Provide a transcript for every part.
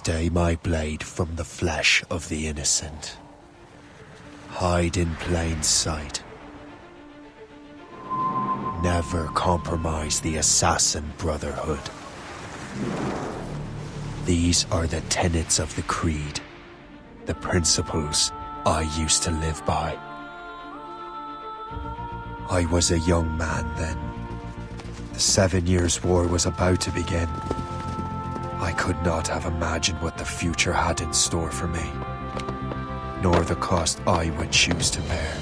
Stay my blade from the flesh of the innocent. Hide in plain sight. Never compromise the Assassin Brotherhood. These are the tenets of the creed, the principles I used to live by. I was a young man then. The 7 Years' War was about to begin. I could not have imagined what the future had in store for me, nor the cost I would choose to bear.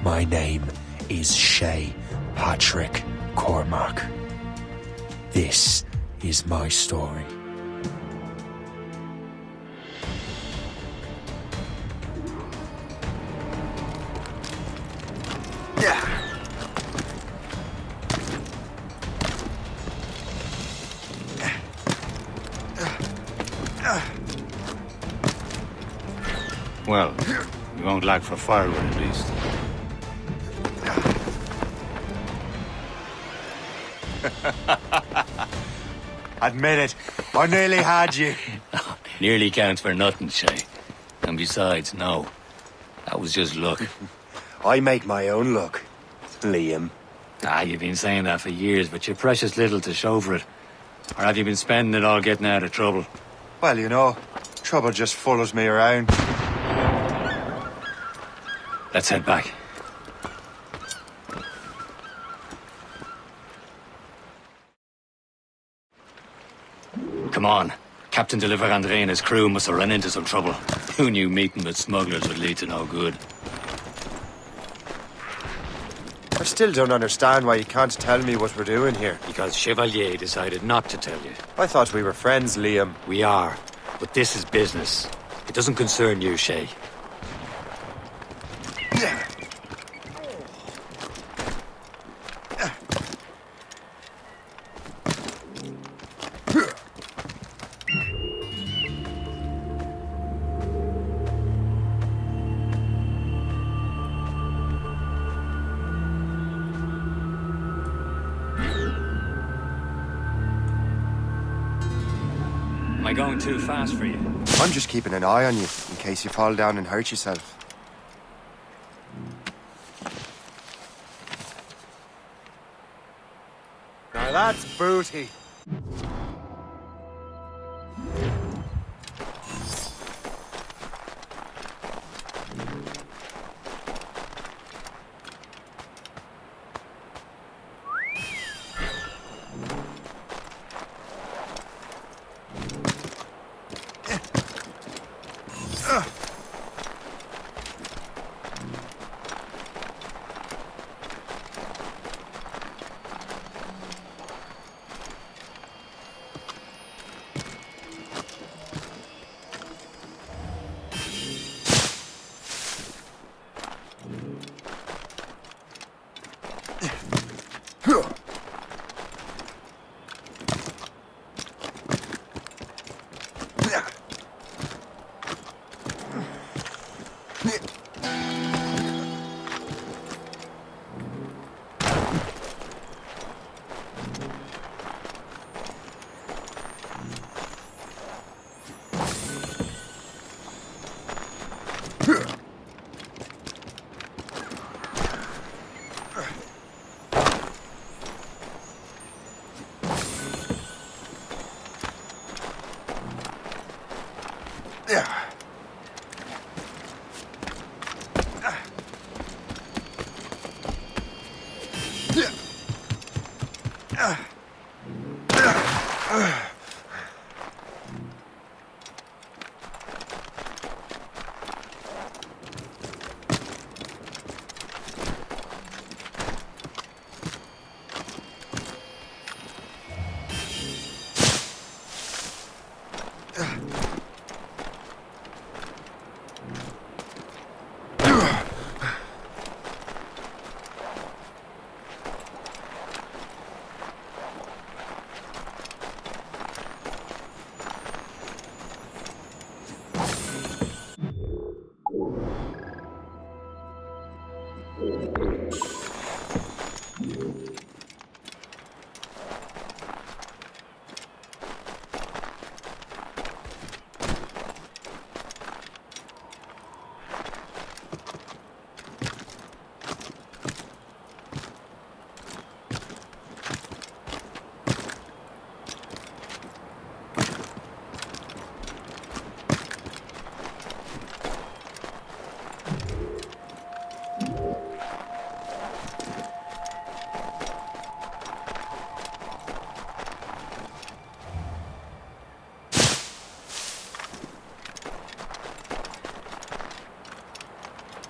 My name is Shay Patrick Cormac. This is my story. Well, you won't lack for firewood at least. Admit it, I nearly had you. Nearly counts for nothing, Shay. And besides, no. That was just luck. I make my own luck, Liam. You've been saying that for years, but you're precious little to show for it. Or have you been spending it all getting out of trouble? Well, you know, trouble just follows me around. Let's head back. Come on. Captain de Andre and his crew must have run into some trouble. Who knew meeting with smugglers would lead to no good? I still don't understand why you can't tell me what we're doing here. Because Chevalier decided not to tell you. I thought we were friends, Liam. We are, but this is business. It doesn't concern you, Shay. Am I going too fast for you? I'm just keeping an eye on you, in case you fall down and hurt yourself. Now that's booty.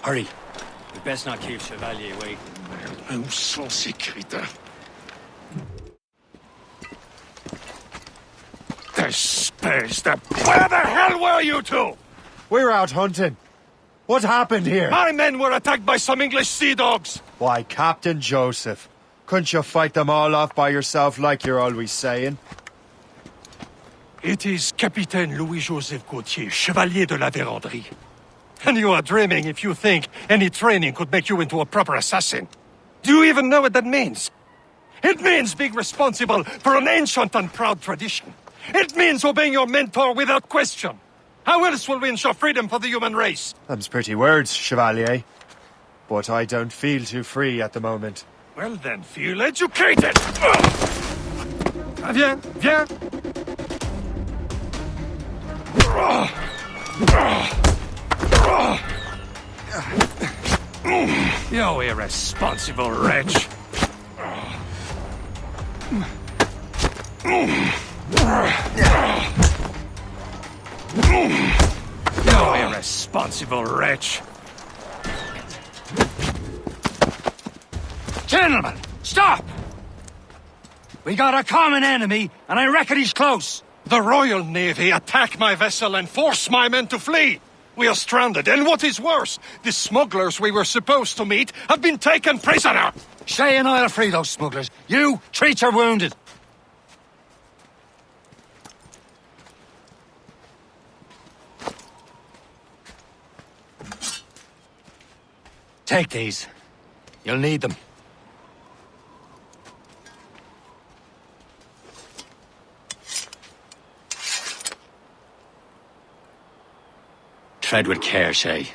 Hurry. We best not keep Chevalier waiting. Où sont ces crétins? Espèce de... Where the hell were you two? We're out hunting. What happened here? My men were attacked by some English sea dogs. Why, Captain Joseph. Couldn't you fight them all off by yourself like you're always saying? It is Capitaine Louis-Joseph Gauthier, Chevalier de la Vérendrye. And you are dreaming if you think any training could make you into a proper assassin. Do you even know what that means? It means being responsible for an ancient and proud tradition. It means obeying your mentor without question. How else will we ensure freedom for the human race? Them's pretty words, Chevalier. But I don't feel too free at the moment. Well then, feel educated! Viens, viens! You irresponsible wretch! You irresponsible wretch! Gentlemen, stop! We got a common enemy, and I reckon he's close. The Royal Navy attack my vessel and force my men to flee! We are stranded, and what is worse, the smugglers we were supposed to meet have been taken prisoner! Shay and I'll free those smugglers. You, treat your wounded. Take these. You'll need them. Tread with care, Shay.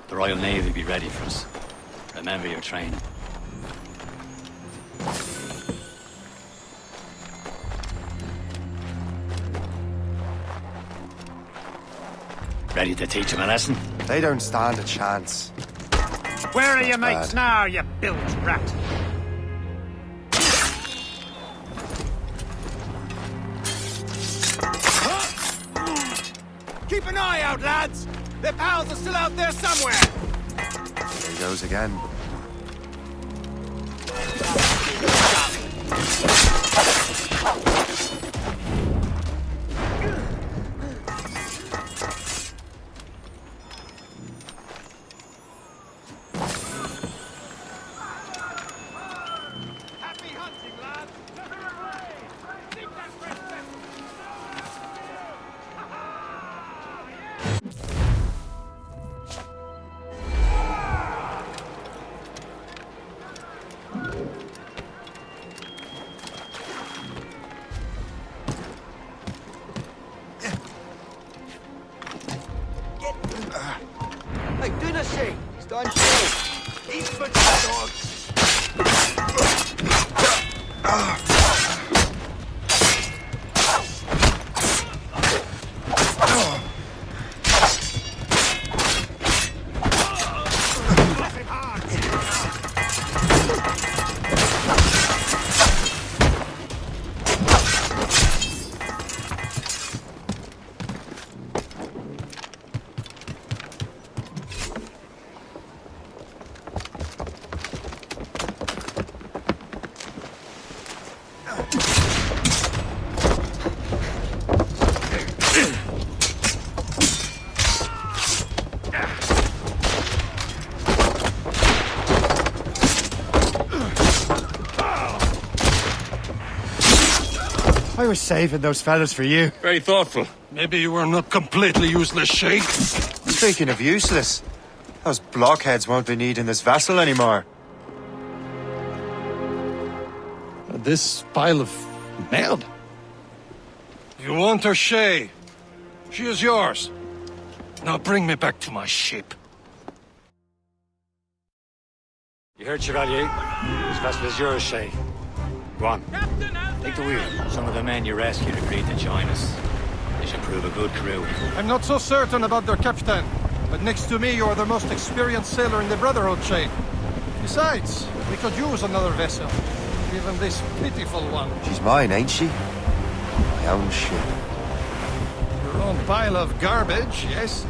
The Royal Navy will be ready for us. Remember your training. Ready to teach them a lesson? They don't stand a chance. Where are your mates now, you bilge rat? Keep an eye out, lads! Their pals are still out there somewhere! There he goes again. Happy hunting, lads! Seek that princess! Hey, dinner scene! It's time to go! Eat for dogs! I was saving those fellas for you. Very thoughtful. Maybe you were not completely useless, Shay. Speaking of useless, those blockheads won't be needing this vessel anymore. This pile of merde? You want her, Shay? She is yours. Now bring me back to my ship. You heard, Chevalier? This vessel is yours, Shay. Go on. Take the wheel. Some of the men you rescued agreed to join us. They should prove a good crew. I'm not so certain about their captain, but next to me you are the most experienced sailor in the Brotherhood chain. Besides, we could use another vessel. Even this pitiful one. She's mine, ain't she? My own ship. Your own pile of garbage, yes?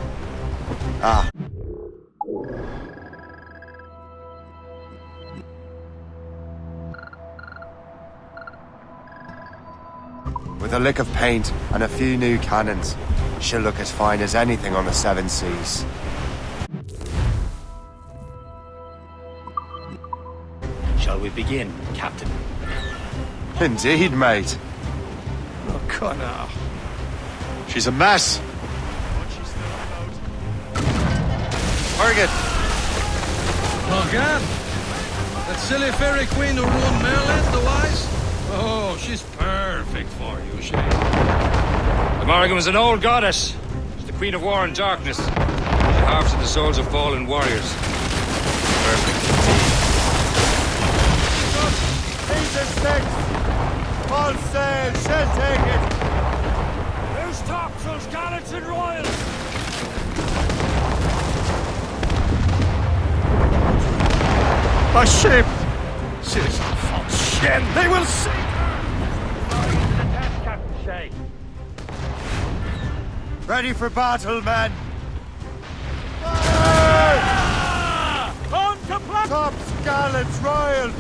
Ah. With a lick of paint and a few new cannons, she'll look as fine as anything on the Seven Seas. Shall we begin, Captain? Indeed, mate. Oh, Connor. She's a mess. Target. Blogan? That silly fairy queen who ruined Maryland, the wise? Oh, she's perfect for you, Shay. The Morrigan was an old goddess. She's the queen of war and darkness. She harvested the souls of fallen warriors. Perfect. These are six. All sail, she'll take it. Who's top those gallants and royals? My ship! Citizen von Shen, they will sink her! Captain Shay. Ready for battle, men. On to plan! Tops, gallants, royal.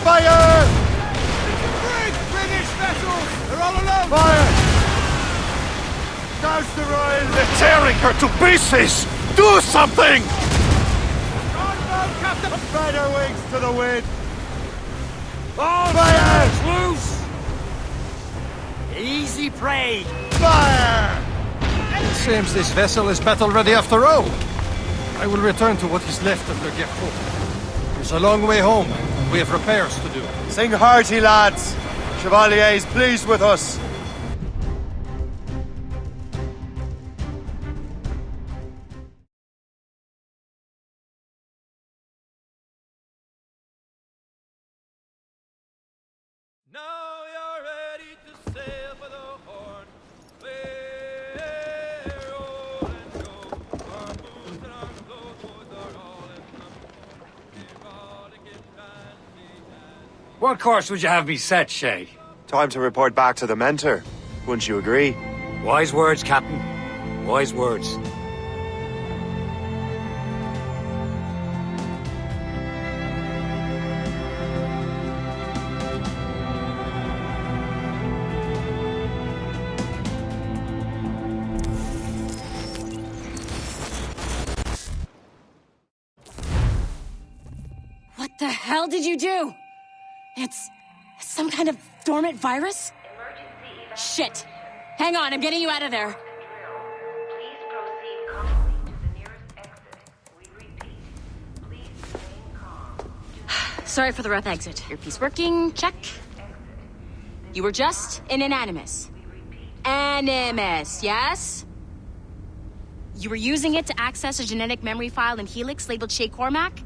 Fire! British vessels! They're all alone! Fire! Douse the royal! They're tearing her to pieces! Do something! Captain! Spread her wings to the wind! All Fire! loose! Easy prey! Fire! It seems this vessel is battle-ready after all. I will return to what is left of the Gecko. It's a long way home. We have repairs to do. Sing hearty, lads! Chevalier is pleased with us. Now you're ready to sail for the Horn. We're old and show. Our boots and our clothes are all in them. What course would you have me set, Shay? Time to report back to the mentor. Wouldn't you agree? Wise words, Captain. Wise words. What the hell did you do? It's some kind of dormant virus? Shit! Hang on, I'm getting you out of there. Please proceed calmly to the nearest exit. We repeat, please remain calm. Sorry for the rough exit. Earpiece working, check. You were just in an animus. Animus, yes? You were using it to access a genetic memory file in Helix labeled Shay Cormac?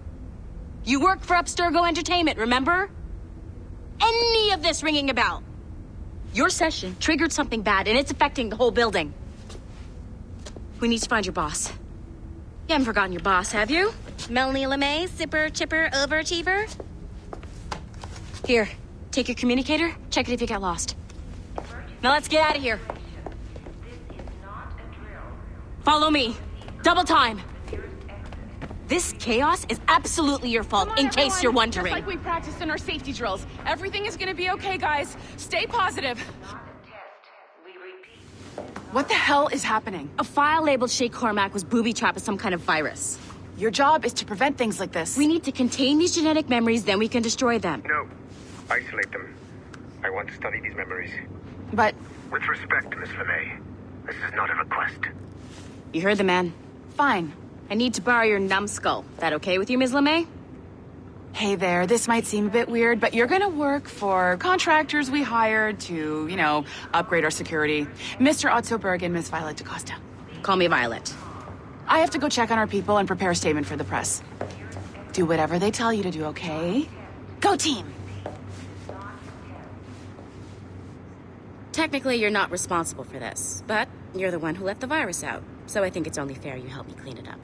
You work for Abstergo Entertainment, remember? Any of this ringing a bell? Your session triggered something bad, and it's affecting the whole building. We need to find your boss. You haven't forgotten your boss, have you? Melanie LeMay, sipper, chipper, overachiever? Here, take your communicator, check it if you get lost. Now let's get out of here. This is not a drill. Follow me. Double time. This chaos is absolutely your fault, in case you're wondering. Just like we practiced in our safety drills. Everything is gonna be okay, guys. Stay positive. Not a test. We repeat. What the hell is happening? A file labeled Shay Cormac was booby-trapped with some kind of virus. Your job is to prevent things like this. We need to contain these genetic memories, then we can destroy them. No. Isolate them. I want to study these memories. But With respect, Miss LeMay, this is not a request. You heard the man. fine. I need to borrow your numbskull. That okay with you, Ms. LeMay? Hey there, this might seem a bit weird, but you're gonna work for contractors we hired to, upgrade our security. Mr. Otto Berg and Miss Violet DaCosta. Call me Violet. I have to go check on our people and prepare a statement for the press. Do whatever they tell you to do, okay? Go team! Technically, you're not responsible for this, but you're the one who let the virus out, so I think it's only fair you help me clean it up.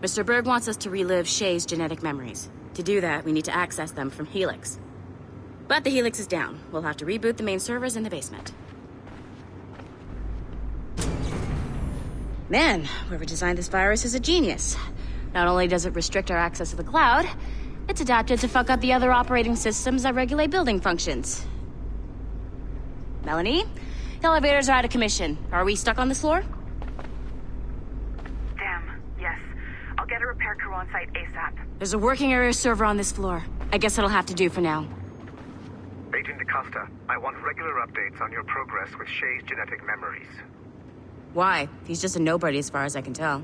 Mr. Berg wants us to relive Shay's genetic memories. To do that, we need to access them from Helix. But the Helix is down. We'll have to reboot the main servers in the basement. Man, whoever designed this virus is a genius. Not only does it restrict our access to the cloud, it's adapted to fuck up the other operating systems that regulate building functions. Melanie? The elevators are out of commission. Are we stuck on this floor? Damn, yes. I'll get a repair crew on site ASAP. There's a working area server on this floor. I guess it'll have to do for now. Agent DaCosta, I want regular updates on your progress with Shay's genetic memories. Why? He's just a nobody as far as I can tell.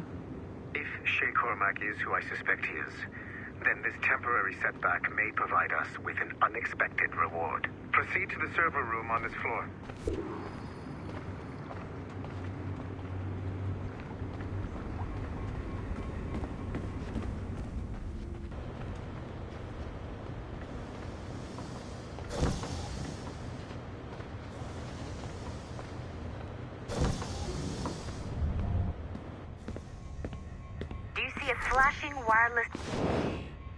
If Shay Cormac is who I suspect he is, then this temporary setback may provide us with an unexpected reward. Proceed to the server room on this floor. Do you see a flashing wireless...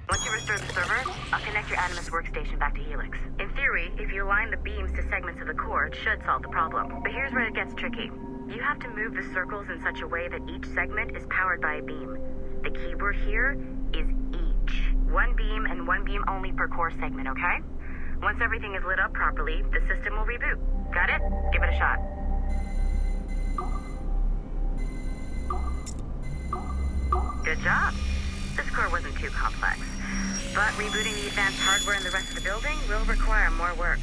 Once you restore the server, I'll connect your Animus workstation back to Helix. In theory, if you align the beams to segments of the core, it should solve the problem. But here's where it gets tricky. You have to move the circles in such a way that each segment is powered by a beam. The keyword here is each. One beam and one beam only per core segment, okay? Once everything is lit up properly, the system will reboot. Got it? Give it a shot. Good job. This core wasn't too complex. But rebooting the advanced hardware in the rest of the building will require more work.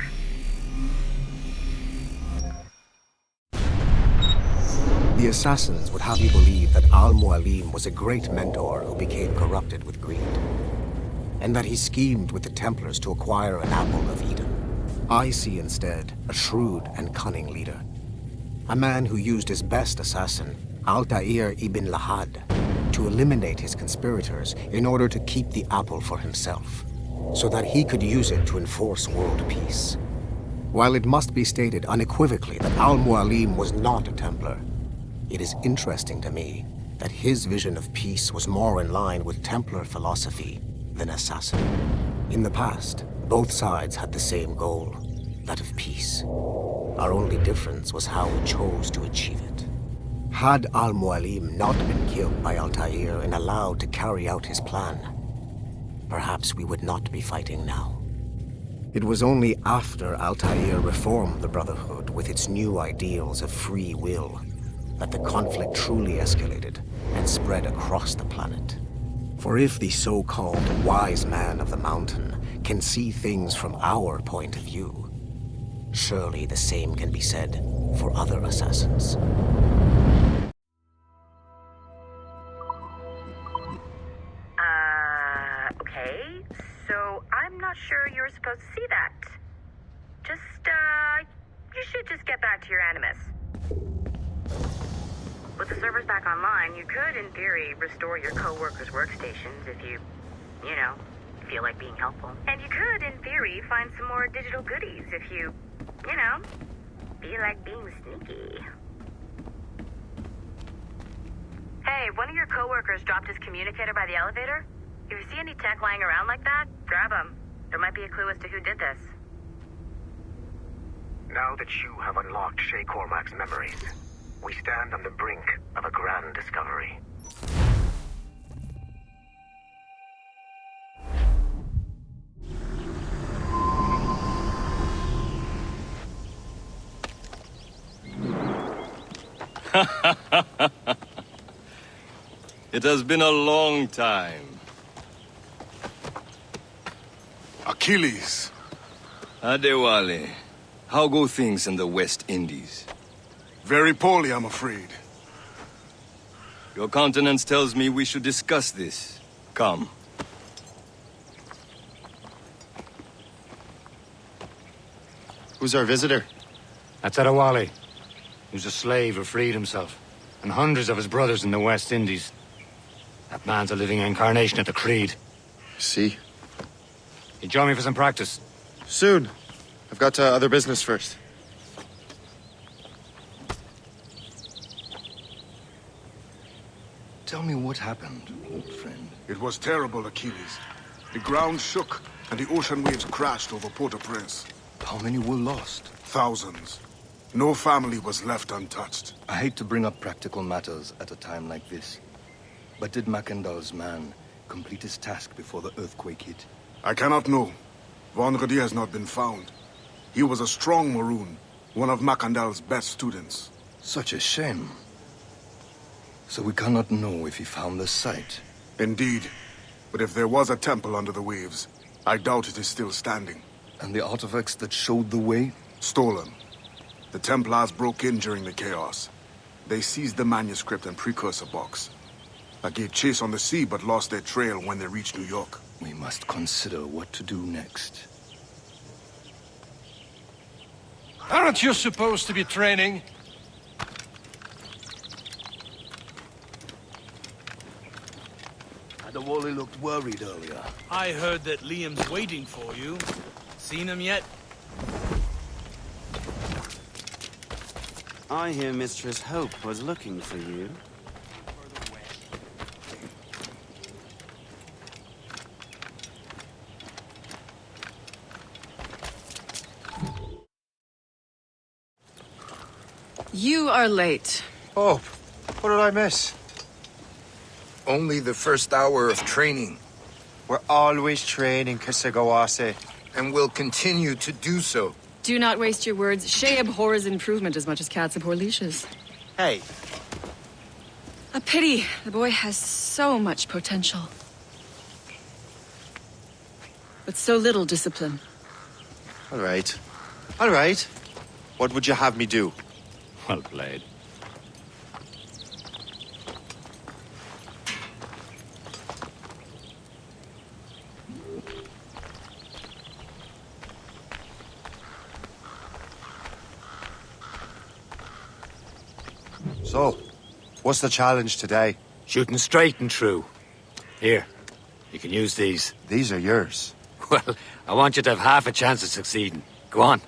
The Assassins would have you believe that Al-Mualim was a great mentor who became corrupted with greed, and that he schemed with the Templars to acquire an apple of Eden. I see instead a shrewd and cunning leader, a man who used his best assassin, Altair ibn Lahad, to eliminate his conspirators in order to keep the apple for himself, so that he could use it to enforce world peace. While it must be stated unequivocally that Al-Mualim was not a Templar, it is interesting to me that his vision of peace was more in line with Templar philosophy than assassin. In the past, both sides had the same goal, that of peace. Our only difference was how we chose to achieve it. Had Al-Mualim not been killed by Altair and allowed to carry out his plan, perhaps we would not be fighting now. It was only after Altair reformed the Brotherhood with its new ideals of free will that the conflict truly escalated and spread across the planet. For if the so-called wise man of the mountain can see things from our point of view, surely the same can be said for other assassins. Okay, so I'm not sure you were supposed to see that. You should just get back to your Animus. With the servers back online, you could, in theory, restore your co-workers' workstations if you feel like being helpful. And you could, in theory, find some more digital goodies if you feel like being sneaky. Hey, one of your co-workers dropped his communicator by the elevator. If you see any tech lying around like that, grab them. There might be a clue as to who did this. Now that you have unlocked Shay Cormac's memories, we stand on the brink of a grand discovery. It has been a long time. Achilles. Adewale, how go things in the West Indies? Very poorly, I'm afraid. Your countenance tells me we should discuss this. Come. Who's our visitor? That's Adewale. He was a slave who freed himself, and hundreds of his brothers in the West Indies. That man's a living incarnation of the Creed. See? You join me for some practice? Soon. I've got other business first. Tell me what happened, old friend. It was terrible, Achilles. The ground shook, and the ocean waves crashed over Port-au-Prince. How many were lost? Thousands. No family was left untouched. I hate to bring up practical matters at a time like this. But did Macandal's man complete his task before the earthquake hit? I cannot know. Vendredi has not been found. He was a strong Maroon, one of Macandal's best students. Such a shame. So we cannot know if he found the site. Indeed. But if there was a temple under the waves, I doubt it is still standing. And the artifacts that showed the way? Stolen. The Templars broke in during the chaos. They seized the manuscript and precursor box. I gave chase on the sea but lost their trail when they reached New York. We must consider what to do next. Aren't you supposed to be training? Adewale looked worried earlier. I heard that Liam's waiting for you. Seen him yet? I hear Mistress Hope was looking for you. You are late. Hope, what did I miss? Only the first hour of training. We're always training, Kasagawase. And will continue to do so. Do not waste your words. Shay abhors improvement as much as cats abhor leashes. Hey. A pity. The boy has so much potential. But so little discipline. All right. All right. What would you have me do? Well played. So, what's the challenge today? Shooting straight and true. Here, you can use these. These are yours. Well, I want you to have half a chance of succeeding. Go on.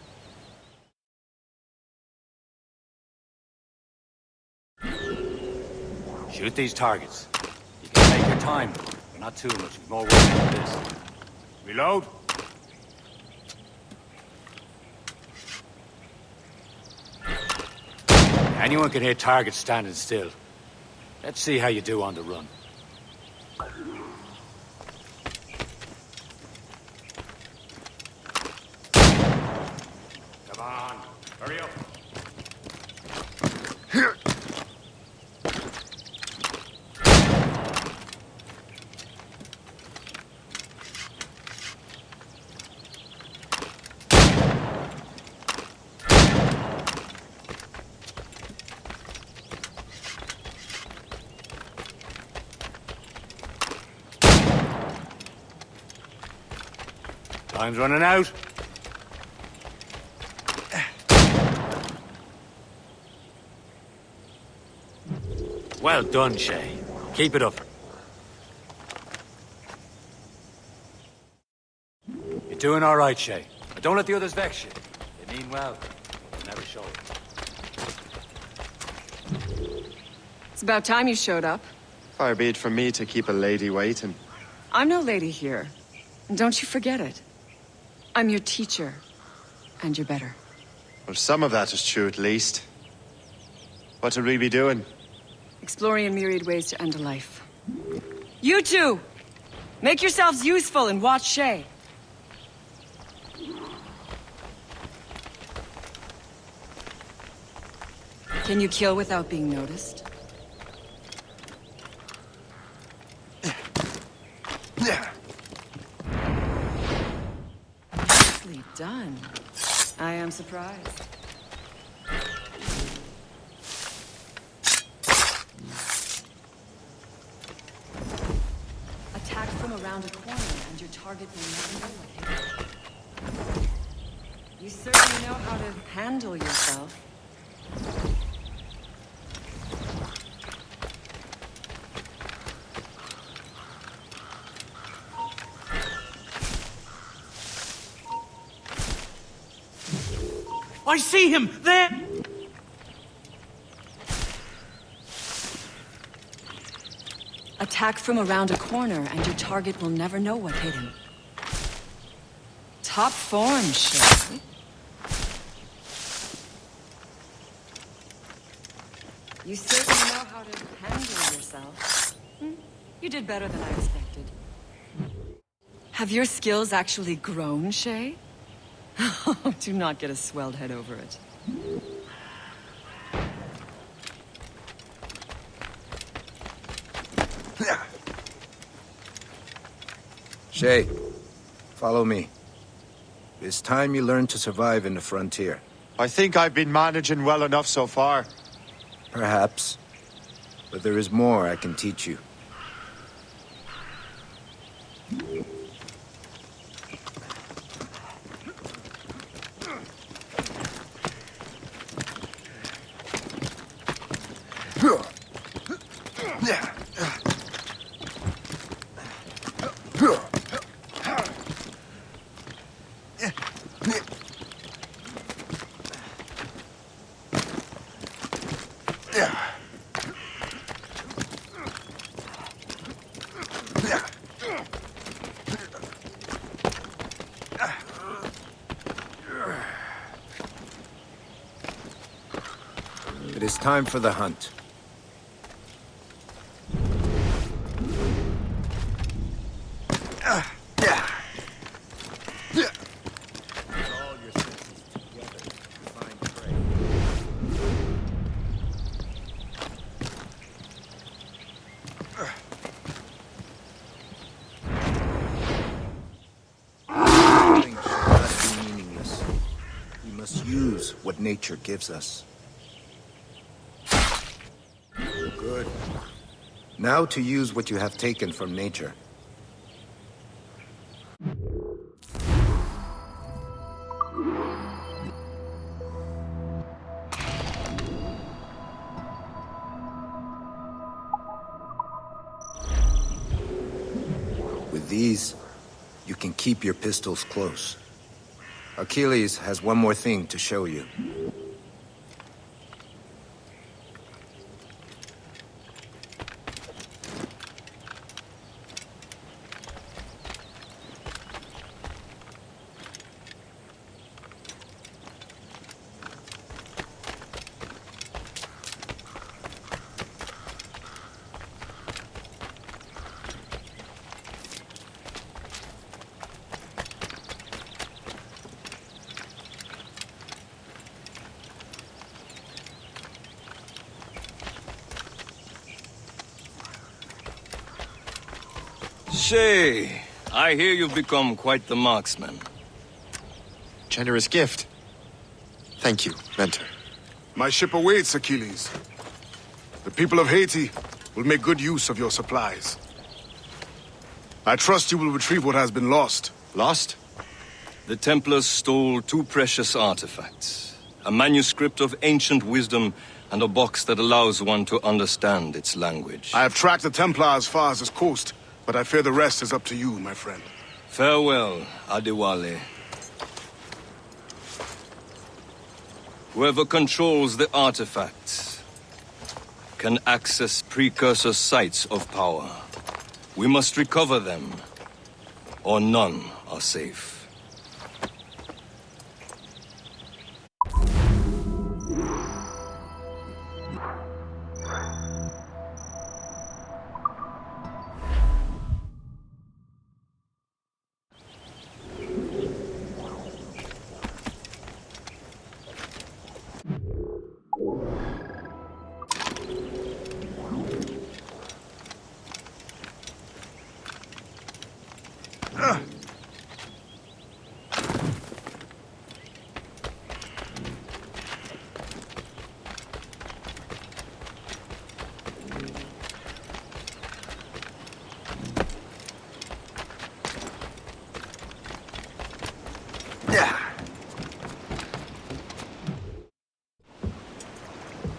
Shoot these targets. You can take your time, but not too much. We've more work than this. Reload. Anyone can hit targets standing still. Let's see how you do on the run. Come on, hurry up. Here. Time's running out. Well done, Shay. Keep it up. You're doing all right, Shay. But don't let the others vex you. They mean well. They'll never show it. It's about time you showed up. Far be it from me to keep a lady waiting. I'm no lady here. And don't you forget it. I'm your teacher. And you're better. Well, some of that is true at least. What will we be doing? Exploring a myriad ways to end a life. You two! Make yourselves useful and watch Shay. Can you kill without being noticed? Nicely done. I am surprised. Attack from around a corner and your target will never know what hit you. You certainly know how to handle yourself. I see him! There! Attack from around a corner, and your target will never know what hit him. Top form, Shay. You certainly know how to handle yourself. You did better than I expected. Have your skills actually grown, Shay? Do not get a swelled head over it. Shay, follow me. It's time you learn to survive in the frontier. I think I've been managing well enough so far. Perhaps. But there is more I can teach you. It is time for the hunt. We must use what nature gives us. Good. Now to use what you have taken from nature. With these, you can keep your pistols close. Achilles has one more thing to show you. Shay, I hear you've become quite the marksman. Generous gift. Thank you, mentor. My ship awaits, Achilles. The people of Haiti will make good use of your supplies. I trust you will retrieve what has been lost. Lost? The Templars stole 2 precious artifacts. A manuscript of ancient wisdom and a box that allows one to understand its language. I have tracked the Templars as far as this coast, but I fear the rest is up to you, my friend. Farewell, Adewale. Whoever controls the artifacts can access precursor sites of power. We must recover them, or none are safe.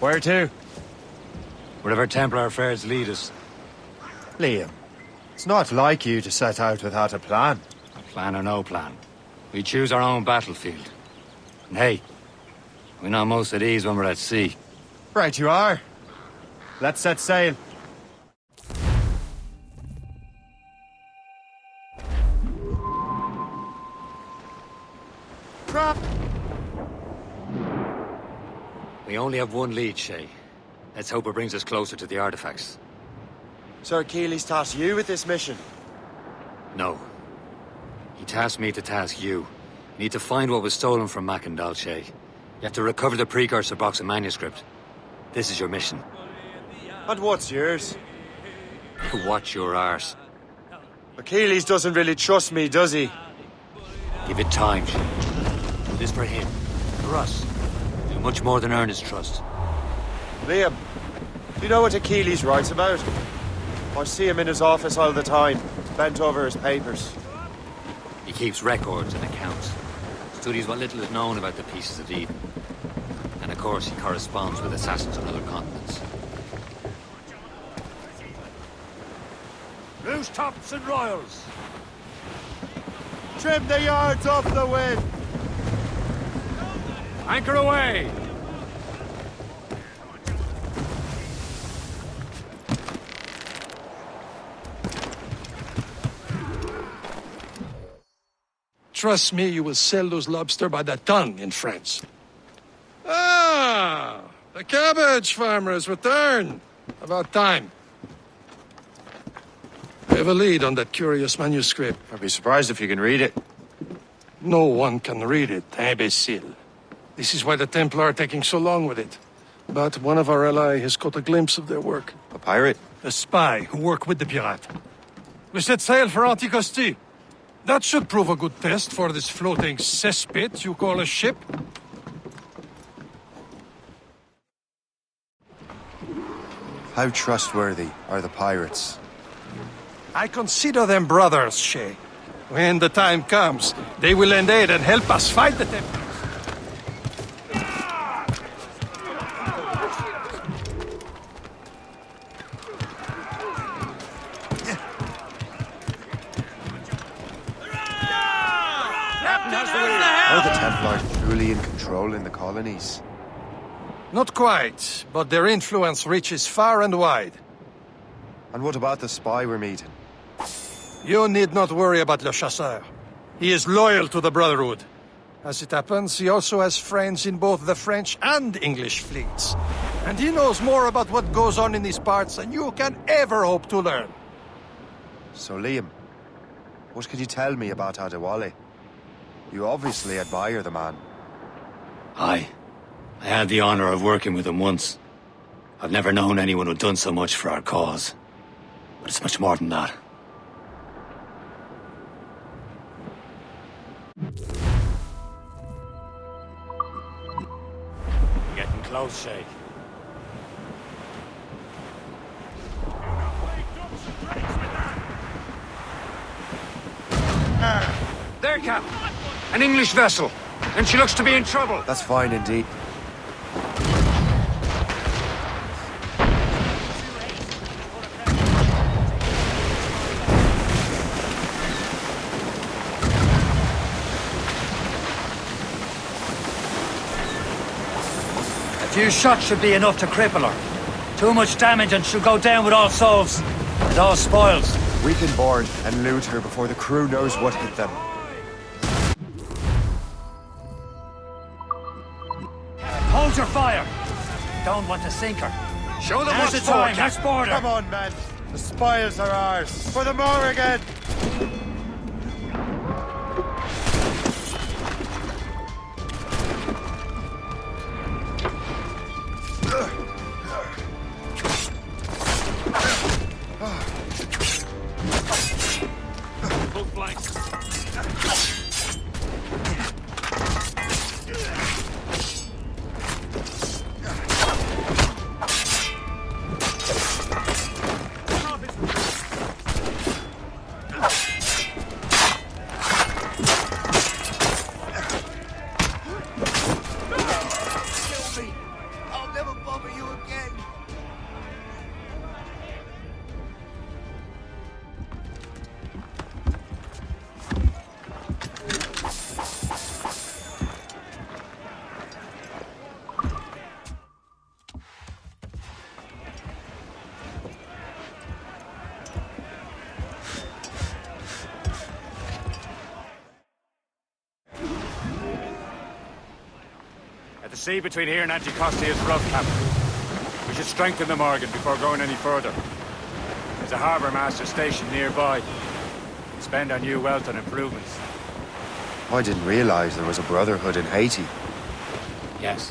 Where to? Wherever Templar affairs lead us. Liam, it's not like you to set out without a plan. A plan or no plan. We choose our own battlefield. And hey, we know most at ease when we're at sea. Right you are. Let's set sail. We only have one lead, Shay. Let's hope it brings us closer to the artifacts. Sir Achilles tasked you with this mission? No. He tasked me to task you. You need to find what was stolen from Mac and Shay. You have to recover the precursor box and manuscript. This is your mission. And what's yours? Watch your arse. Achilles doesn't really trust me, does he? Give it time, Shay. Do this for him. For us. Do much more than earn his trust. Liam, do you know what Achilles writes about? I see him in his office all the time, bent over his papers. He keeps records and accounts. Studies what little is known about the pieces of Eden. And of course, he corresponds with assassins on other continents. Loose tops and royals! Trim the yards off the wind! Anchor away! Trust me, you will sell those lobster by the ton in France. Ah! The cabbage farmers return! About time. I have a lead on that curious manuscript. I'd be surprised if you can read it. No one can read it, imbecile. This is why the Templar are taking so long with it. But one of our allies has caught a glimpse of their work. A pirate? A spy who worked with the pirate. We set sail for Anticosti. That should prove a good test for this floating cesspit you call a ship. How trustworthy are the pirates? I consider them brothers, Shay. When the time comes, they will lend aid and help us fight the Templars. Are the Templars truly in control in the colonies? Not quite, but their influence reaches far and wide. And what about the spy we're meeting? You need not worry about Le Chasseur. He is loyal to the Brotherhood. As it happens, he also has friends in both the French and English fleets. And he knows more about what goes on in these parts than you can ever hope to learn. So, Liam, what could you tell me about Adewale? You obviously admire the man. Aye. I had the honor of working with him once. I've never known anyone who'd done so much for our cause. But it's much more than that. Getting close, Shay. There, Cap. An English vessel. And she looks to be in trouble. That's fine indeed. A few shots should be enough to cripple her. Too much damage and she'll go down with all souls. And all spoils. We can board and loot her before the crew knows what hit them. Hold your fire! Don't want to sink her. Show them Now's what's the time, for, let's board her! Come on, men. The spoils are ours. For the Morrigan! Full flanks. The sea between here and Anticosti is rough, Captain. We should strengthen the Morgan before going any further. There's There's a harbour master station nearby. Spend our new wealth on improvements. I didn't realize there was a Brotherhood in Haiti. Yes.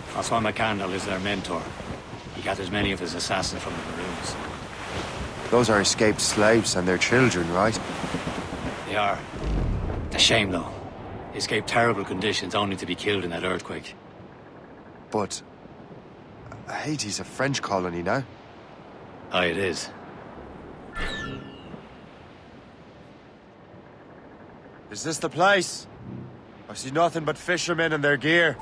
Francois McCandle is their mentor. He gathers many of his assassins from the Maroons. Those are escaped slaves and their children, right? They are. A shame, though. They escaped terrible conditions only to be killed in that earthquake. But Haiti's a French colony now. Aye, it is. Is this the place? I see nothing but fishermen and their gear.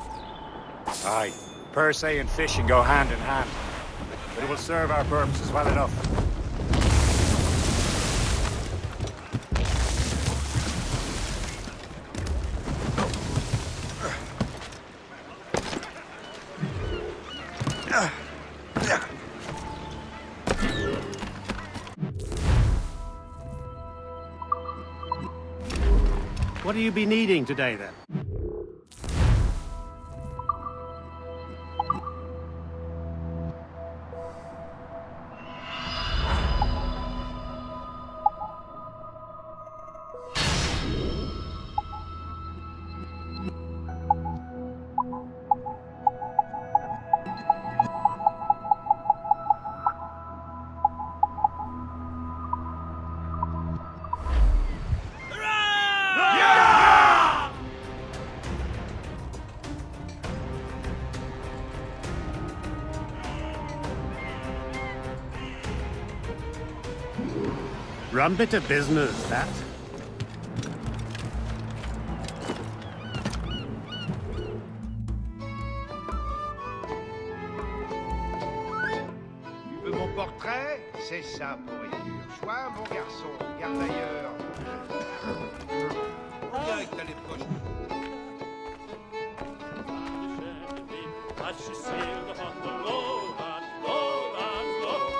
Aye. Per se and fishing go hand in hand. But it will serve our purposes well enough. What do you be needing today, then? Rum bit of business, that. Tu veux mon portrait? C'est ça, pourriture. Sois mon garçon. Garde ailleurs. Viens avec ta lettre poche.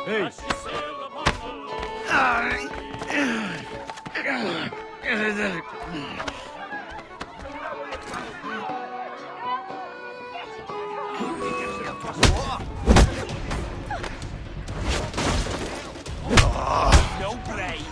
Hey! No blade.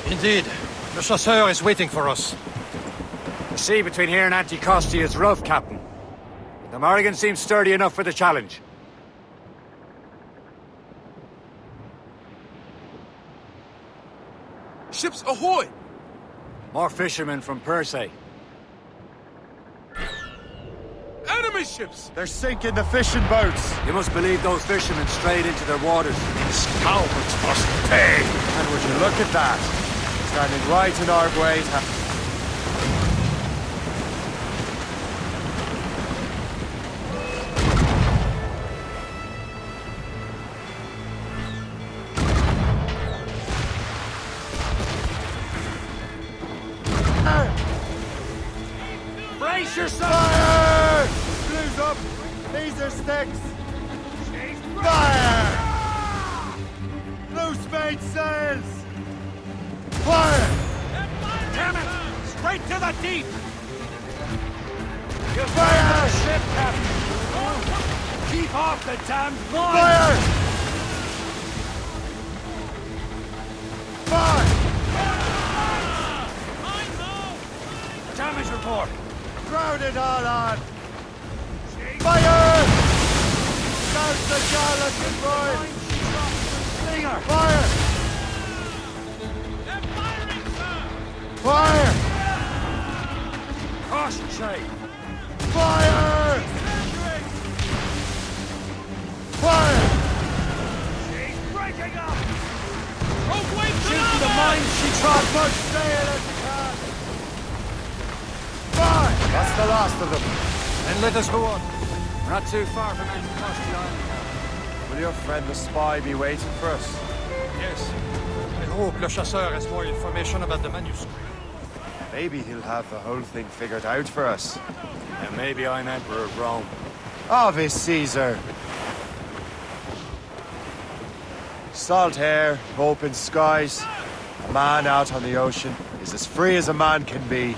Indeed. Le chasseur is waiting for us. The sea between here and Anticosti is rough, Captain. The Morrigan seems sturdy enough for the challenge. Ships ahoy! More fishermen from Persay. Enemy ships! They're sinking the fishing boats. You must believe those fishermen strayed into their waters. These cowards must pay! And would you look at that? Standing right in our way. Brace yourself! Fire! Blues up! These are sticks! Fire! Loose made sails! Fire! Damn it! Straight to the deep! You Fire! the ship, Captain! Keep off the damned line! Fire! Fire! Damage report! Crowded all on! Fire! Douse the Charlatan boys! Stinger! Fire! Fire! Caution, Shay! Fire! Fire! She's breaking up! Shoot to the mines she trod! Much sail as you can! the last of them. And let us go on. We're not too far from Anticosti Island. Will your friend the spy be waiting for us? Yes. I hope Le Chasseur has more information about the manuscript. Maybe he'll have the whole thing figured out for us. And maybe I'm Emperor of Rome. Ave Caesar! Salt air, open skies. A man out on the ocean is as free as a man can be.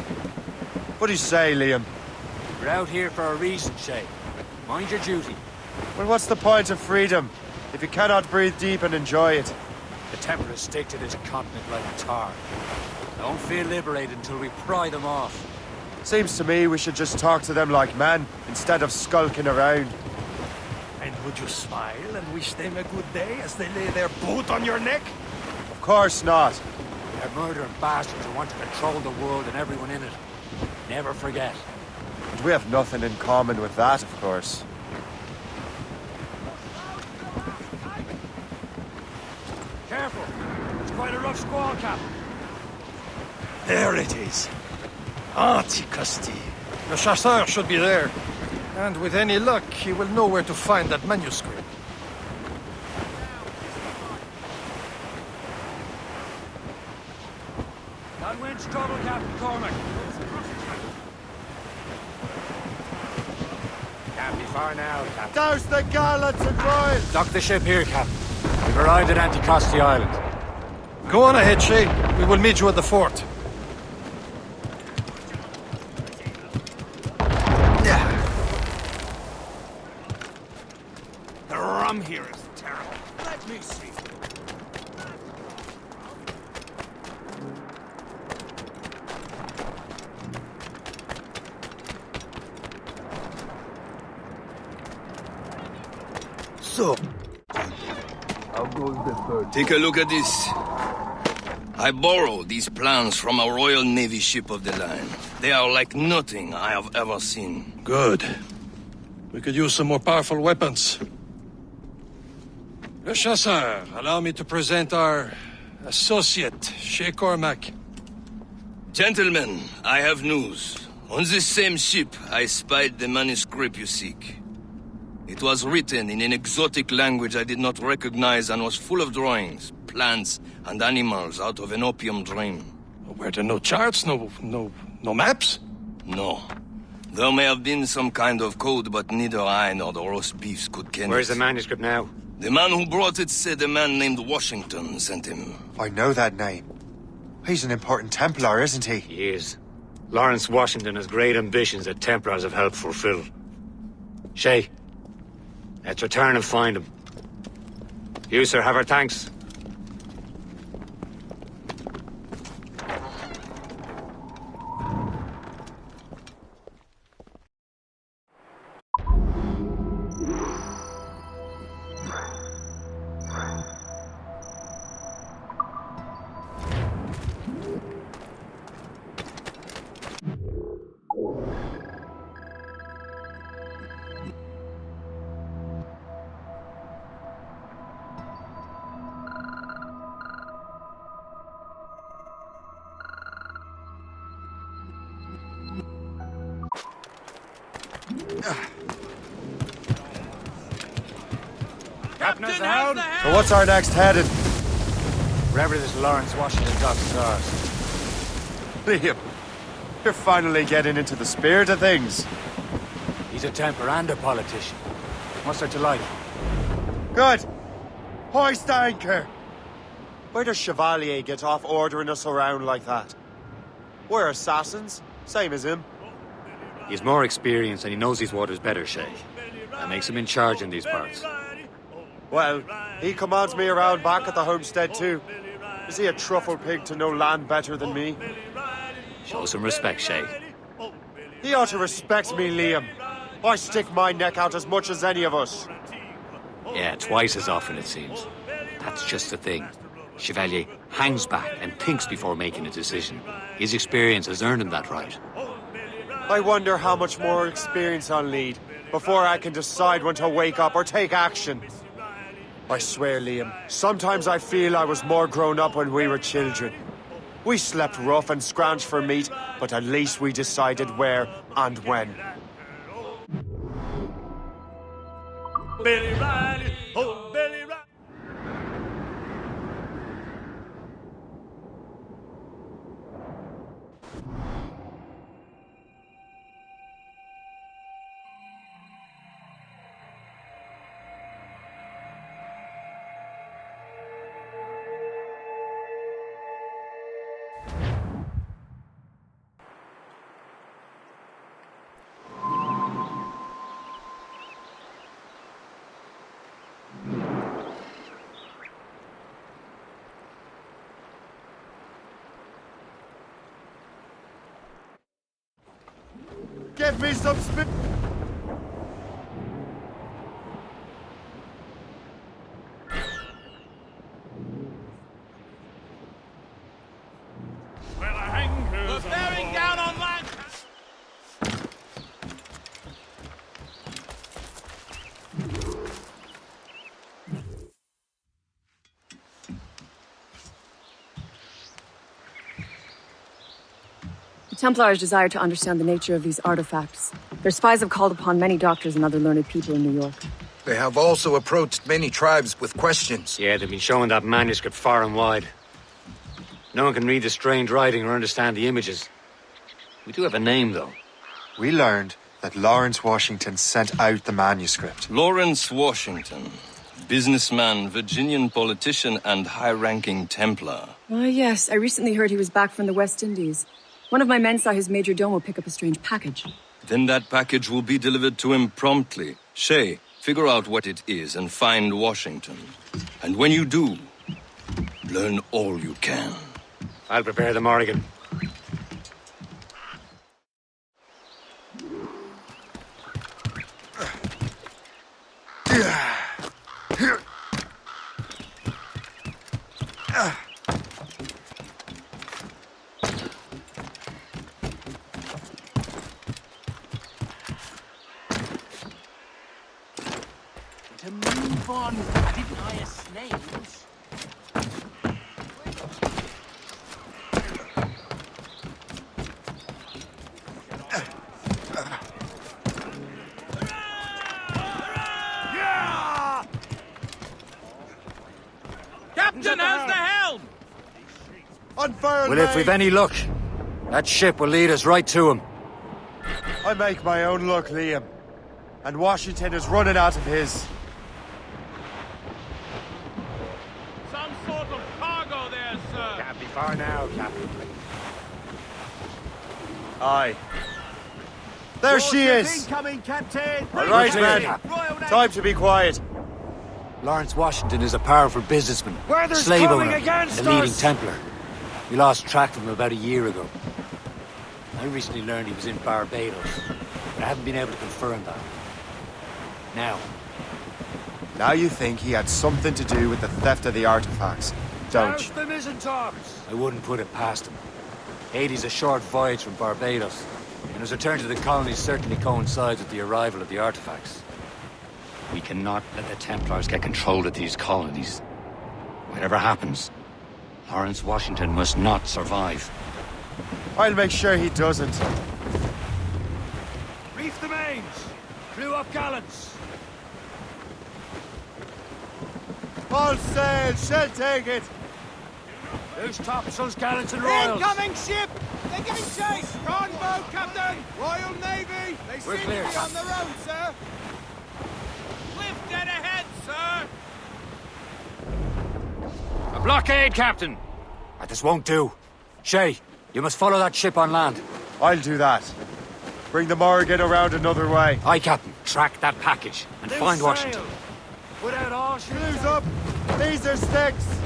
What do you say, Liam? We're out here for a reason, Shay. Mind your duty. Well, what's the point of freedom if you cannot breathe deep and enjoy it? The Templars stick to this continent like tar. Don't feel liberated until we pry them off. Seems to me we should just talk to them like men, instead of skulking around. And would you smile and wish them a good day as they lay their boot on your neck? Of course not. They're murdering bastards who want to control the world and everyone in it. Never forget. And we have nothing in common with that, of course. Careful! It's quite a rough squall, Captain. There it is. Anticosti. Le Chasseur should be there. And with any luck, he will know where to find that manuscript. That wind's trouble, Captain Cormac. Can't be far now, Captain. Douse the gallants and royals! Dock the ship here, Captain. We've arrived at Anticosti Island. Go on ahead, Shay. We will meet you at the fort. The rum here is terrible. Let me see. So, take a look at this. I borrowed these plans from a Royal Navy ship of the line. They are like nothing I have ever seen. Good. We could use some more powerful weapons. Le Chasseur, allow me to present our associate, Shay Cormac. Gentlemen, I have news. On this same ship, I spied the manuscript you seek. It was written in an exotic language I did not recognize and was full of drawings, plants, and animals out of an opium dream. Were there no charts, no maps? No. There may have been some kind of code, but neither I nor the roast beefs could ken Where's it. the manuscript now? The man who brought it said a man named Washington sent him. I know that name. He's an important Templar, isn't he? He is. Lawrence Washington has great ambitions that Templars have helped fulfill. Shay, let's return and find him. You, sir, have our thanks. Captain, how's the helm? So what's our next heading? Wherever this Lawrence Washington docks is ours. Liam, you're finally getting into the spirit of things. He's a Templar and a politician. What's there to like? Good. Hoist anchor. Where does Chevalier get off ordering us around like that? We're assassins, same as him. He's more experienced and he knows these waters better, Shay. That makes him in charge in these parts. Well, he commands me around back at the homestead too. Is he a truffle pig to know land better than me? Show some respect, Shay. He ought to respect me, Liam. I stick my neck out as much as any of us. Yeah, twice as often it seems. That's just the thing. Chevalier hangs back and thinks before making a decision. His experience has earned him that right. I wonder how much more experience I'll need before I can decide when to wake up or take action. I swear, Liam, sometimes I feel I was more grown up when we were children. We slept rough and scrounged for meat, but at least we decided where and when. Billy Riley, oh Billy Riley. Give me some spit. We're bearing down on land. The Templars desire to understand the nature of these artifacts. Their spies have called upon many doctors and other learned people in New York. They have also approached many tribes with questions. Yeah, they've been showing that manuscript far and wide. No one can read the strange writing or understand the images. We do have a name, though. We learned that Lawrence Washington sent out the manuscript. Lawrence Washington. Businessman, Virginian politician, and high-ranking Templar. Ah, yes. I recently heard he was back from the West Indies. One of my men saw his major domo pick up a strange package. Then that package will be delivered to him promptly. Shay, figure out what it is and find Washington. And when you do, learn all you can. I'll prepare the Morrigan. To move on, I didn't hire slaves. Captain, how's the helm? On fire, Well, if we've any luck, that ship will lead us right to him. I make my own luck, Liam. And Washington is running out of his. Some sort of cargo there, sir. Can't be far now, Captain. Aye. There she is! Incoming, Captain! All right, men. Time to be quiet. Lawrence Washington is a powerful businessman, Where there's slave coming owner, against and a leading us! Templar. We lost track of him about a year ago. I recently learned he was in Barbados, but I haven't been able to confirm that. Now you think he had something to do with the theft of the artifacts, don't you? the mizzen-tops? I wouldn't put it past him. Haiti's a short voyage from Barbados, and his return to the colonies certainly coincides with the arrival of the artifacts. We cannot let the Templars get control of these colonies. Whatever happens, Lawrence Washington must not survive. I'll make sure he doesn't. Reef the mains! Clew up gallants! All sail, shall take it! Who's topsails, gallants, and royals? Incoming ship! They're giving chase! Gunboat, Captain! Royal Navy! They We're seem clear, to be on Captain. their own, sir! Cliff dead ahead, sir! A blockade, Captain! This won't do. Shay, you must follow that ship on land. I'll do that. Bring the Morrigan around another way. Aye, Captain. Track that package and find Washington. Put out all Screws up! These are sticks!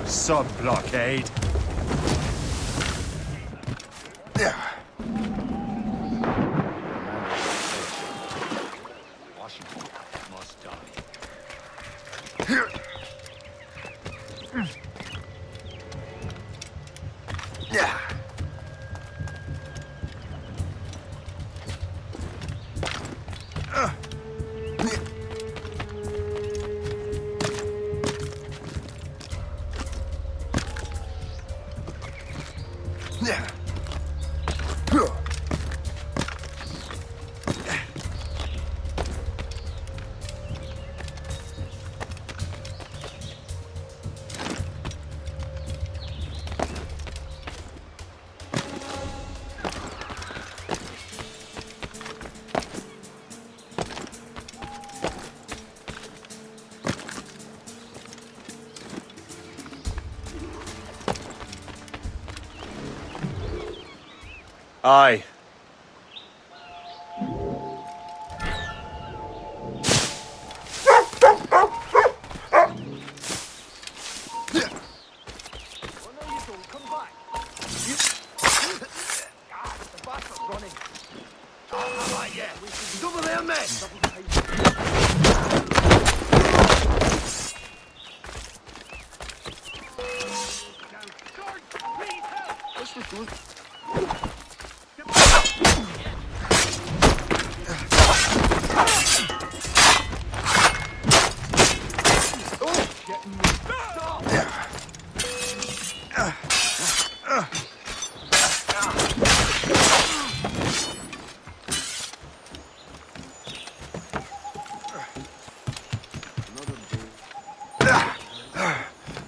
Sub-blockade. Washington must die. Aye. Double their men!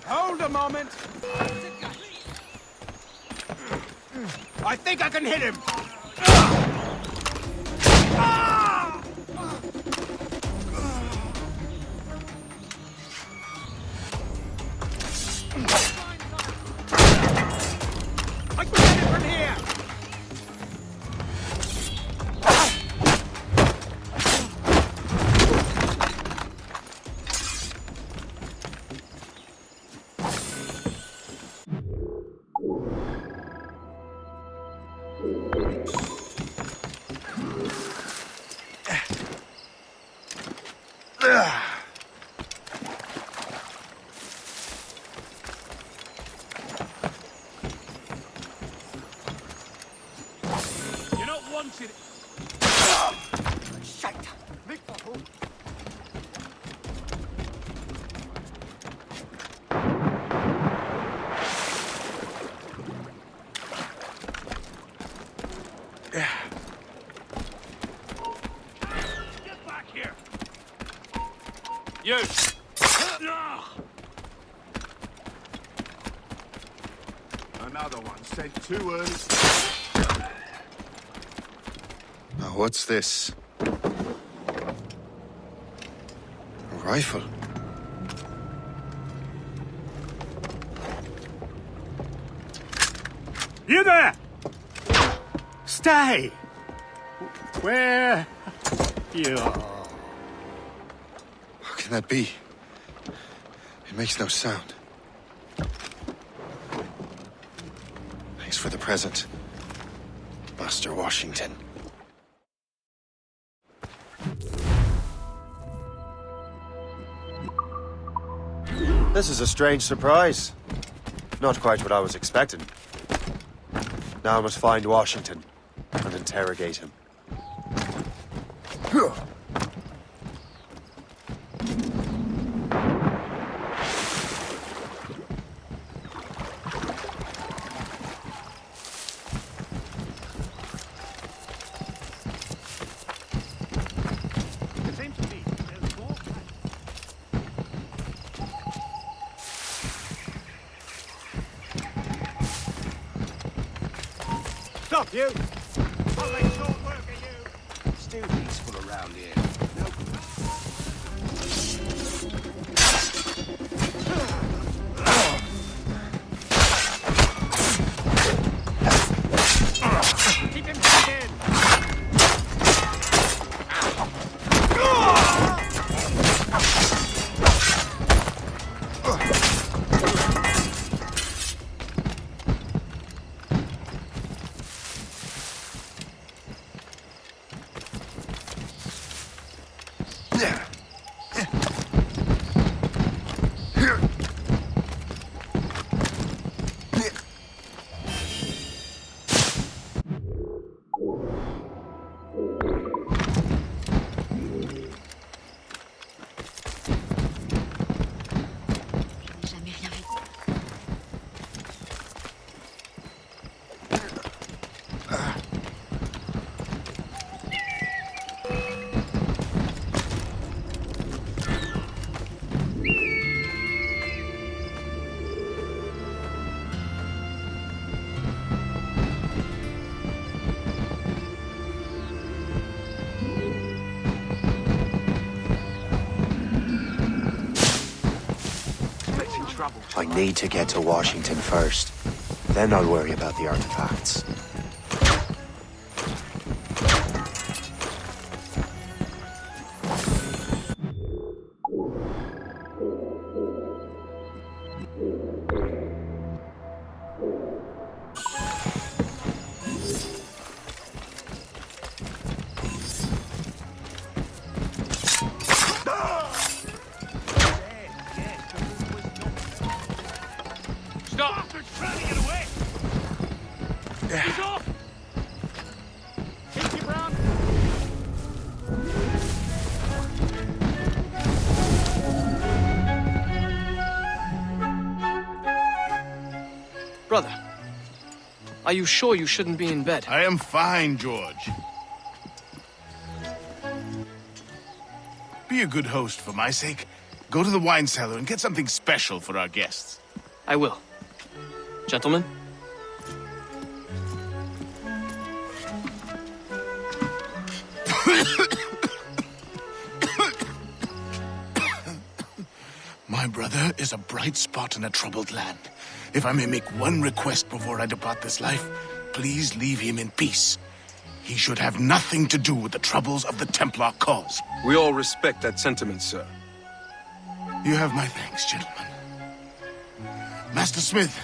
Hold a moment. I think I can hit him. I can get it from here. You're not wanted. Shite. Make for home. Get back here. You. Another one sent too early. Now, what's this? A rifle? You there! Stay! Where you are? How can that be? It makes no sound. Thanks for the present, Master Washington. This is a strange surprise. Not quite what I was expecting. Now I must find Washington and interrogate him. It seems to me there's more. Stop, you! I'll make short work of you! Still peaceful around here. No. Keep him in! I need to get to Washington first. Then I'll worry about the artifacts. Brother, are you sure you shouldn't be in bed? I am fine, George. Be a good host for my sake. Go to the wine cellar and get something special for our guests. I will. Gentlemen? My brother is a bright spot in a troubled land. If I may make one request before I depart this life, please leave him in peace. He should have nothing to do with the troubles of the Templar cause. We all respect that sentiment, sir. You have my thanks, gentlemen. Master Smith,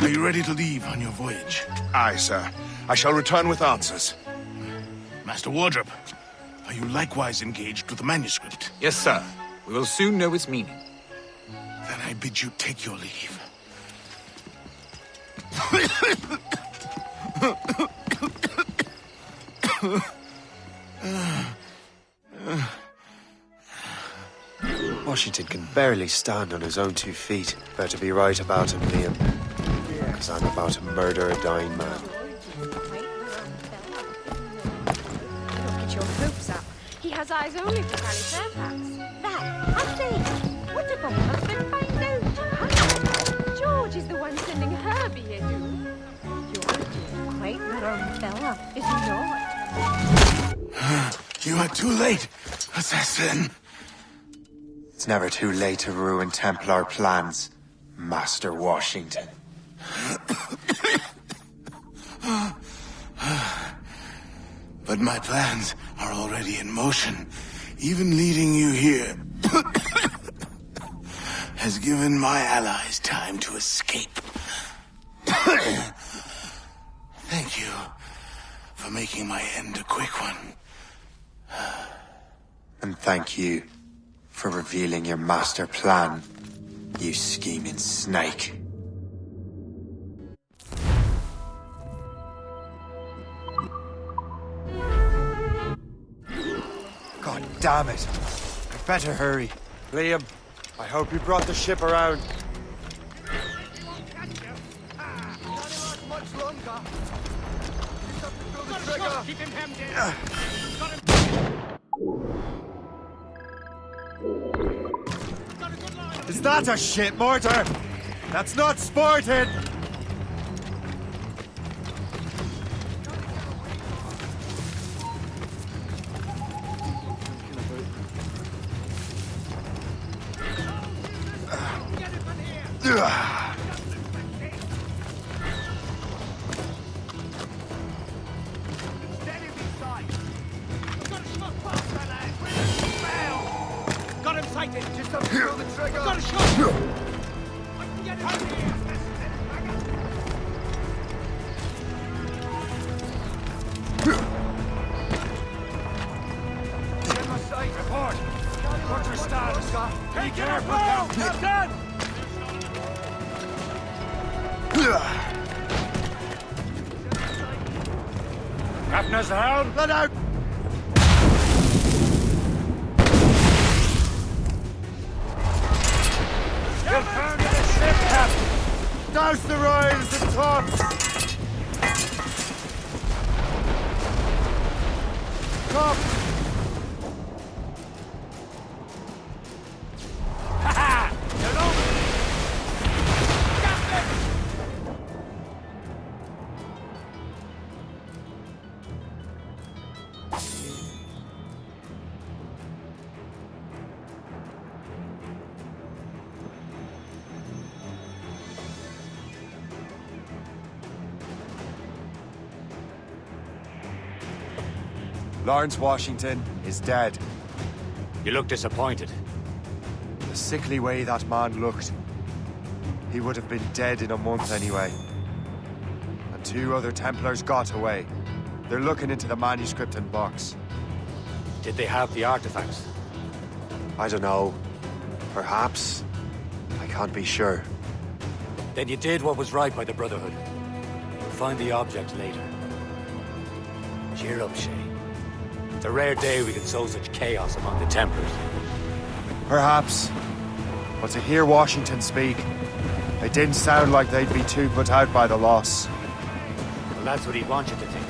are you ready to leave on your voyage? Aye, sir. I shall return with answers. Master Wardrop, are you likewise engaged with the manuscript? Yes, sir. We will soon know its meaning. Then I bid you take your leave. Washington can barely stand on his own 2 feet. Better be right about him, Liam. Because I'm about to murder a dying man. Get your hopes up. He has eyes only for Granny Fairfax. That, I say, what a husband find out. George is the one sending her billet doux. George is quite the wrong fella, is he not? You are too late, assassin. It's never too late to ruin Templar plans, Master Washington. But my plans are already in motion. Even leading you here has given my allies time to escape. Thank you for making my end a quick one. And thank you for revealing your master plan, you scheming snake. God damn it. I'd better hurry. Liam, I hope you brought the ship around. Keep him hemmed in. Is that a shit mortar? That's not sporting! Got him sighted. Just up to pull the trigger. Got a shot. Report. Quarter stance. Be careful, Captain. Captain is down. Let out! You've found the ship, Captain. Douse the royals and talk! Come! Ha-ha! You're over. Captain! Lawrence Washington is dead. You look disappointed. The sickly way that man looked. He would have been dead in a month anyway. And 2 other Templars got away. They're looking into the manuscript and box. Did they have the artifacts? I don't know. Perhaps. I can't be sure. Then you did what was right by the Brotherhood. We'll find the object later. Cheer up, Shay. It's a rare day we can sow such chaos among the Templars. Perhaps. But to hear Washington speak, They didn't sound like they'd be too put out by the loss. Well, that's what he'd want you to think.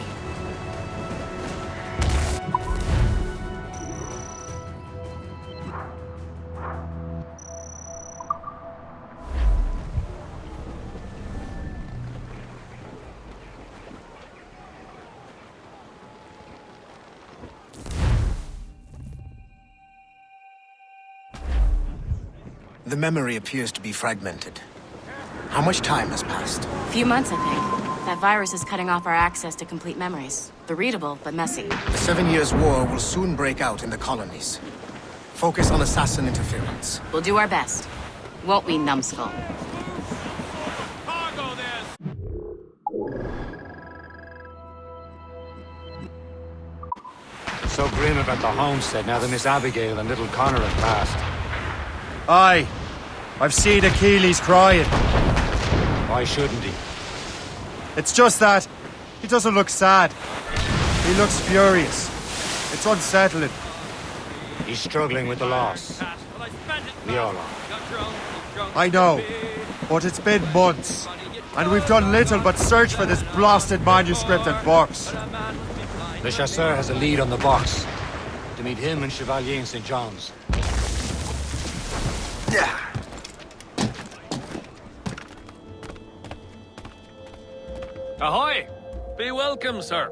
The memory appears to be fragmented. How much time has passed? A few months, I think. That virus is cutting off our access to complete memories. They're readable, but messy. The 7 Years' War will soon break out in the colonies. Focus on assassin interference. We'll do our best. Won't we, numbskull? So grim about the homestead now that Miss Abigail and little Connor have passed. Aye. I've seen Achilles crying. Why shouldn't he? It's just that he doesn't look sad. He looks furious. It's unsettling. He's struggling with the loss. We all are. I know, but it's been months, and we've done little but search for this blasted manuscript and box. Le Chasseur has a lead on the box. To meet him and Chevalier in St. John's. Ahoy! Be welcome, sir.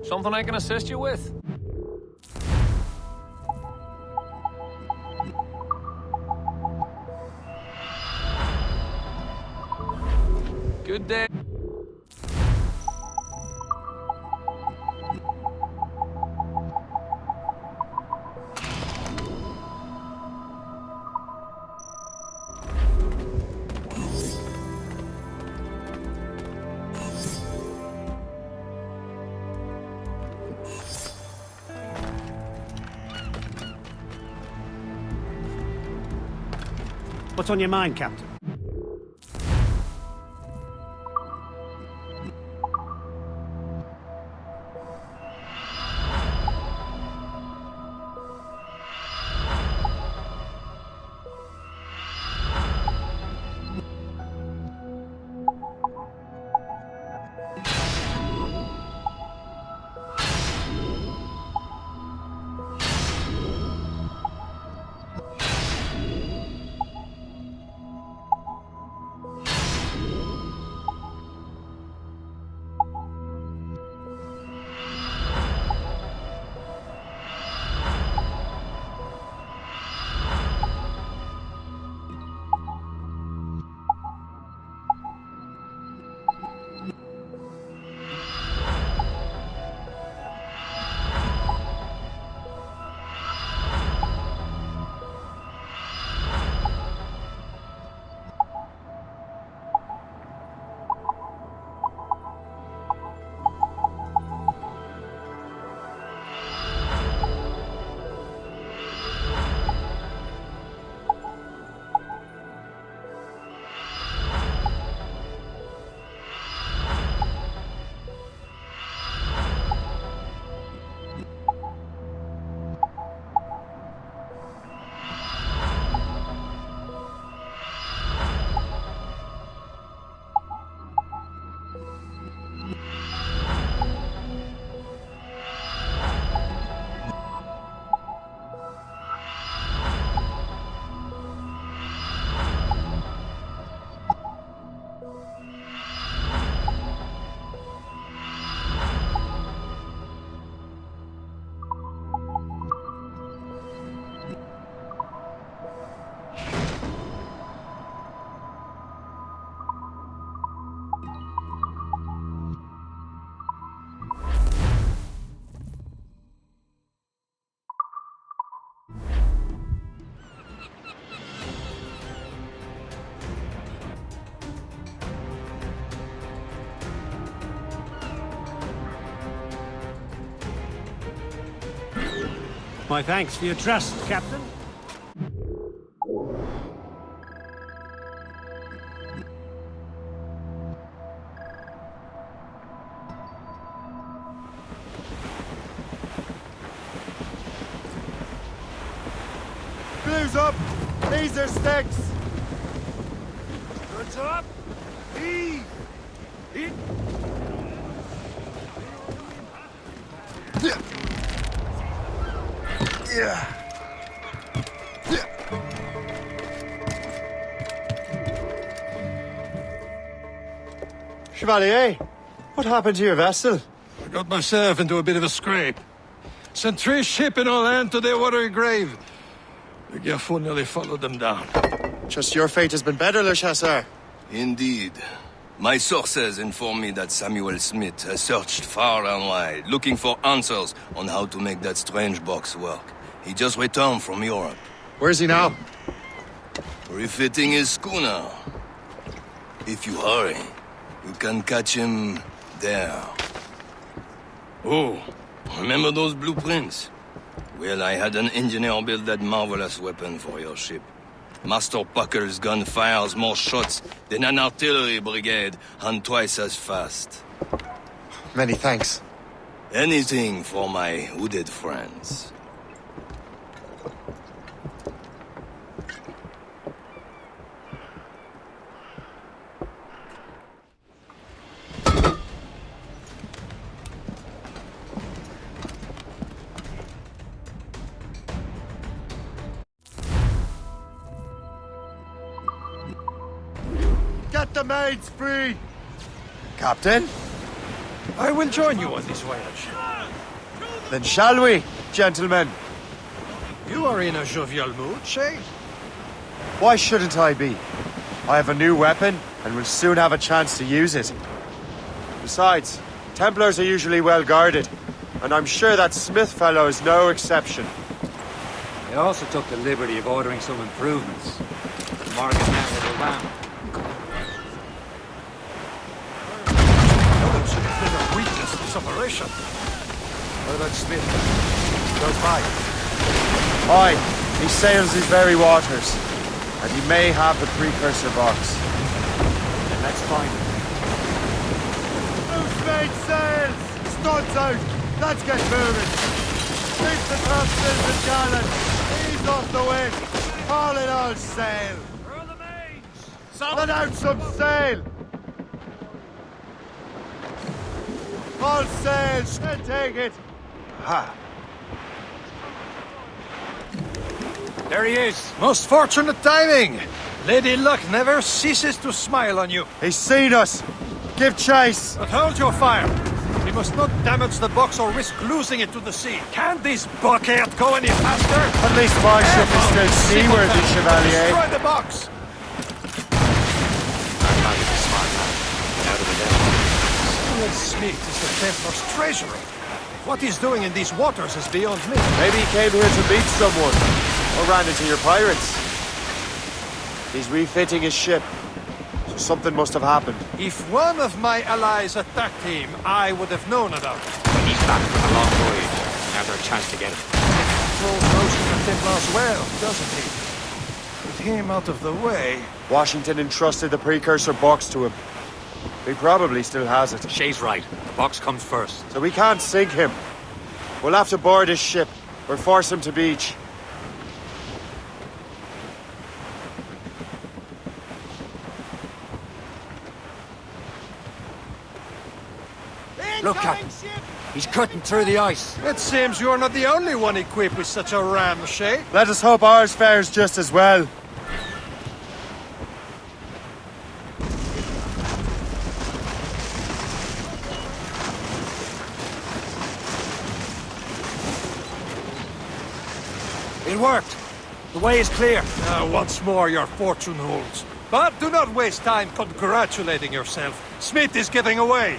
Something I can assist you with? Good day. What's on your mind, Captain? My thanks for your trust, Captain. Blues up! Laser sticks! Goods up! Heave! Hit! Yeah. Chevalier, what happened to your vessel? I got myself into a bit of a scrape. Sent 3 ship in all hand to their watery grave. The Gerfaut nearly followed them down. Just your fate has been better, Le Chasseur. Indeed. My sources inform me that Samuel Smith has searched far and wide, looking for answers on how to make that strange box work. He just returned from Europe. Where's he now? Refitting his schooner. If you hurry, you can catch him there. Oh, remember those blueprints? Well, I had an engineer build that marvelous weapon for your ship. Master Puckle's gun fires more shots than an artillery brigade and twice as fast. Many thanks. Anything for my hooded friends. Get the maids free! Captain? I will join you on this voyage. Then shall we, gentlemen? You are in a jovial mood, Shay? Why shouldn't I be? I have a new weapon, and will soon have a chance to use it. Besides, Templars are usually well guarded, and I'm sure that Smith fellow is no exception. I also took the liberty of ordering some improvements. Morgan met with a lamp. There should have been a weakness in this operation. What about Smith? Goes by. Aye, he sails these very waters, and he may have the precursor box. Then let's find him. Who's made sails? Studs out! Let's get moving! Keep the topsails and gallant! Ease off the wind! Haul it all sail! Let out some sail! All sails! And take it! Ha! There he is! Most fortunate timing! Lady Luck never ceases to smile on you. He's seen us! Give chase! But hold your fire! We must not damage the box or risk losing it to the sea. Can this bucket go any faster? At least my ship is still seaworthy, Chevalier. Destroy the box! Silas Smith is the Templar's treasurer. What he's doing in these waters is beyond me. Maybe he came here to meet someone, or ran into your pirates. He's refitting his ship, so something must have happened. If one of my allies attacked him, I would have known about it. He's back from a long voyage. Now's our chance to get him. Controls most of the Templars well, doesn't he? With him out of the way... Washington entrusted the precursor box to him. He probably still has it. Shay's right. The box comes first. So we can't sink him. We'll have to board his ship, or force him to beach. Look, Captain. He's cutting through the ice. It seems you're not the only one equipped with such a ram, Shay. Let us hope ours fares just as well. It worked. The way is clear. Once more your fortune holds. But do not waste time congratulating yourself. Smith is giving away.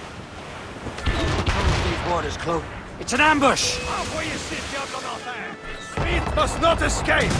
These waters close. It's an ambush! Smith must not escape!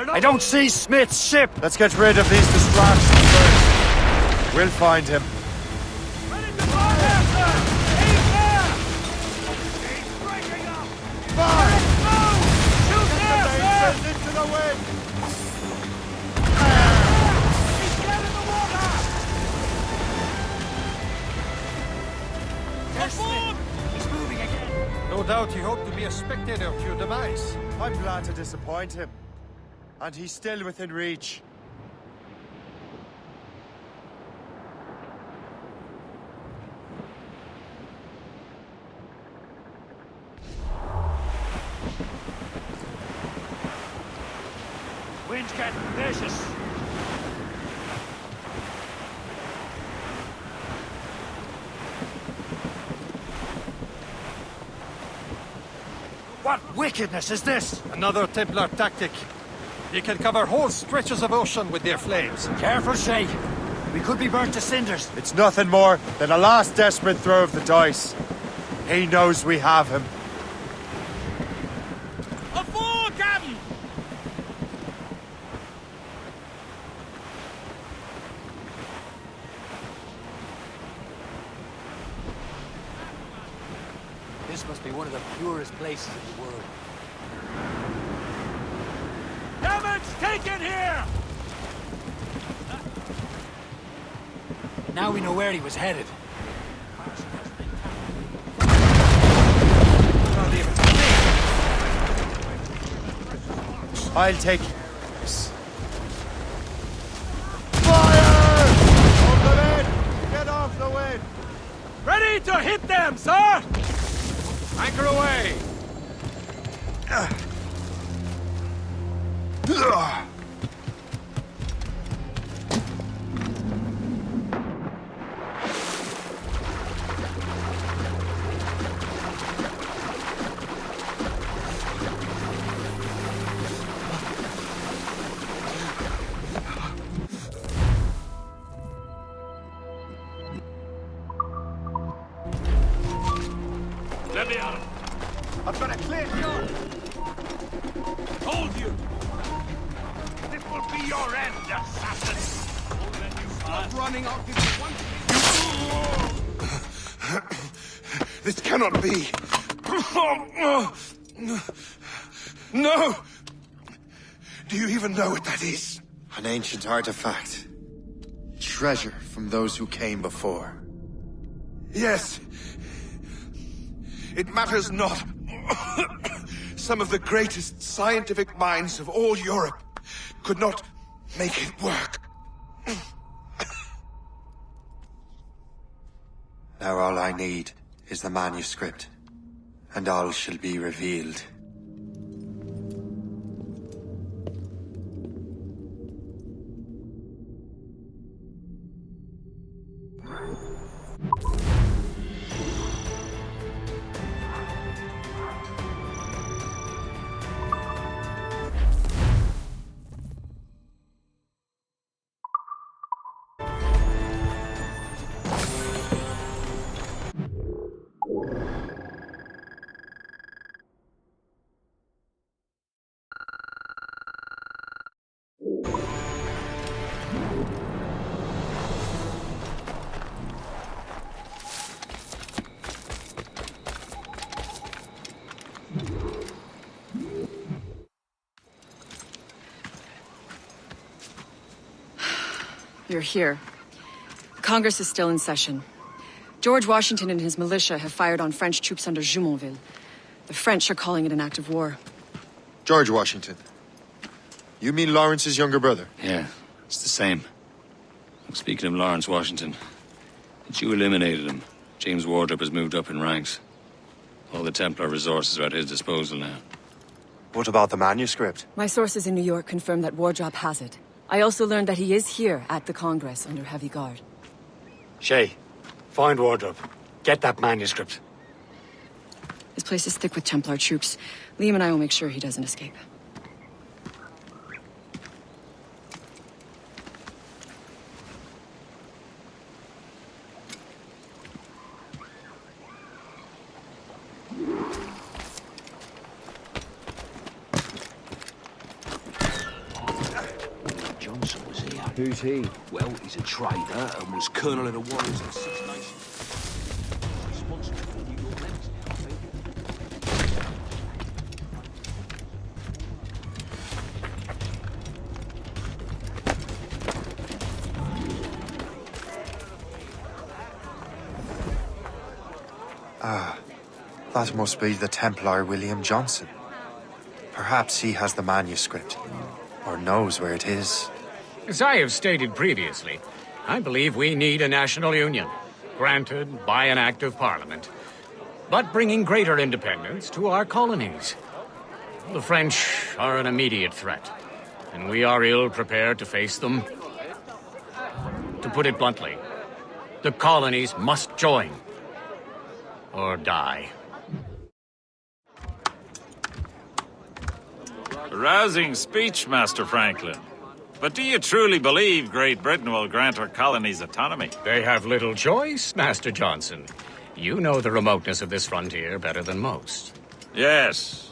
I don't see Smith's ship! Let's get rid of these distractions first. We'll find him. No doubt he hoped to be a spectator of your demise. I'm glad to disappoint him. And he's still within reach. wind's getting vicious. What wickedness is this? Another Templar tactic. You can cover whole stretches of ocean with their flames. Careful, Shay. We could be burnt to cinders. It's nothing more than a last desperate throw of the dice. He knows we have him. Afore, Captain! This must be one of the purest places in the world. Damage taken here! Now we know where he was headed. I'll take... Fire! Off the wind! Get off the wind! Ready to hit them, sir! Anchor away! Let me out! I've got a clear shot! Hold you! This will be your end, assassin! Stop running, I'll give you one... This cannot be! No! Do you even know what that is? An ancient artifact. Treasure from those who came before. Yes. It matters not. Some of the greatest scientific minds of all Europe could not make it work. Now all I need is the manuscript, and all shall be revealed. You're here. Congress is still in session. George Washington and his militia have fired on French troops under Jumonville. The French are calling it an act of war. George Washington. You mean Lawrence's younger brother? Yeah, it's the same. Speaking of Lawrence Washington, since you eliminated him, James Wardrop has moved up in ranks. All the Templar resources are at his disposal now. What about the manuscript? My sources in New York confirm that Wardrop has it. I also learned that he is here at the Congress under heavy guard. Shay, find Wardrop. Get that manuscript. This place is thick with Templar troops. Liam and I will make sure he doesn't escape. Johnson was here. Who's he? Well, he's a trader and was colonel of the warriors of the Six Nations. Responsible for New York levels, I think. Ah, that must be the Templar William Johnson. Perhaps he has the manuscript, or knows where it is. As I have stated previously, I believe we need a national union, granted by an act of parliament, but bringing greater independence to our colonies. The French are an immediate threat, and we are ill prepared to face them. To put it bluntly, the colonies must join or die. A rousing speech, Master Franklin. But do you truly believe Great Britain will grant her colonies autonomy? They have little choice, Master Johnson. You know the remoteness of this frontier better than most. Yes,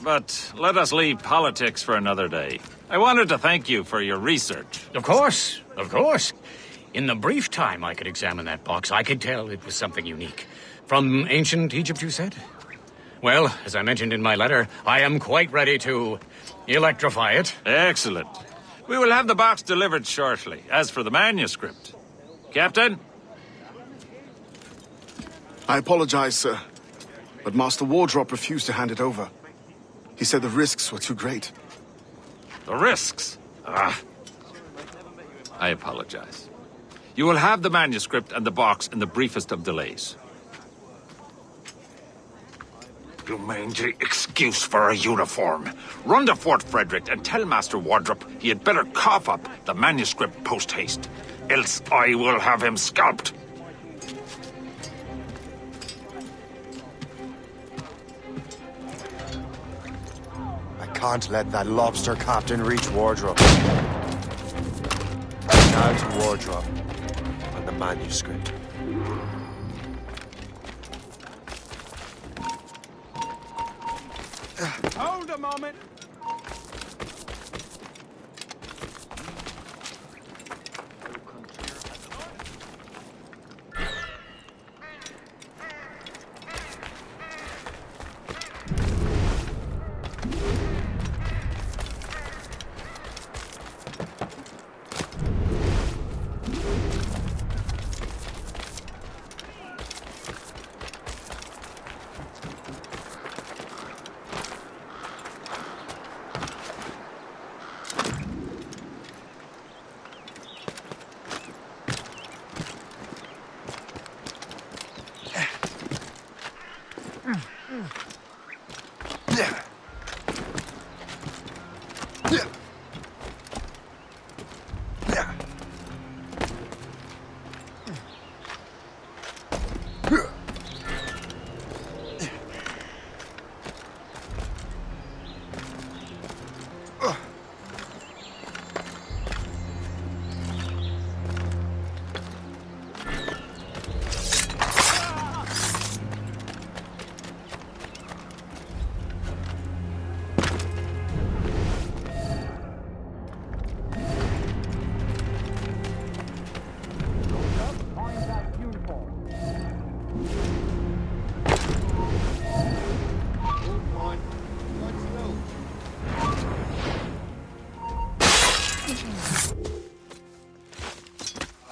but let us leave politics for another day. I wanted to thank you for your research. Of course, of course. In the brief time I could examine that box, I could tell it was something unique. From ancient Egypt, you said? Well, as I mentioned in my letter, I am quite ready to electrify it. Excellent. We will have the box delivered shortly. As for the manuscript... Captain? I apologize, sir, but Master Wardrop refused to hand it over. He said the risks were too great. The risks? Ah. I apologize. You will have the manuscript and the box in the briefest of delays. You mangy excuse for a uniform. Run to Fort Frederick and tell Master Wardrop he had better cough up the manuscript post-haste. Else I will have him scalped. I can't let that lobster captain reach Wardrop. Now to Wardrop and the manuscript. Hold a moment.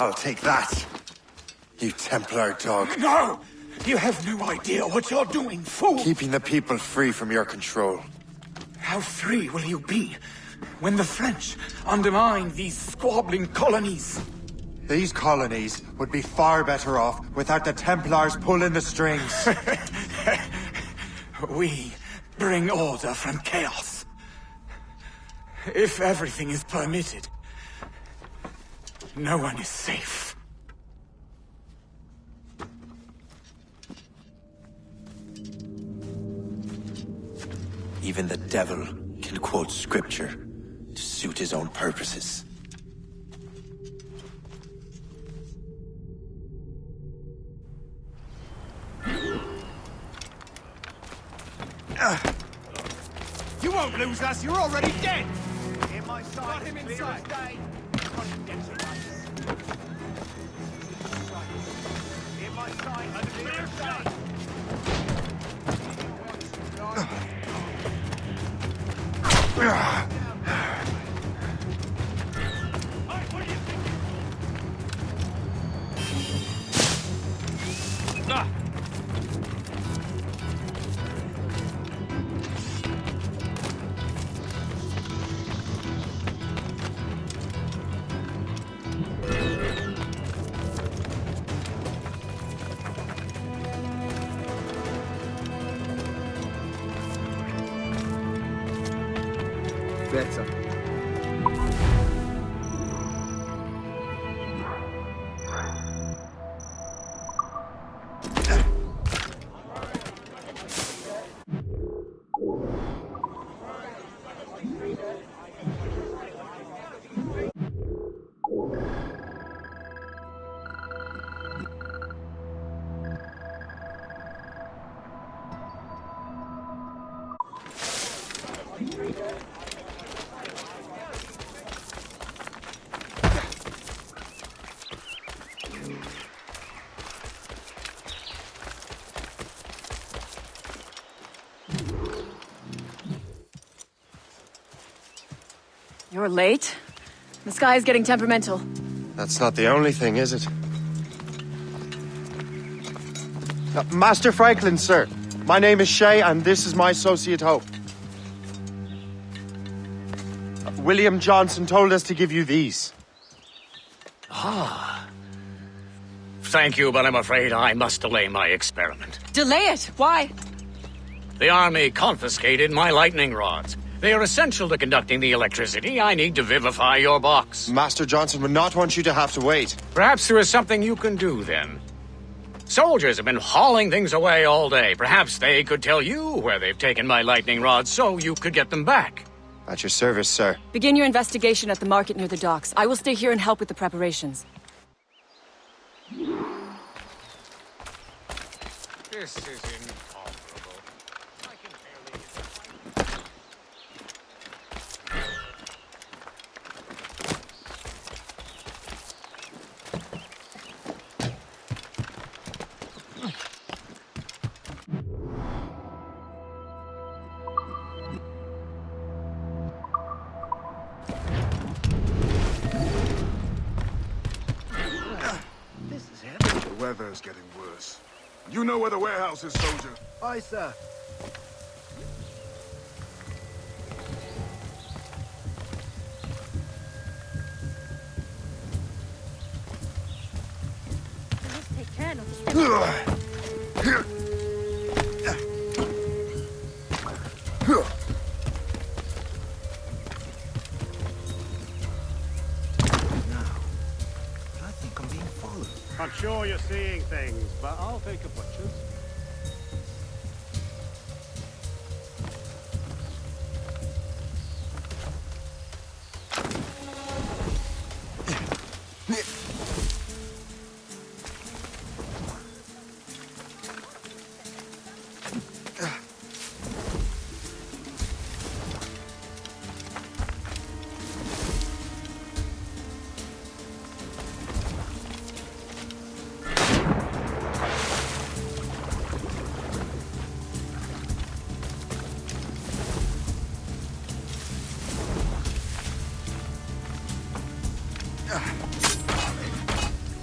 I'll take that, you Templar dog. No! You have no idea what you're doing, fool! Keeping the people free from your control. How free will you be when the French undermine these squabbling colonies? These colonies would be far better off without the Templars pulling the strings. We bring order from chaos. If everything is permitted, no one is safe. Even the devil can quote scripture to suit his own purposes. You won't lose us, you're already dead! In my sight, got him inside. In my sight, clear as day. Better. You're late. The sky is getting temperamental. That's not the only thing, is it? Master Franklin, sir. My name is Shay, and this is my associate Hope. William Johnson told us to give you these. Ah. Thank you, but I'm afraid I must delay my experiment. Delay it? Why? The army confiscated my lightning rods. They are essential to conducting the electricity I need to vivify your box. Master Johnson would not want you to have to wait. Perhaps there is something you can do, then. Soldiers have been hauling things away all day. Perhaps they could tell you where they've taken my lightning rods so you could get them back. At your service, sir. Begin your investigation at the market near the docks. I will stay here and help with the preparations. This is incomparable. I can barely... The weather's getting worse. You know where the warehouse is, soldier. Aye, sir. Take care not to I'm sure you're seeing things, but I'll take a butcher's.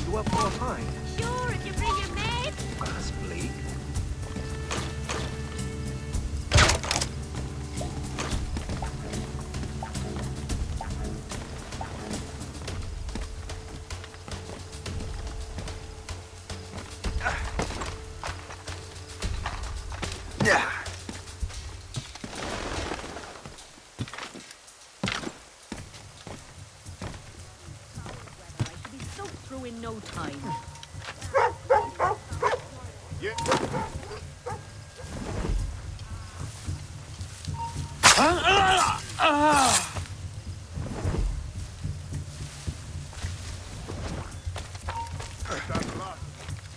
You up for a pint? Sure, if you bring your maid. That's bleak. Yeah. In no time. Yeah.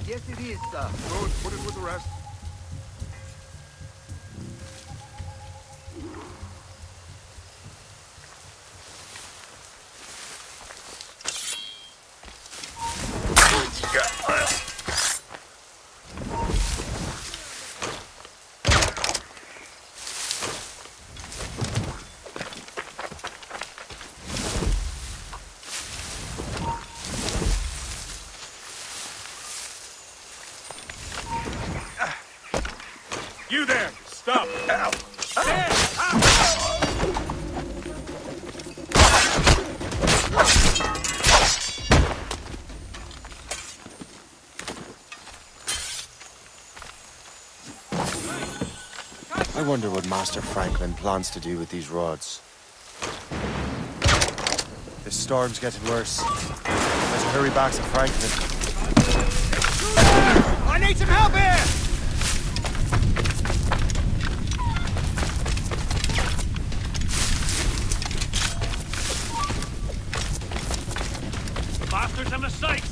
Yes, it is, sir. Good, put it with the rest. You there! Stop! Ow! Stand! I wonder what Master Franklin plans to do with these rods. This storm's getting worse. Let's hurry back to Franklin. I need some help here! Bastards on the sights!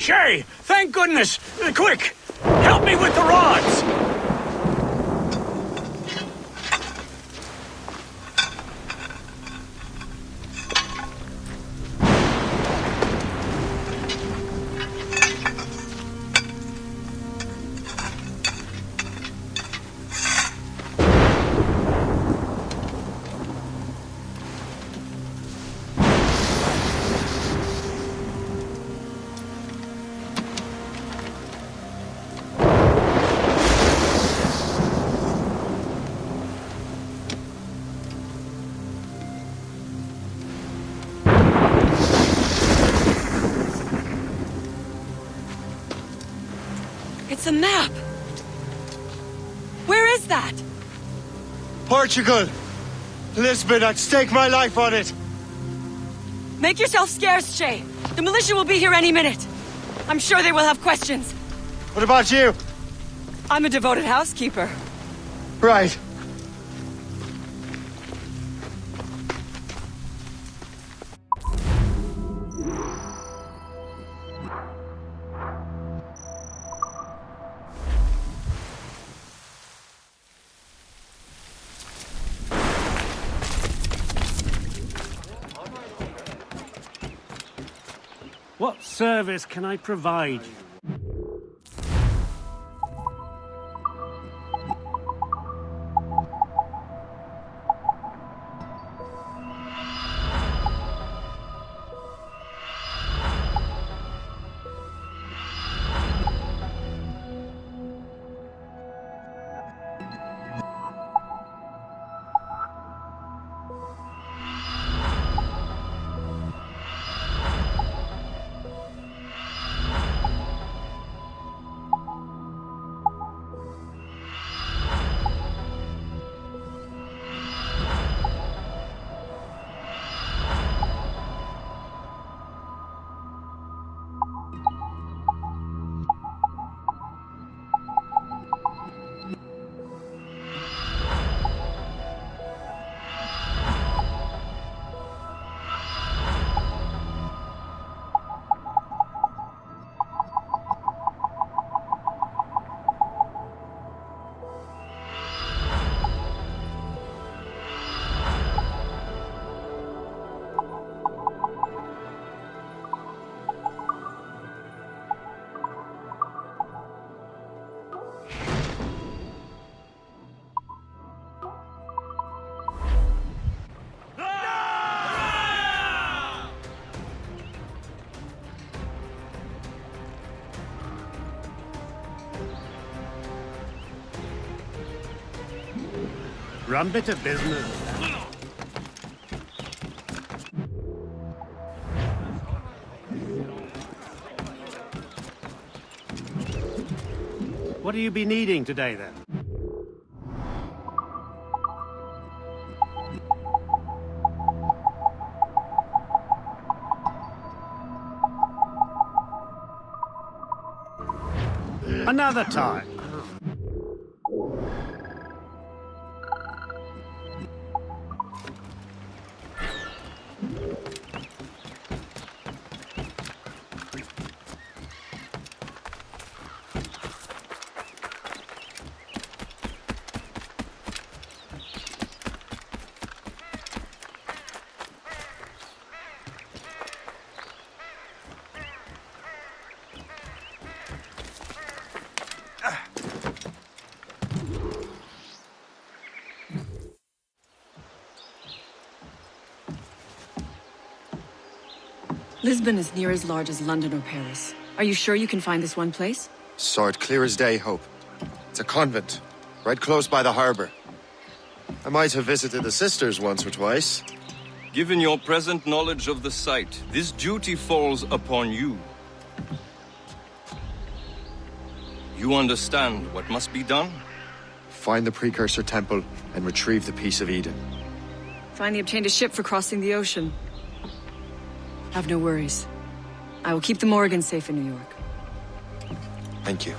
Shay! Thank goodness! Quick! Help me with the rods! It's a map! Where is that? Portugal! Lisbon, I'd stake my life on it! Make yourself scarce, Shay. The militia will be here any minute. I'm sure they will have questions. What about you? I'm a devoted housekeeper. Right. What service can I provide you? Rum bit of business. What do you be needing today, then? Another time. Lisbon is near as large as London or Paris. Are you sure you can find this one place? Saw it clear as day, Hope. It's a convent, right close by the harbor. I might have visited the sisters once or twice. Given your present knowledge of the site, this duty falls upon you. You understand what must be done? Find the precursor temple and retrieve the Piece of Eden. Finally obtained a ship for crossing the ocean. Have no worries. I will keep the Morgans safe in New York. Thank you.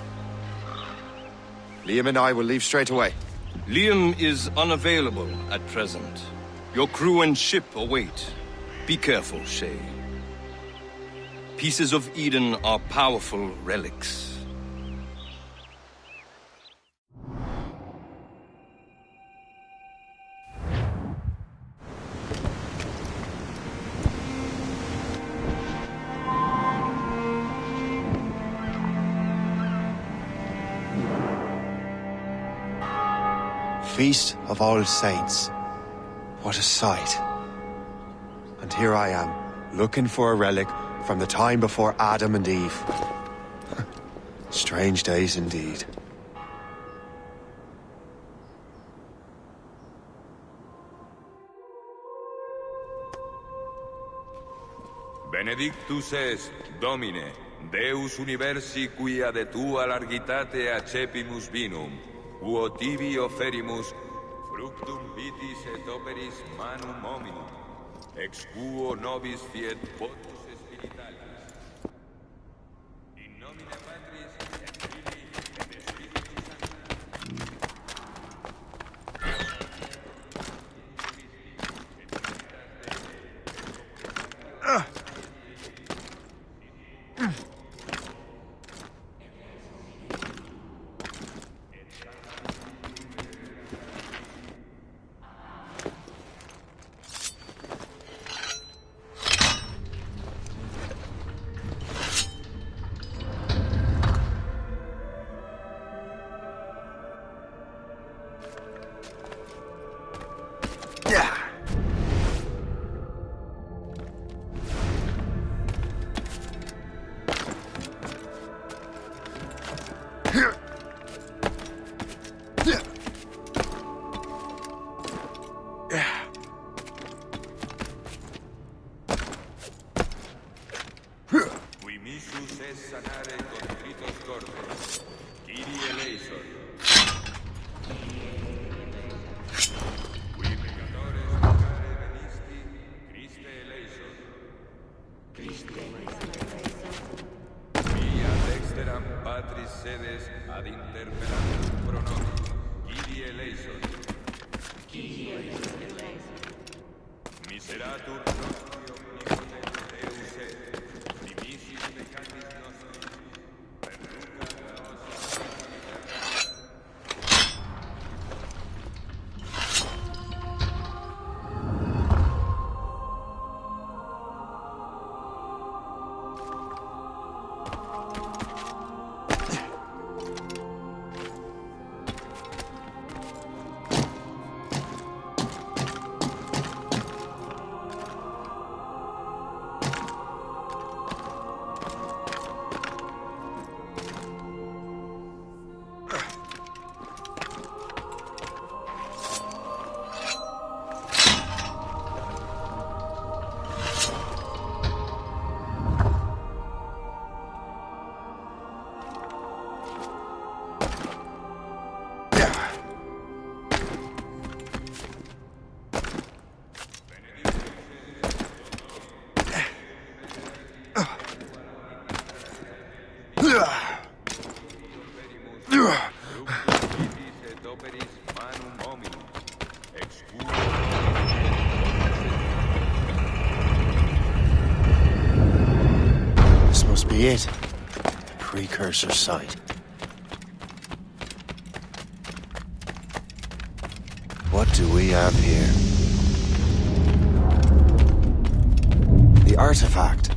Liam and I will leave straight away. Liam is unavailable at present. Your crew and ship await. Be careful, Shay. Pieces of Eden are powerful relics. Feast of All Saints. What a sight. And here I am, looking for a relic from the time before Adam and Eve. Strange days indeed. Benedictus est, Domine, Deus universi quia de tua largitate accepimus vinum, uo tibi oferimus fructum vitis et operis manum hominum, ex quo nobis fiet votus spiritualis. In nomine Patris et Filii et Spiritus Sancti. This must be it. The precursor site. What do we have here? The artifact.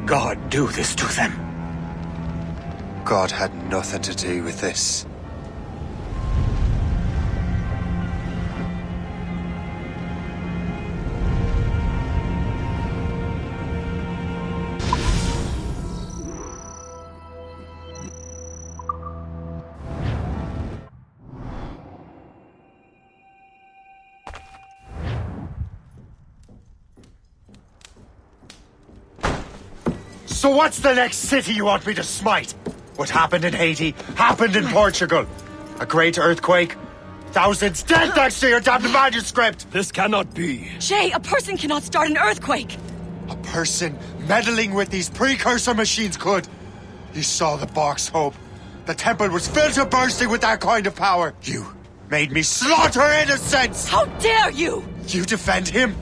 God do this to them? God had nothing to do with this. So what's the next city you want me to smite? What happened in Haiti happened in Portugal. A great earthquake. Thousands dead thanks to your damned manuscript! This cannot be. Shay, a person cannot start an earthquake! A person meddling with these precursor machines could. You saw the box, Hope. The temple was filled to bursting with that kind of power. You made me slaughter innocents! How dare you! You defend him?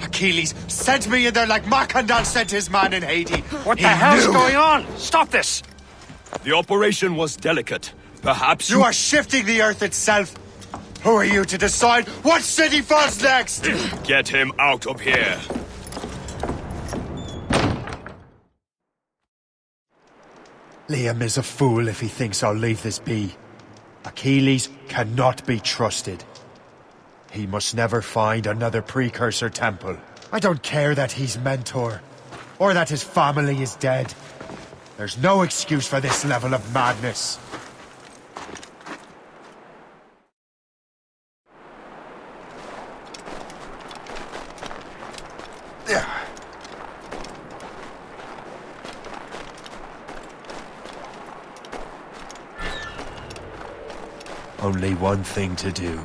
Achilles sent me in there like Macandal sent his man in Haiti. What the hell's going on? Stop this! The operation was delicate. Perhaps you are shifting the earth itself. Who are you to decide what city falls next? Get him out of here. Liam is a fool if he thinks I'll leave this be. Achilles cannot be trusted. He must never find another precursor temple. I don't care that he's mentor, or that his family is dead. There's no excuse for this level of madness. Only one thing to do.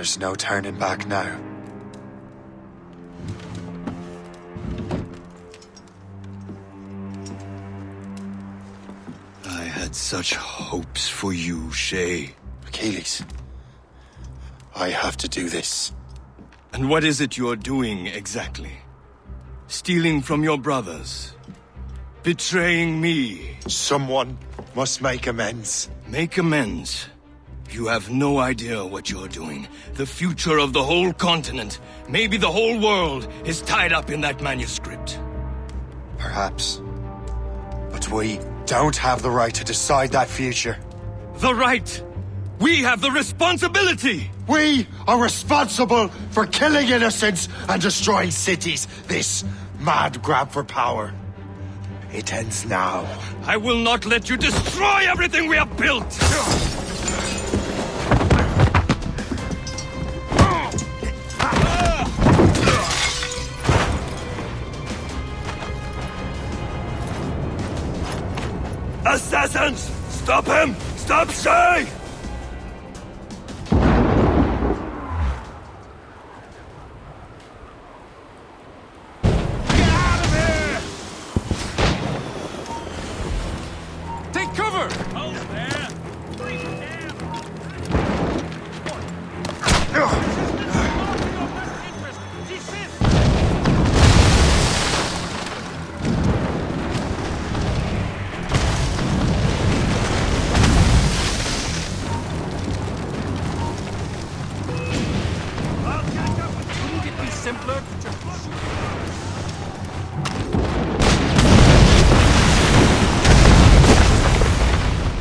There's no turning back now. I had such hopes for you, Shay. Achilles, I have to do this. And what is it you're doing, exactly? Stealing from your brothers? Betraying me? Someone must make amends. Make amends? You have no idea what you're doing. The future of the whole continent, maybe the whole world, is tied up in that manuscript. Perhaps. But we don't have the right to decide that future. The right! We have the responsibility! We are responsible for killing innocents and destroying cities. This mad grab for power. It ends now. I will not let you destroy everything we have built! Assassins! Stop him! Stop Shay!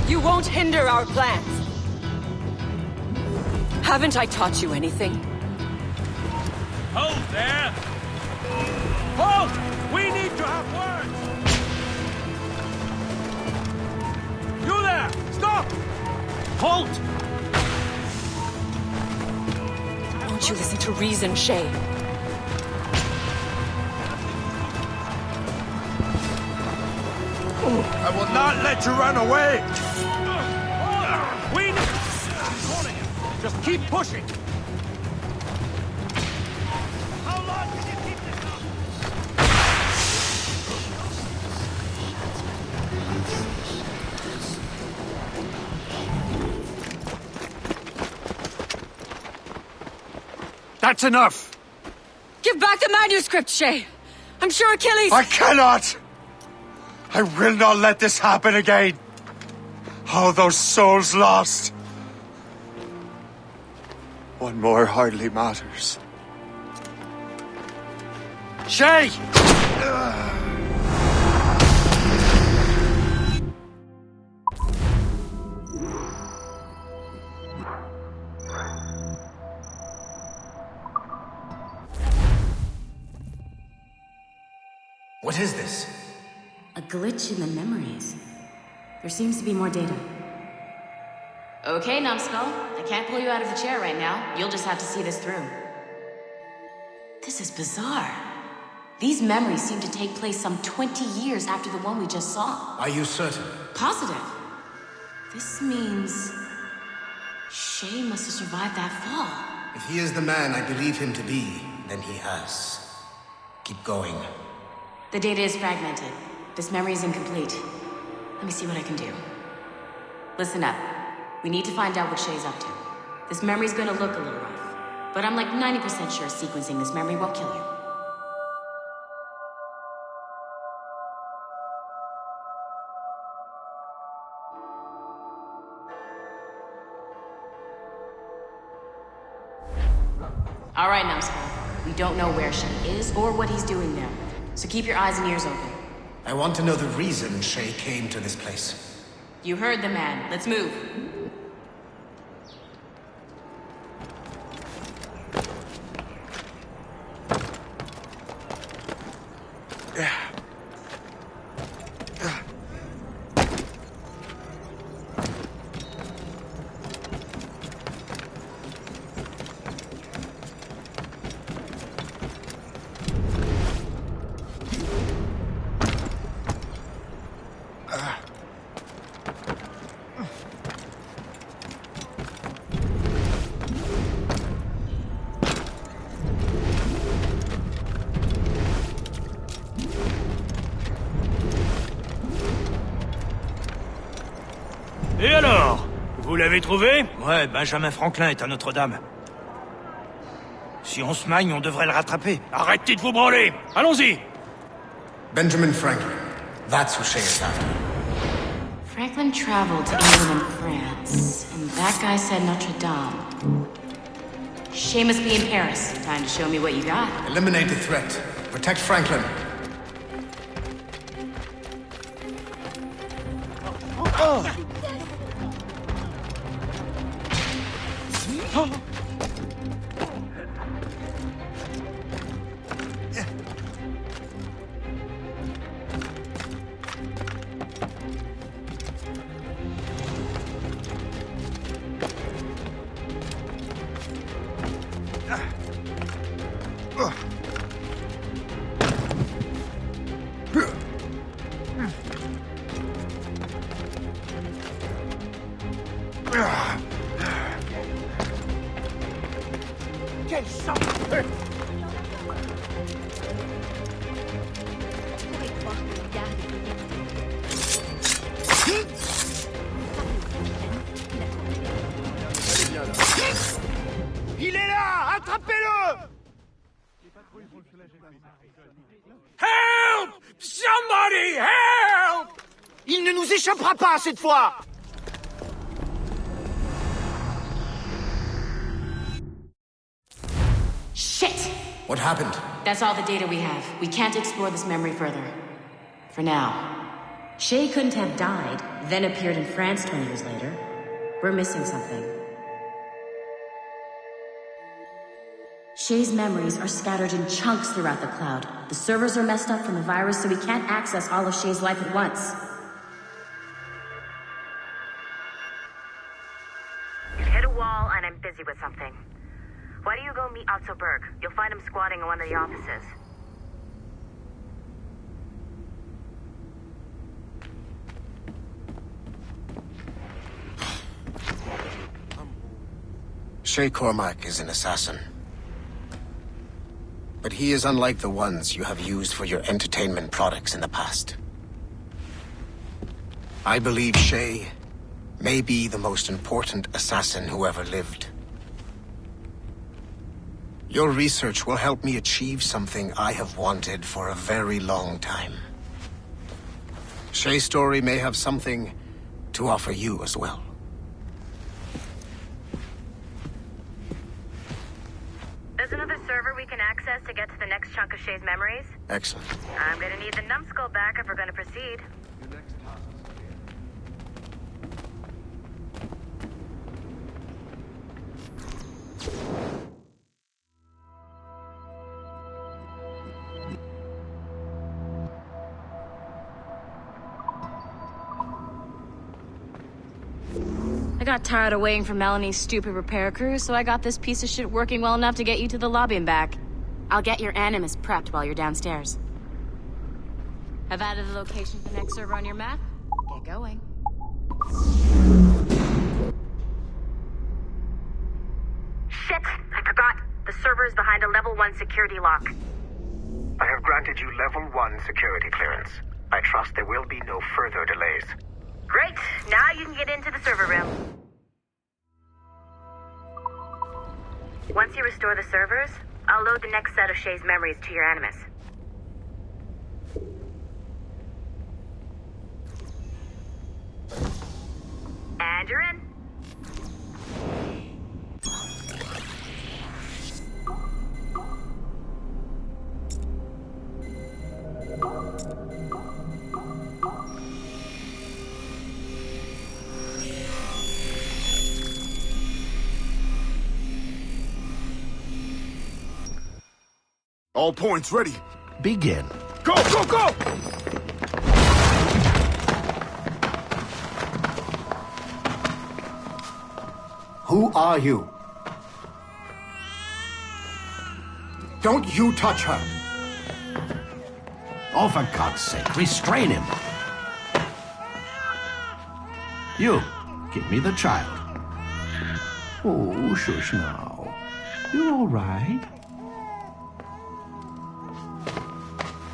You won't hinder our plans. Haven't I taught you anything? Hold there! Halt! We need to have words! You there! Stop! Halt! Won't you listen to reason, Shay? I will not let you run away! We need... Just keep pushing! How long can you keep this up? That's enough! Give back the manuscript, Shay! I'm sure Achilles... I cannot! I will not let this happen again! All those souls lost! One more hardly matters. Shay! What is this? A glitch in the memories. There seems to be more data. Okay, Numbskull. I can't pull you out of the chair right now. You'll just have to see this through. This is bizarre. These memories seem to take place some 20 years after the one we just saw. Are you certain? Positive. This means... Shay must have survived that fall. If he is the man I believe him to be, then he has. Keep going. The data is fragmented. This memory is incomplete. Let me see what I can do. Listen up. We need to find out what Shay's up to. This memory's gonna look a little rough, but I'm like 90% sure sequencing this memory won't kill you. All right, Numbskull. We don't know where Shay is or what he's doing there, so keep your eyes and ears open. I want to know the reason Shay came to this place. You heard the man. Let's move. Et alors? Vous l'avez trouvé? Ouais, Benjamin Franklin est à Notre-Dame. Si on se magne, on devrait le rattraper. Arrêtez de vous branler! Allons-y! Benjamin Franklin. That's who Shay is after. Franklin traveled to England and France, and that guy said Notre Dame. Shay must be in Paris. Time to show me what you got. Eliminate the threat. Protect Franklin. Il est là! Attrapez-le! Help! Somebody help! Il ne nous échappera pas cette fois! Shit! What happened? That's all the data we have. We can't explore this memory further. For now. Shay couldn't have died, then appeared in France 20 years later. We're missing something. Shay's memories are scattered in chunks throughout the cloud. The servers are messed up from the virus, so we can't access all of Shay's life at once. You've hit a wall, and I'm busy with something. Why don't you go meet Otto Berg? You'll find him squatting in one of the offices. Shay Cormac is an assassin. But he is unlike the ones you have used for your entertainment products in the past. I believe Shay may be the most important assassin who ever lived. Your research will help me achieve something I have wanted for a very long time. Shay's story may have something to offer you as well. There's another server we can access to get to the next chunk of Shay's memories. Excellent. I'm gonna need the numbskull back if we're gonna proceed. I got tired of waiting for Melanie's stupid repair crew, so I got this piece of shit working well enough to get you to the lobby and back. I'll get your Animus prepped while you're downstairs. I've added the location of the next server on your map. Get going. Shit! I forgot. The server is behind a level 1 security lock. I have granted you level 1 security clearance. I trust there will be no further delays. Great! Now you can get into the server room. Once you restore the servers, I'll load the next set of Shay's memories to your Animus. And you're in. All points ready. Begin. Go, go, go! Who are you? Don't you touch her! Oh, for God's sake, restrain him. You, give me the child. Oh, shush now. You're all right.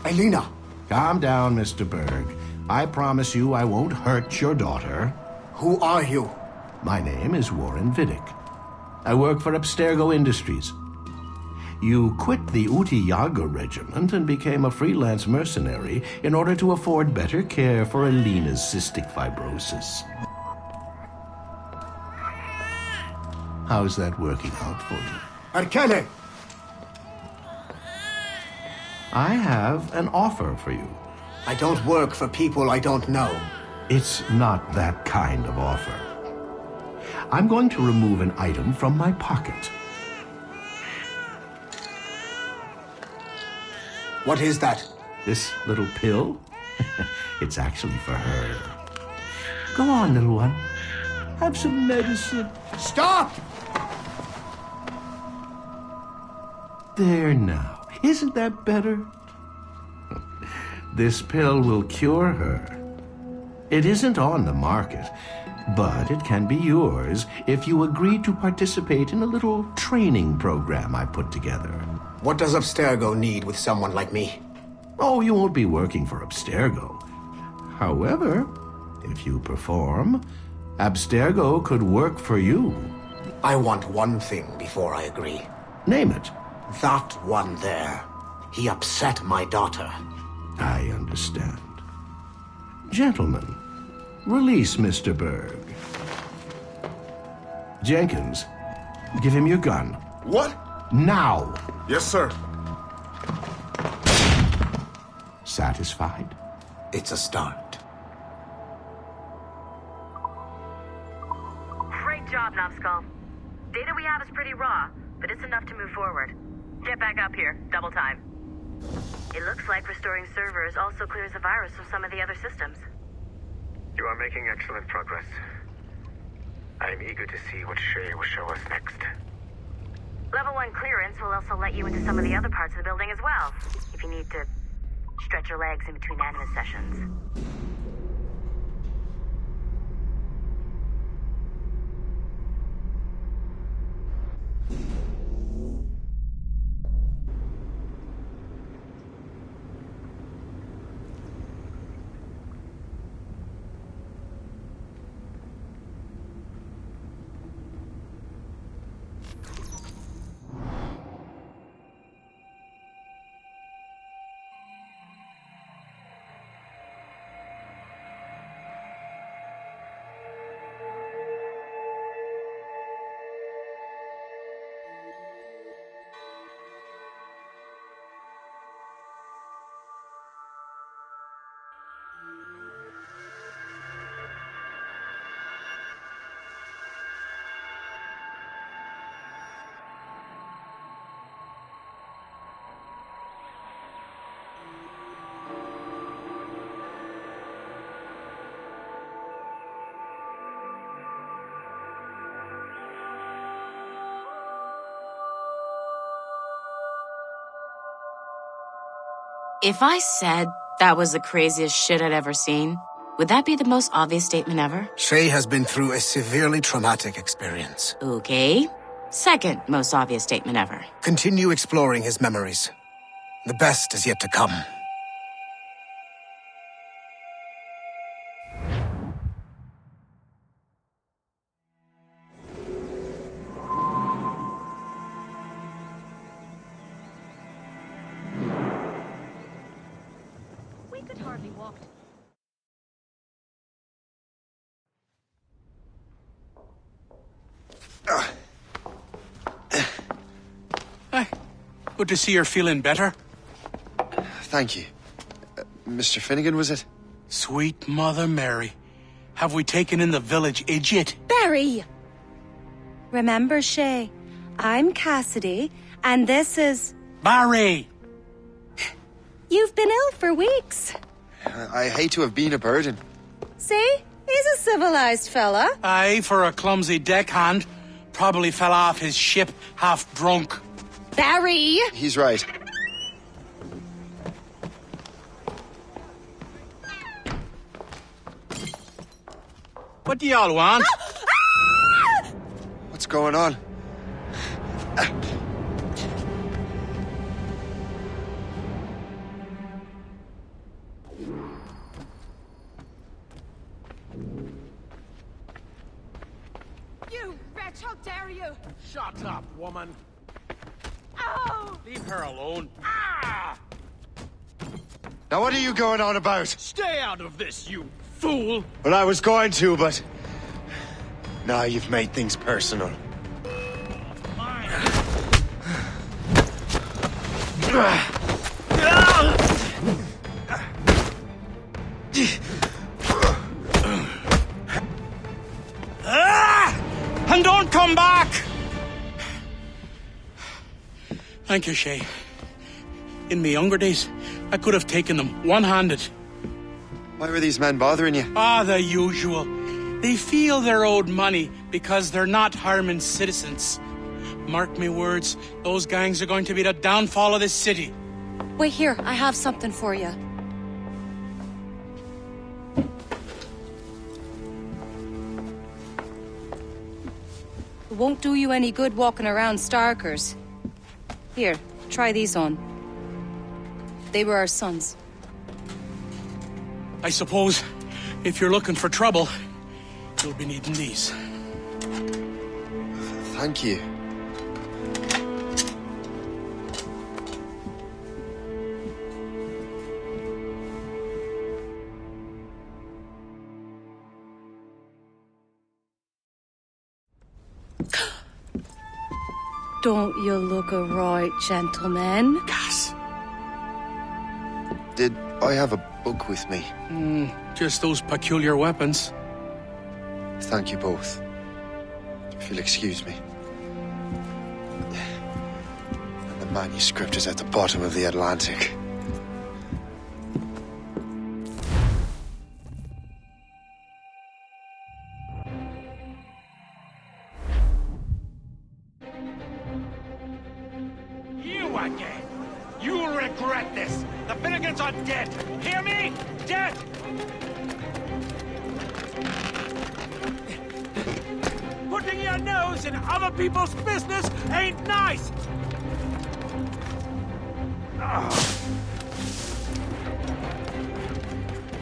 Elena! Calm down, Mr. Berg. I promise you I won't hurt your daughter. Who are you? My name is Warren Vidic. I work for Abstergo Industries. You quit the Uti Yaga regiment and became a freelance mercenary in order to afford better care for Alina's cystic fibrosis. How's that working out for you? Arkele! I have an offer for you. I don't work for people I don't know. It's not that kind of offer. I'm going to remove an item from my pocket. What is that? This little pill? It's actually for her. Go on, little one. Have some medicine. Stop! There now. Isn't that better? This pill will cure her. It isn't on the market, but it can be yours if you agree to participate in a little training program I put together. What does Abstergo need with someone like me? Oh, you won't be working for Abstergo. However, if you perform, Abstergo could work for you. I want one thing before I agree. Name it. That one there. He upset my daughter. I understand. Gentlemen, release Mr. Berg. Jenkins, give him your gun. What? Now! Yes, sir. Satisfied? It's a start. Great job, Numbskull. Data we have is pretty raw, but it's enough to move forward. Get back up here. Double time. It looks like restoring servers also clears the virus from some of the other systems. You are making excellent progress. I am eager to see what Shay will show us next. Level 1 clearance will also let you into some of the other parts of the building as well, if you need to stretch your legs in between animus sessions. If I said that was the craziest shit I'd ever seen, would that be the most obvious statement ever? Shay has been through a severely traumatic experience. Okay. Second most obvious statement ever. Continue exploring his memories. The best is yet to come. We could hardly walk. Hi. Good to see you're feeling better. Thank you. Mr. Finnegan, was it? Sweet Mother Mary. Have we taken in the village idiot? Barry! Remember, Shay, I'm Cassidy, and this is... Barry! You've been ill for weeks. I hate to have been a burden. See? He's a civilized fella. Aye, for a clumsy deckhand. Probably fell off his ship half drunk. Barry! He's right. What do y'all want? What's going on? bitch! How dare you! Shut up, woman. Ow! Leave her alone. Now what are you going on about? Stay out of this, you fool! Well, I was going to, but... Now you've made things personal. And don't come back! Thank you, Shay. In my younger days, I could have taken them one-handed. Why were these men bothering you? The usual. They feel they're owed money because they're not harming citizens. Mark me words, those gangs are going to be the downfall of this city. Wait here, I have something for you. It won't do you any good walking around Starkers. Here, try these on. They were our sons. I suppose, if you're looking for trouble, you'll be needing these. Thank you. Don't you look a right gentleman? Gas. Did I have a book with me? Just those peculiar weapons. Thank you both. If you'll excuse me. And the manuscript is at the bottom of the Atlantic. You again! You'll regret this! The Finnegans are dead! Hear me? Dead! Putting your nose in other people's business ain't nice!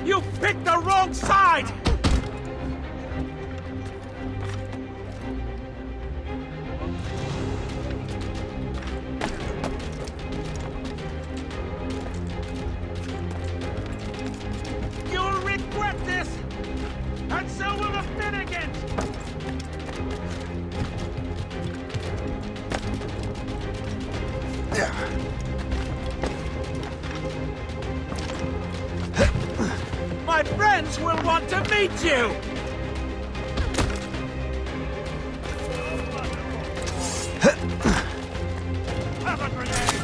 You picked the wrong side! You'll regret this! And so will the Finnegans! My friends will want to meet you! Have a grenade!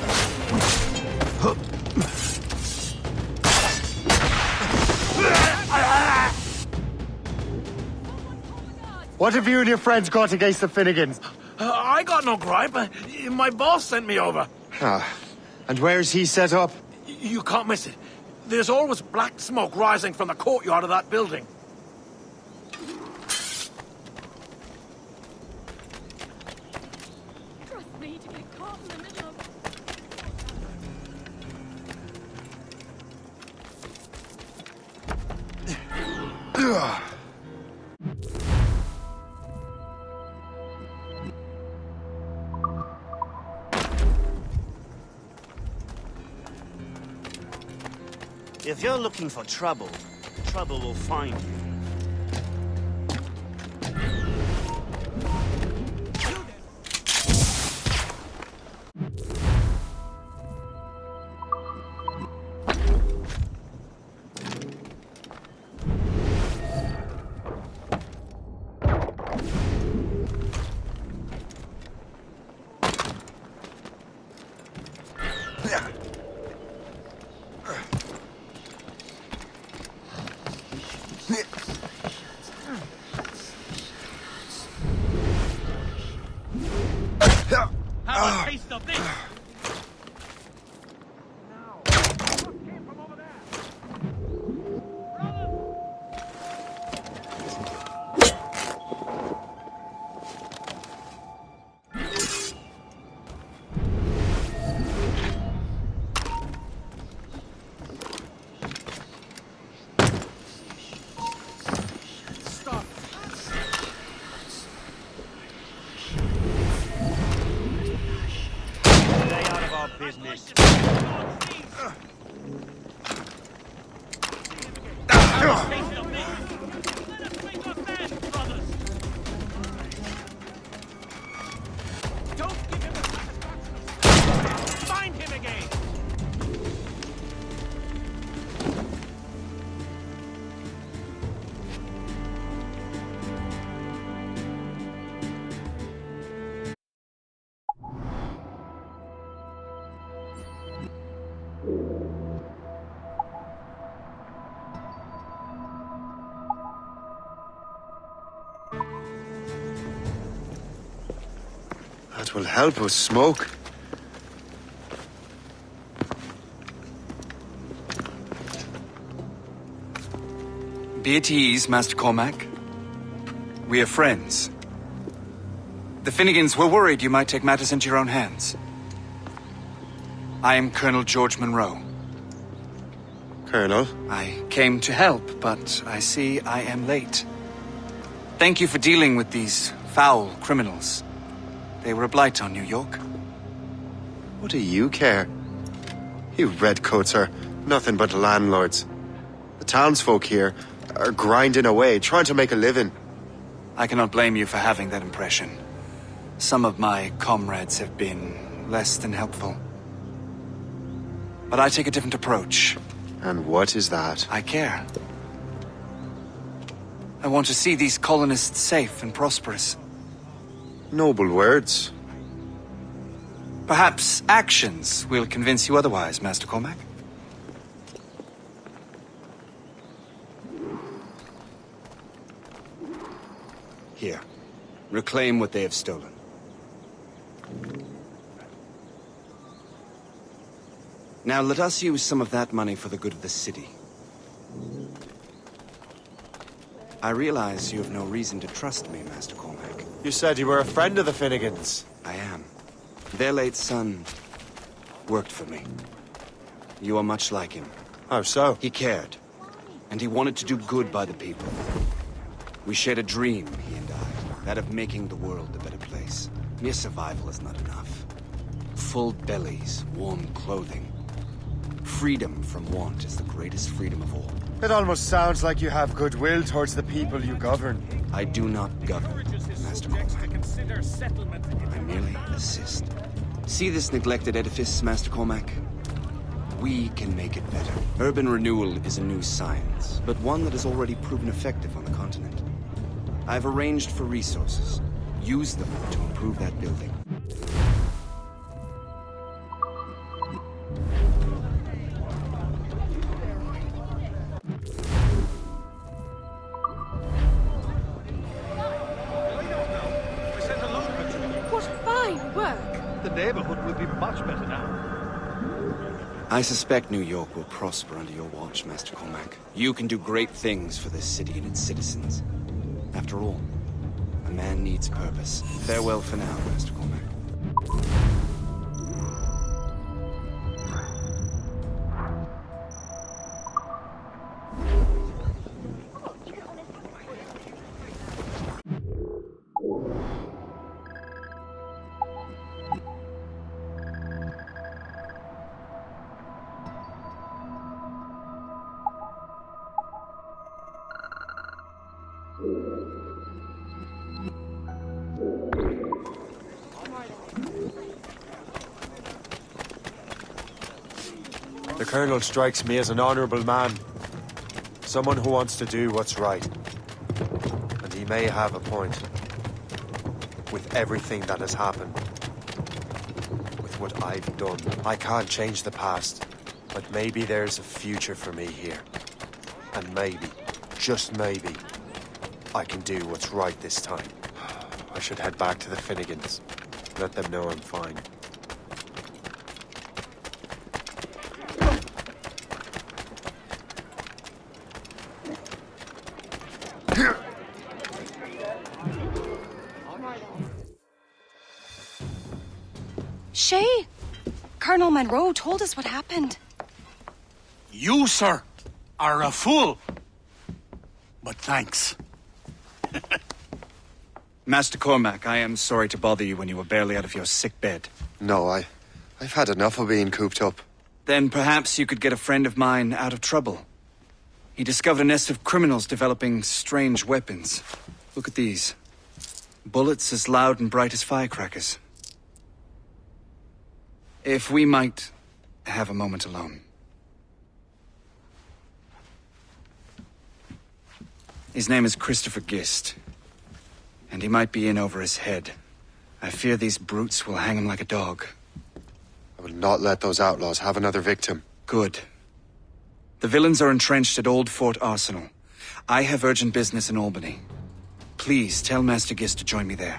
What have you and your friends got against the Finnegans? I got no gripe. My boss sent me over. And where's he set up? You can't miss it. There's always black smoke rising from the courtyard of that building. Trust me to get caught in the middle of... If you're looking for trouble, trouble will find you. Find him again! That will help with smoke. Be at ease, Master Cormac. We are friends. The Finnegans were worried you might take matters into your own hands. I am Colonel George Monroe. Colonel? I came to help, but I see I am late. Thank you for dealing with these foul criminals. They were a blight on New York. What do you care? You redcoats are nothing but landlords. The townsfolk here are grinding away, trying to make a living. I cannot blame you for having that impression. Some of my comrades have been less than helpful. But I take a different approach. And what is that? I care. I want to see these colonists safe and prosperous. Noble words. Perhaps actions will convince you otherwise, Master Cormac. Here. Reclaim what they have stolen. Now let us use some of that money for the good of the city. I realize you have no reason to trust me, Master Cormac. You said you were a friend of the Finnegans. I am. Their late son worked for me. You are much like him. How so? He cared, and he wanted to do good by the people. We shared a dream, he and I, that of making the world a better place. Mere survival is not enough. Full bellies, warm clothing. Freedom from want is the greatest freedom of all. It almost sounds like you have goodwill towards the people you govern. I do not govern, Master Cormac. I merely assist. See this neglected edifice, Master Cormac? We can make it better. Urban renewal is a new science, but one that has already proven effective on the continent. I've arranged for resources. Use them to improve that building. What fine work! The neighborhood will be much better now. I suspect New York will prosper under your watch, Master Cormac. You can do great things for this city and its citizens. After all, a man needs purpose. Farewell for now, Master Cormac. The Colonel strikes me as an honorable man. Someone who wants to do what's right. And he may have a point. With everything that has happened. With what I've done. I can't change the past. But maybe there's a future for me here. And maybe, just maybe, I can do what's right this time. I should head back to the Finnegans. Let them know I'm fine. Shay, Colonel Monroe told us what happened. You, sir, are a fool. But thanks. Master Cormac, I am sorry to bother you when you were barely out of your sick bed. No, I've had enough of being cooped up. Then perhaps you could get a friend of mine out of trouble. He discovered a nest of criminals developing strange weapons. Look at these. Bullets as loud and bright as firecrackers. If we might have a moment alone. His name is Christopher Gist. And he might be in over his head. I fear these brutes will hang him like a dog. I will not let those outlaws have another victim. Good. The villains are entrenched at Old Fort Arsenal. I have urgent business in Albany. Please tell Master Gist to join me there.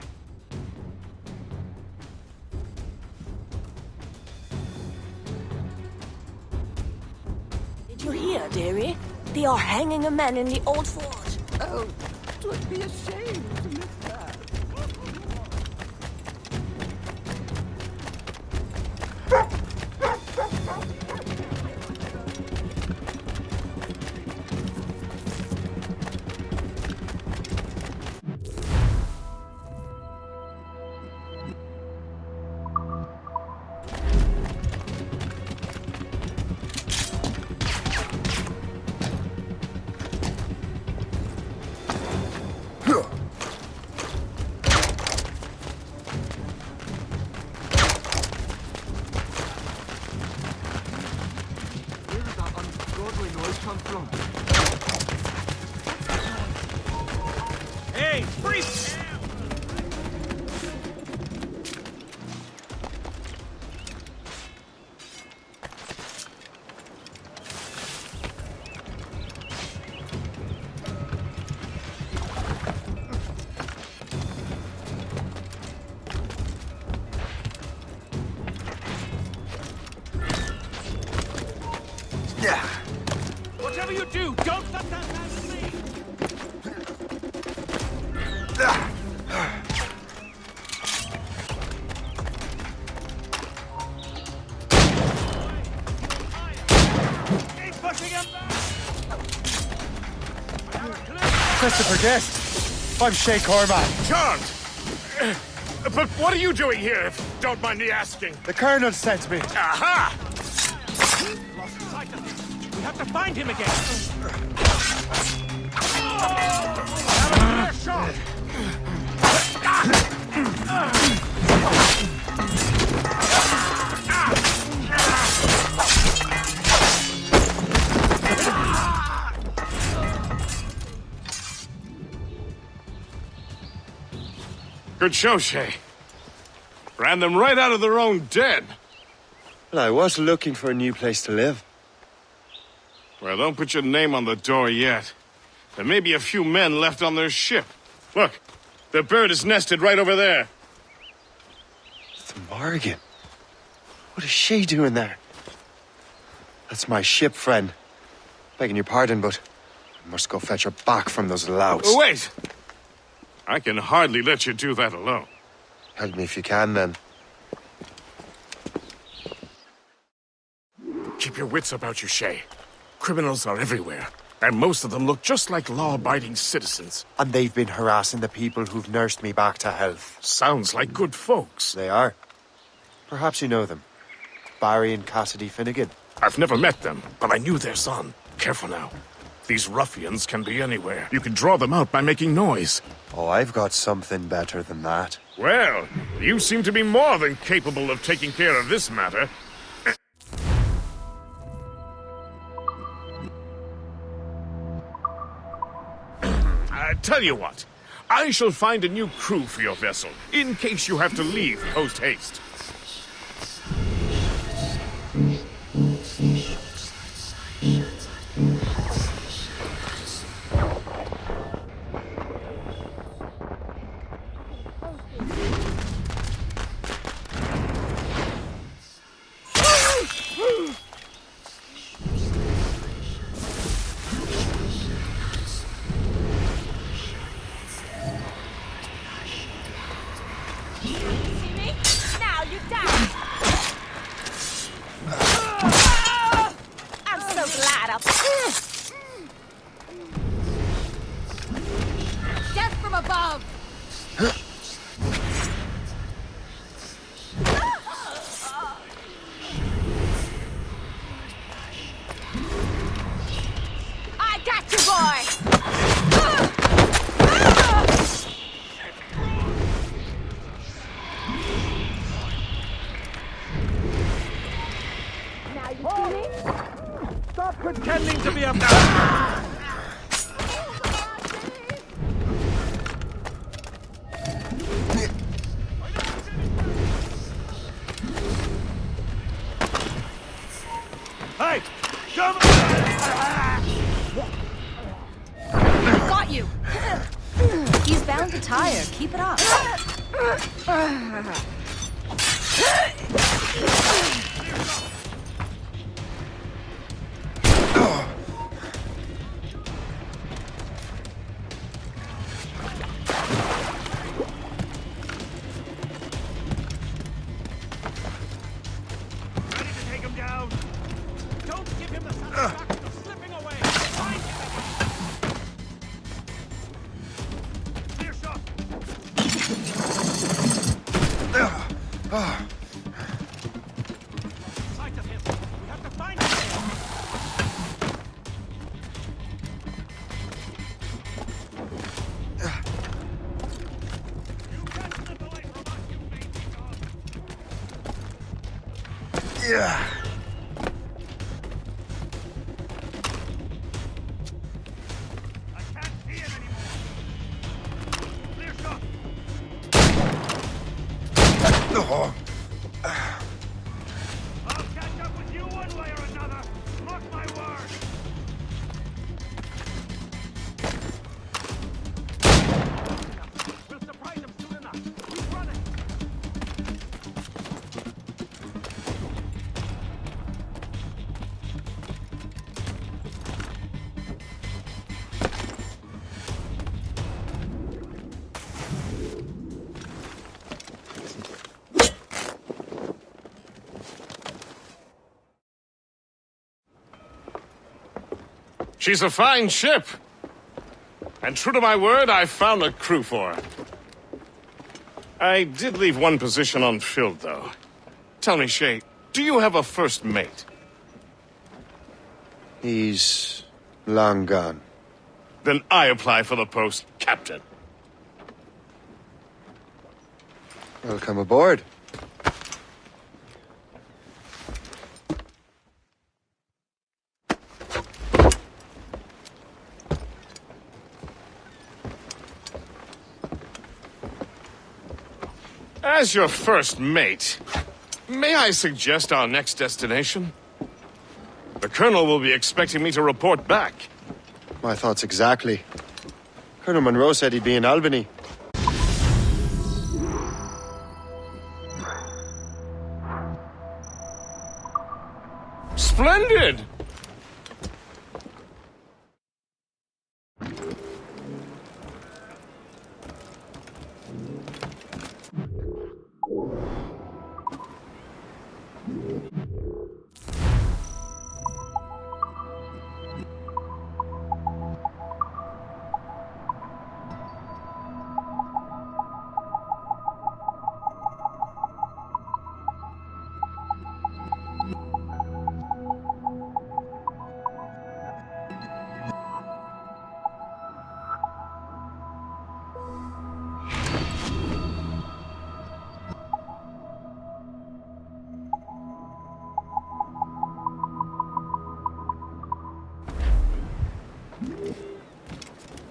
Did you hear, dearie? They are hanging a man in the Old Fort. Oh, 'twould be a shame to miss that. Hey, freeze! Yeah. Whatever you do, don't let that man flee! Keep pushing him back! Christopher Guest. I'm Shay Cormac. Charmed! But what are you doing here, if you don't mind me asking? The Colonel sent me. Aha! Lost sight of him. We have to find him again. Have a clear shot! Good show, Shay. Ran them right out of their own den. Well, I was looking for a new place to live. Well, don't put your name on the door yet. There may be a few men left on their ship. Look, the bird is nested right over there. The Morgan. What is she doing there? That's my ship, friend. Begging your pardon, but I must go fetch her back from those louts. Oh, wait! I can hardly let you do that alone. Help me if you can, then. Keep your wits about you, Shay. Criminals are everywhere, and most of them look just like law-abiding citizens. And they've been harassing the people who've nursed me back to health. Sounds like good folks. They are. Perhaps you know them. Barry and Cassidy Finnegan. I've never met them, but I knew their son. Careful now. These ruffians can be anywhere. You can draw them out by making noise. Oh, I've got something better than that. Well, you seem to be more than capable of taking care of this matter. Tell you what, I shall find a new crew for your vessel, in case you have to leave post-haste. Death from above! Stop pretending to be a... Hey! Come Got you! He's bound to tire. Keep it up. Yeah. No. I'll catch up with you one way or another. Mark my word. We'll surprise him soon enough. Keep running. She's a fine ship. And true to my word, I found a crew for her. I did leave one position unfilled, though. Tell me, Shay, do you have a first mate? He's long gone. Then I apply for the post, Captain. Welcome aboard. As your first mate, may I suggest our next destination? The Colonel will be expecting me to report back. My thoughts exactly. Colonel Monroe said he'd be in Albany. Splendid!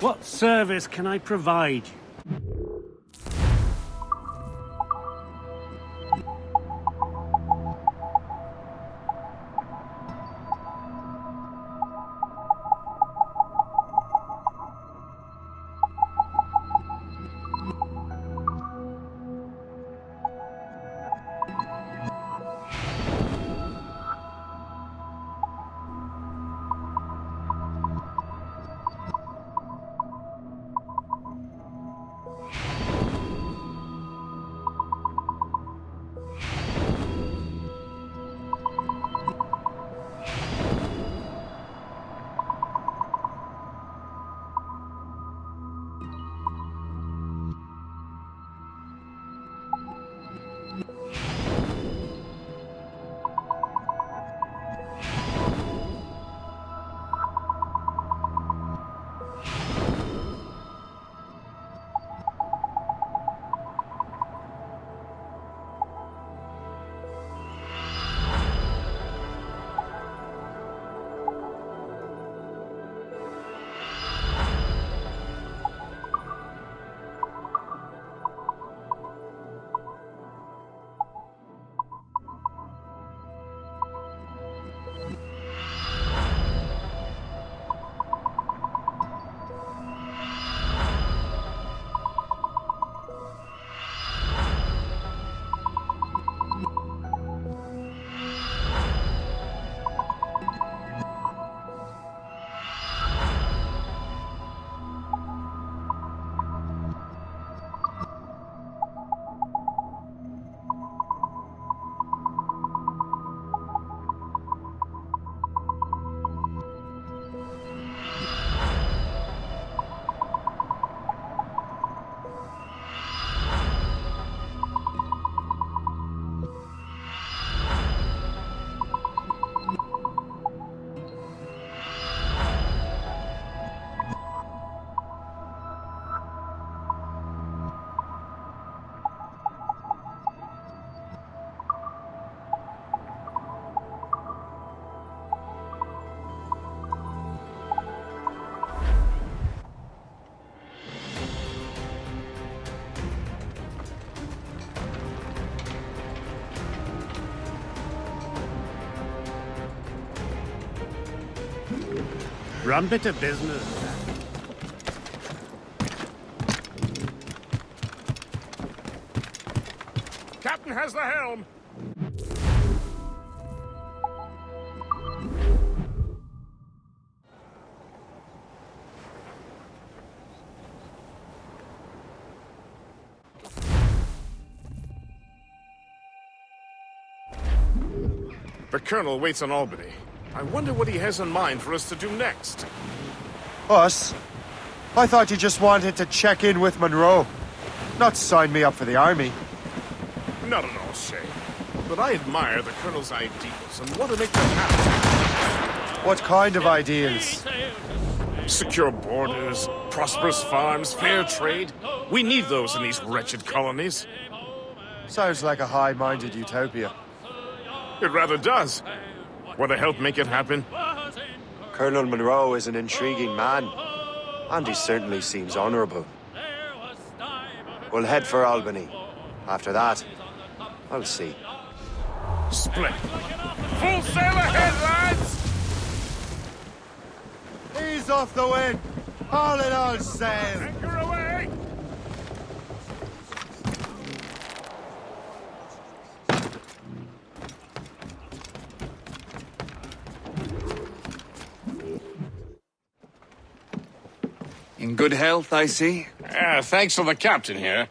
What service can I provide you? Run bit of business. Captain has the helm. The Colonel waits on Albany. I wonder what he has in mind for us to do next. Us? I thought you just wanted to check in with Monroe. Not sign me up for the army. Not at all, Shay. But I admire the Colonel's ideals and want to make them happen. What kind of ideals? Secure borders, prosperous farms, fair trade. We need those in these wretched colonies. Sounds like a high-minded utopia. It rather does. Want to help make it happen? Colonel Monroe is an intriguing man, and he certainly seems honorable. We'll head for Albany. After that, I'll see. Split. Full sail ahead, lads! Ease off the wind! Haul it all sail! Anchor away! In good health, I see. Thanks to the captain here.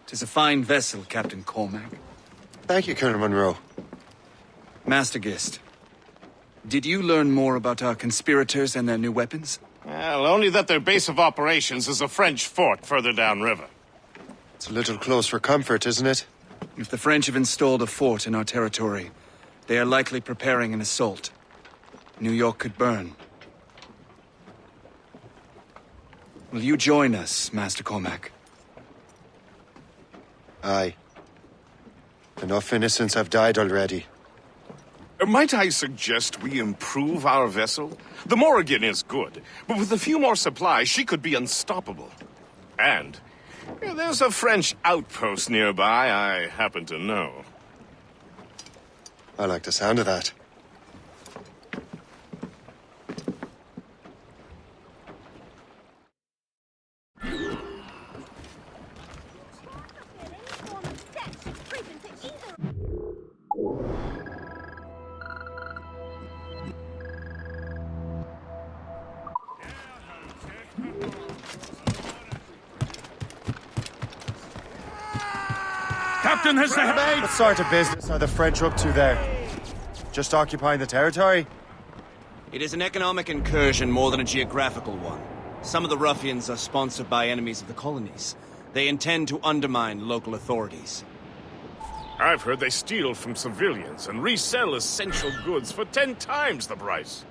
'Tis a fine vessel, Captain Cormac. Thank you, Colonel Monroe. Master Gist, did you learn more about our conspirators and their new weapons? Well, only that their base of operations is a French fort further downriver. It's a little close for comfort, isn't it? If the French have installed a fort in our territory, they are likely preparing an assault. New York could burn. Will you join us, Master Cormac? Aye. Enough innocents have died already. Might I suggest we improve our vessel? The Morrigan is good, but with a few more supplies, she could be unstoppable. And there's a French outpost nearby I happen to know. I like the sound of that. Captain has the helm! What sort of business are the French up to there? Just occupying the territory? It is an economic incursion more than a geographical one. Some of the ruffians are sponsored by enemies of the colonies. They intend to undermine local authorities. I've heard they steal from civilians and resell essential goods for 10 times the price.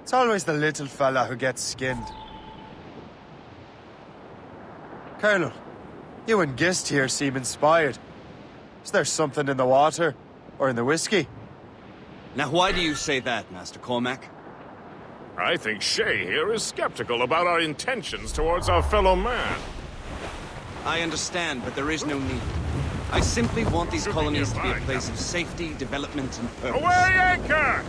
It's always the little fella who gets skinned. Colonel, you and Gist here seem inspired. Is there something in the water? Or in the whiskey? Now why do you say that, Master Cormac? I think Shay here is skeptical about our intentions towards our fellow man. I understand, but there is no need. I simply want these colonies to be a place of safety, development, and purpose. Away anchor!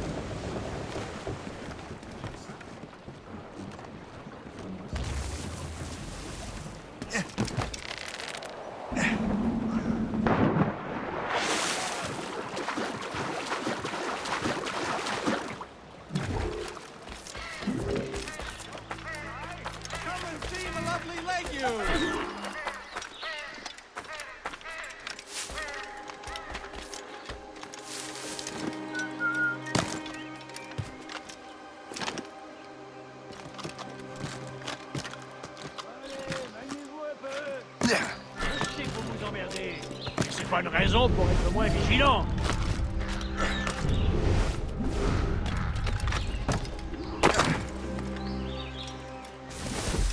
C'est pas une raison pour être moins vigilant.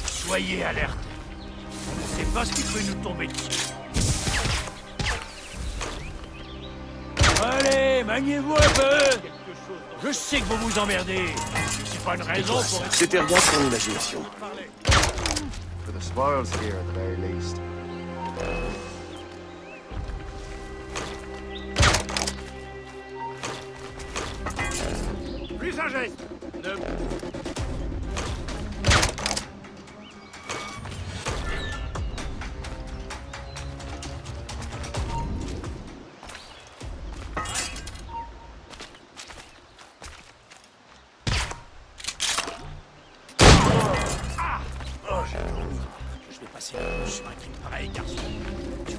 Soyez alerte. On ne sait pas ce qui peut nous tomber dessus. Allez, maniez-vous un peu. Je sais que vous vous emmerdez. C'est pas une raison pour être... C'était rien pour l'imagination. For the spoils here, at the very least. Plus un geste. C'est le chemin qui me paraît, garçon. Tu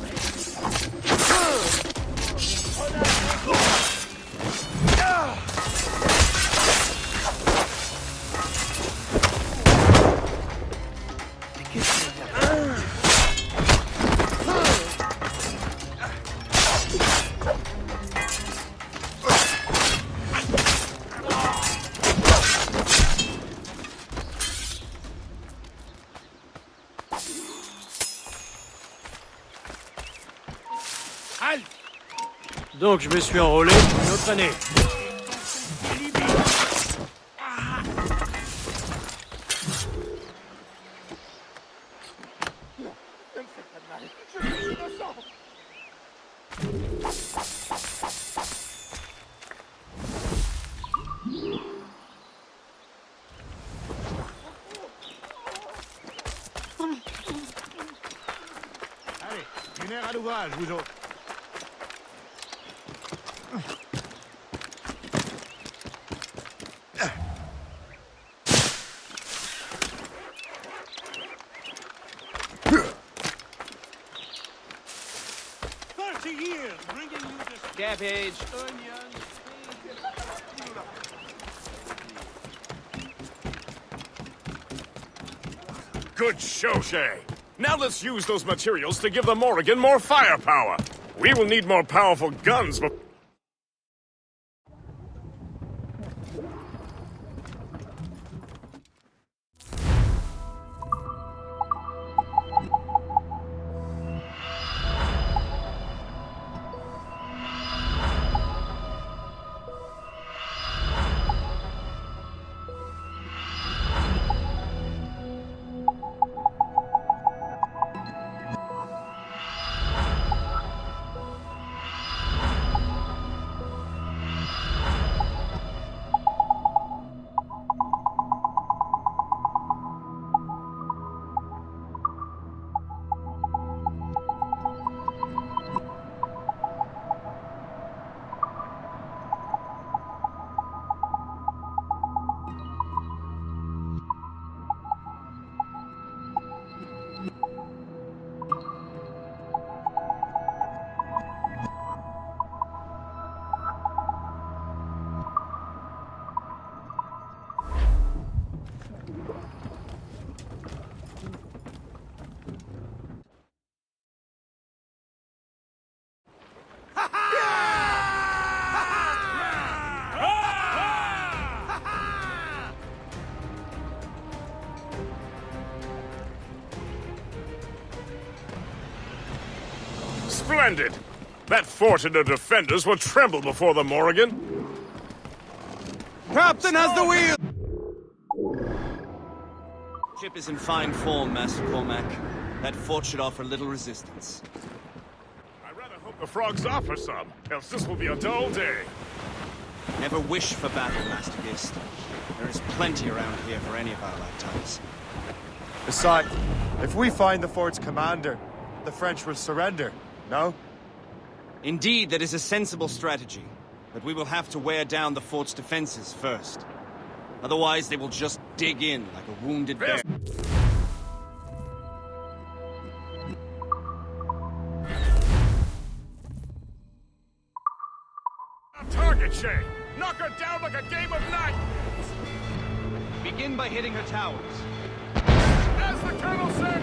Donc je me suis enrôlé pour une autre année. Allez, une heure à l'ouvrage, vous autres. Cabbage. Good show, Shay. Now let's use those materials to give the Morrigan more firepower. We will need more powerful guns before... Splendid! That fort and the defenders will tremble before the Morrigan. Captain has the wheel! Ship is in fine form, Master Cormac. That fort should offer little resistance. I rather hope the frogs offer some, else this will be a dull day. Never wish for battle, Master Gist. There is plenty around here for any of our lifetimes. Besides, if we find the fort's commander, the French will surrender, no? Indeed, that is a sensible strategy. But we will have to wear down the fort's defenses first. Otherwise, they will just dig in like a wounded bear. Target, Shay! Knock her down like a game of knife! Begin by hitting her towers. As the Colonel said!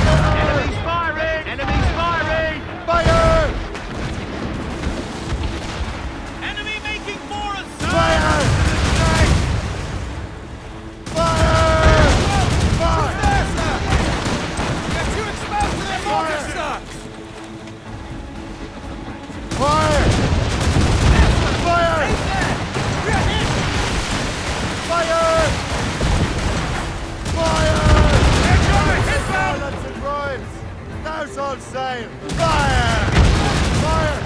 Enemies firing! Enemies firing! Fire! Enemy making for us, sir! Fire! Fire! Fire! Get too exposed to their mortars, sir! Fire! Fire! We're hit! Fire! Fire! Silence and rhymes! Now's all sail! Fire! Fire!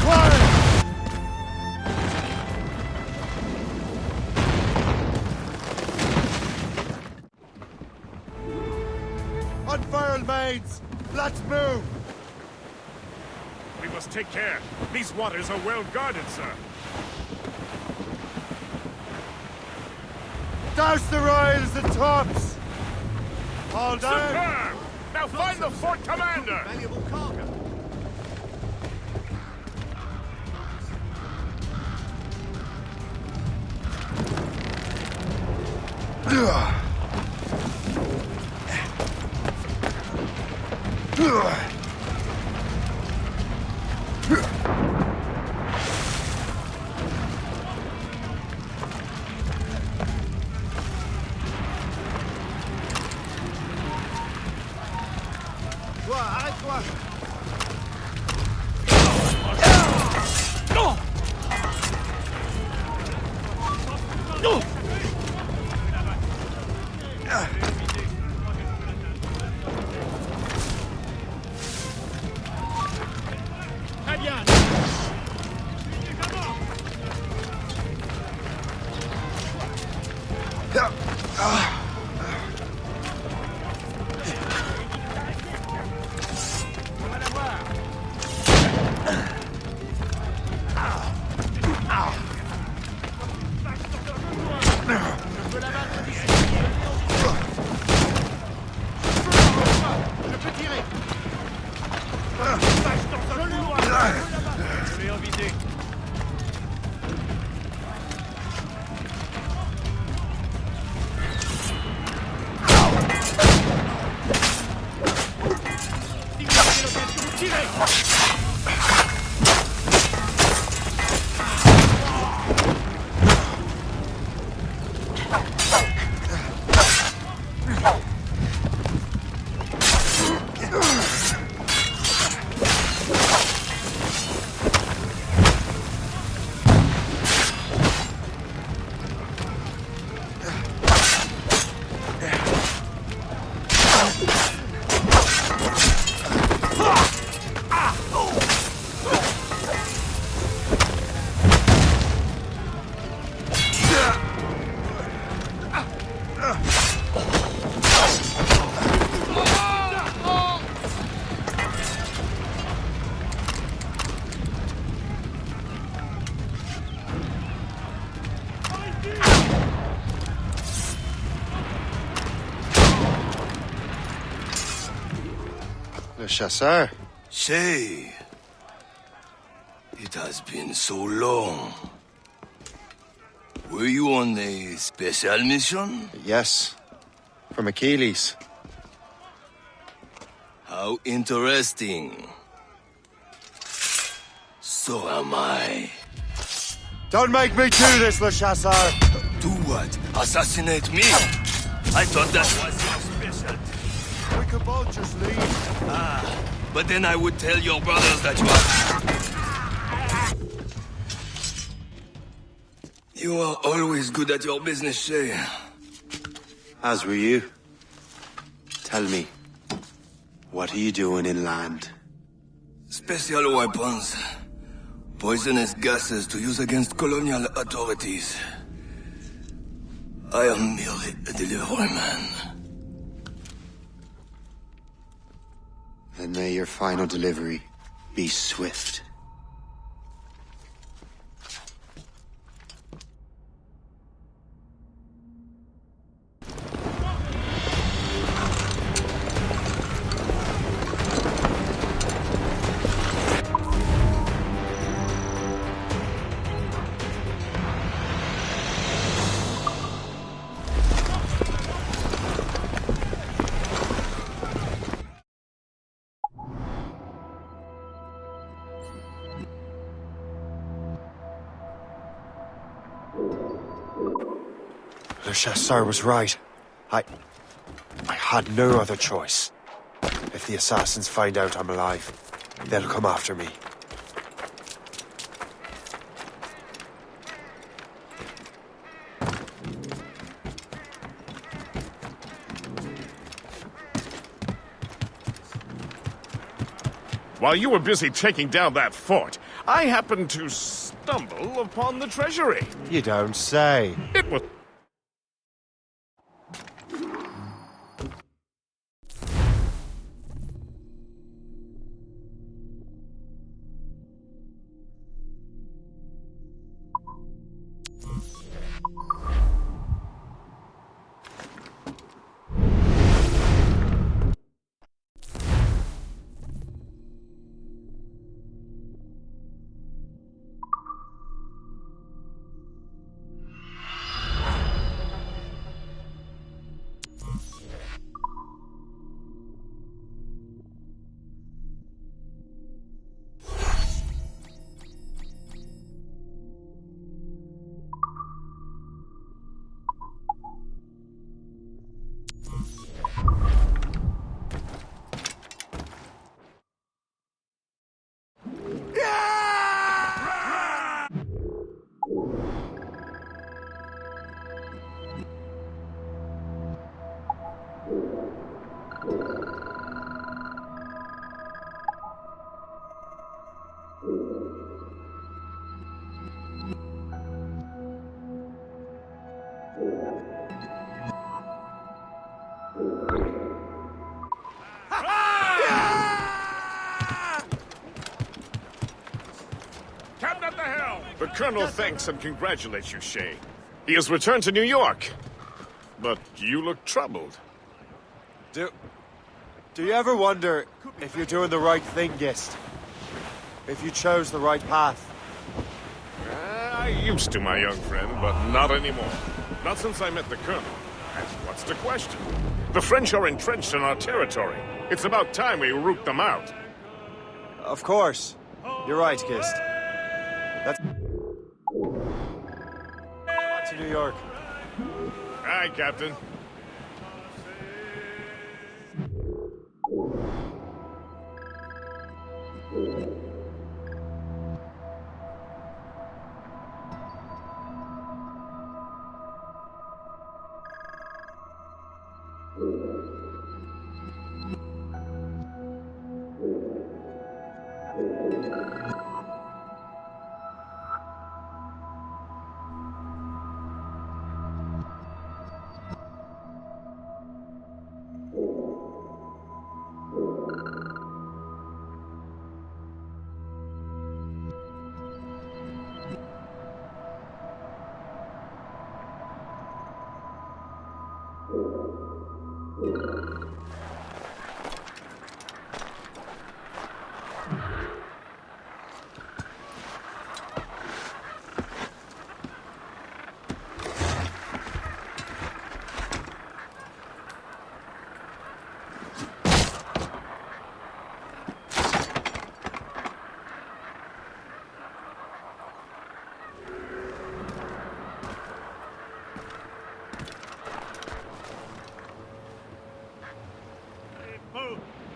Fire! Unfurl, mates! Let's move! We must take care. These waters are well guarded, sir. Douse the royals and tops! All down! Superb! Now find the fort commander! Valuable cargo. Toi, arrête-toi! Très bien. Je peux tirer! Je vais en viser. Le chasseur. Shay, it has been so long. Were you on a special mission? Yes. From Achilles. How interesting. So am I. Don't make me do this, Le Chasseur! Do what? Assassinate me? I thought that was your specialty. We could both just leave. But then I would tell your brothers that you are... You are always good at your business, Shay. As were you. Tell me, what are you doing inland? Special weapons. Poisonous gases to use against colonial authorities. I am merely a delivery man. Then may your final delivery be swift. The Chasseur was right. I had no other choice. If the assassins find out I'm alive, they'll come after me. While you were busy taking down that fort, I happened to stumble upon the treasury. You don't say. It was... Captain at the helm! The Colonel thanks and congratulates you, Shay. He has returned to New York. But you look troubled. Do you ever wonder if you're doing the right thing, Gist? If you chose the right path? I used to, my young friend, but not anymore. Not since I met the Colonel. And what's the question? The French are entrenched in our territory. It's about time we root them out. Of course. You're right, Gist. That's... to New York. Aye, Captain.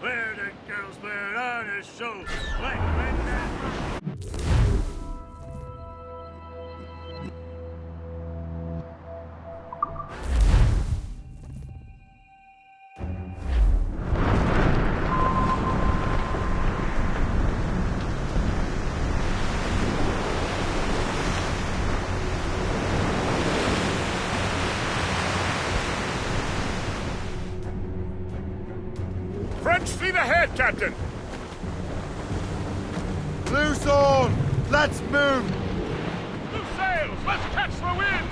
Where the girls were on a show. French fleet ahead, Captain! Loose all! Let's move! Loose sails! Let's catch the wind!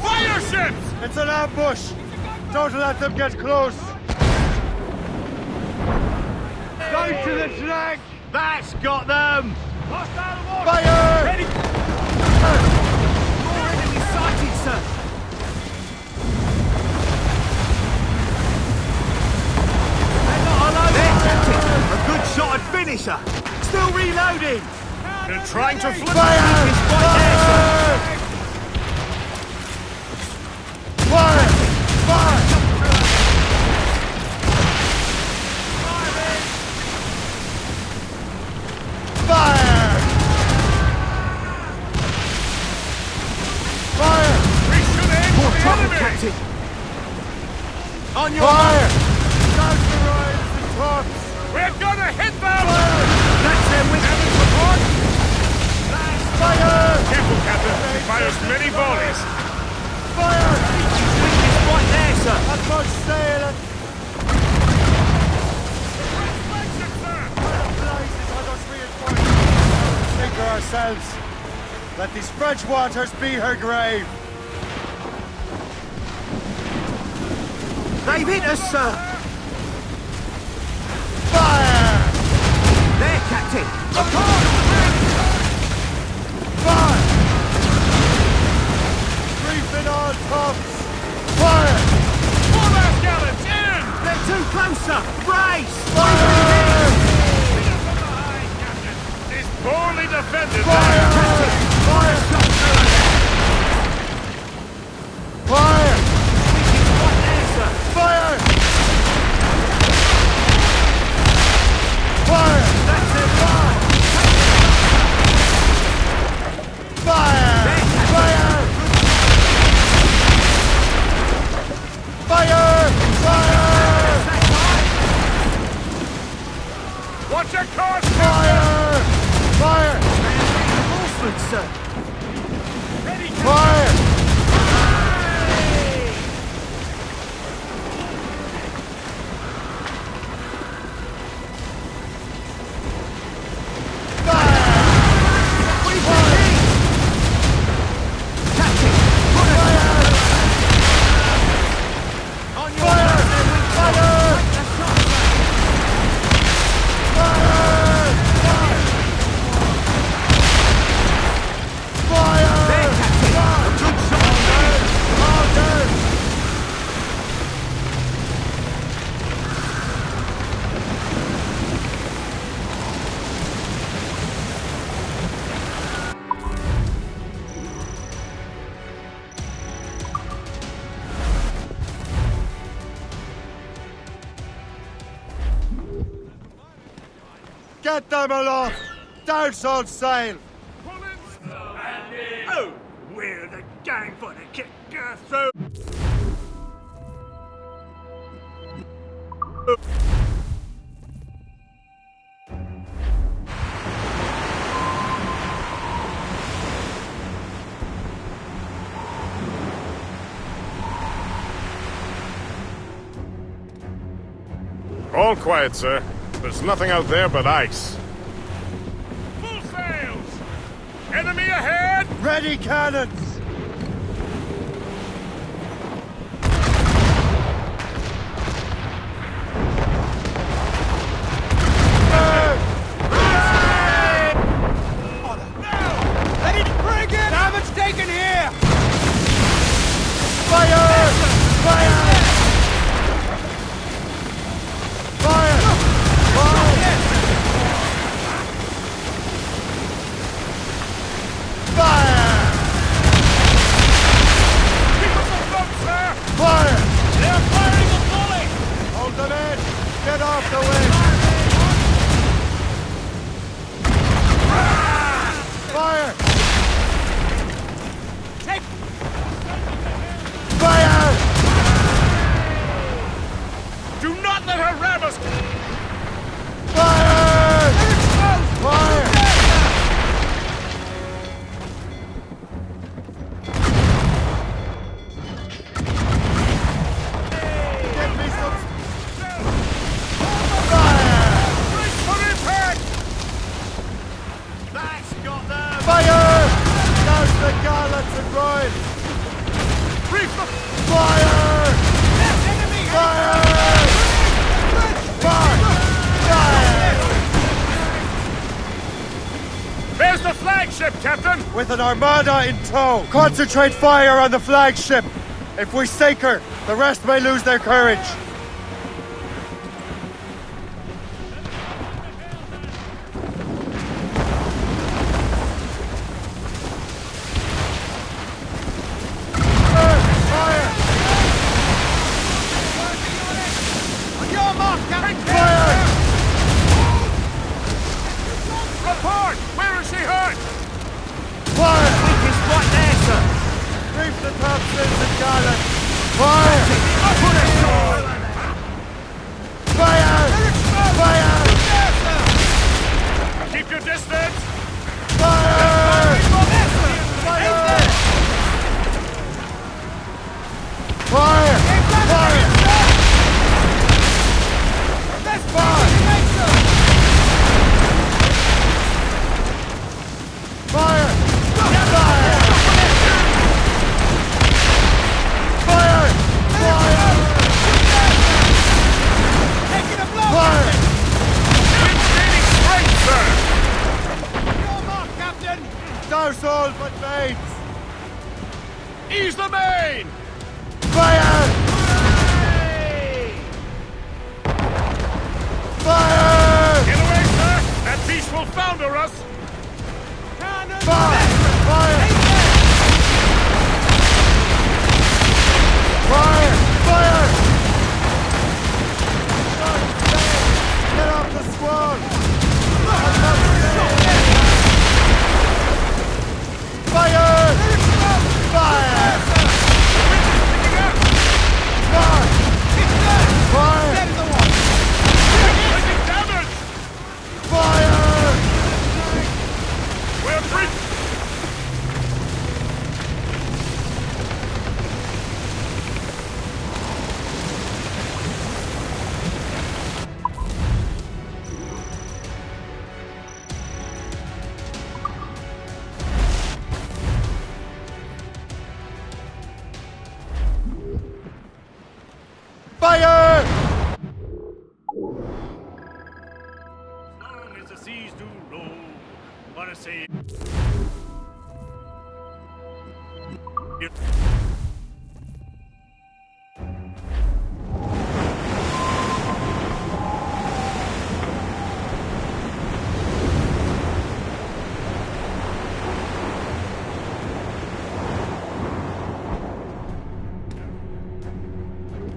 Fire ships! It's an ambush! Don't let them get close! Go to the flank! That's got them! Fire! Ready! More enemy sighted, sir! A good shot and finisher! Still reloading! They're trying to flip Fire! Fire! Fire! Fire! Fire! Fire! We should aim More for the trouble, enemy! Captain! On your Fire! mark! Down the riders and torps! We're gonna hit them! That's them with Having support! Fire! Careful, Captain. He fires many volleys. Fire! It's right there, sir! That much sailing! Sink her ourselves. Let these French waters be her grave. They've hit us, sir! Fire! There, Captain! Fire! Reefing on tops! Fire! Foremost gallants, in! They're too close, sir! Brace! Fire! He's poorly defended. Fire! Fire! Fire! Fire! Fire! That's it! Fire! Fire! Fire! Fire! Watch your course, Fire! sir. Fire! Get them aloft! Douse all sail! Oh, we're the gang for the kick through. All quiet, sir. There's nothing out there but ice. Full sails! Enemy ahead! Ready cannons! Ready to bring it! Damage taken here! Fire! Fire! Fire! Fire! They're firing a volley! Hold them in! Get off the way! Fire! Take Fire! Do not let her ram us! Fire! Fire! Get me some... Fire! Brace for impact! That's got them! Fire! Douse the garlands and royals! Brief the... Fire! Enemy! Fire! Fire! Fire! There's the flagship, Captain! With an armada in tow! Concentrate fire on the flagship! If we sink her, the rest may lose their courage! Fire! On your mark, Captain! Fire! Report! Where is she hurt? Fire! Weakest right there, sir. Reef the topsails and garlands! Fire! Put it ashore! Fire! Fire! Keep your distance! Fire! Fire! Fire! Fire! That's Fire! Fire! Fire! Fire! Fire! Taking a blow! Fire! Wind's gaining strength, sir! Your mark, Captain! Douse all but mains! Ease the main! Fire! Fire! Get away, sir! That beast will founder us! Fire! Fire! Fire! Fire! Get off the squad! Fire! Fire! Fire! Fire! Taking damage! Fire! We're free! seas do roll. Wanna say...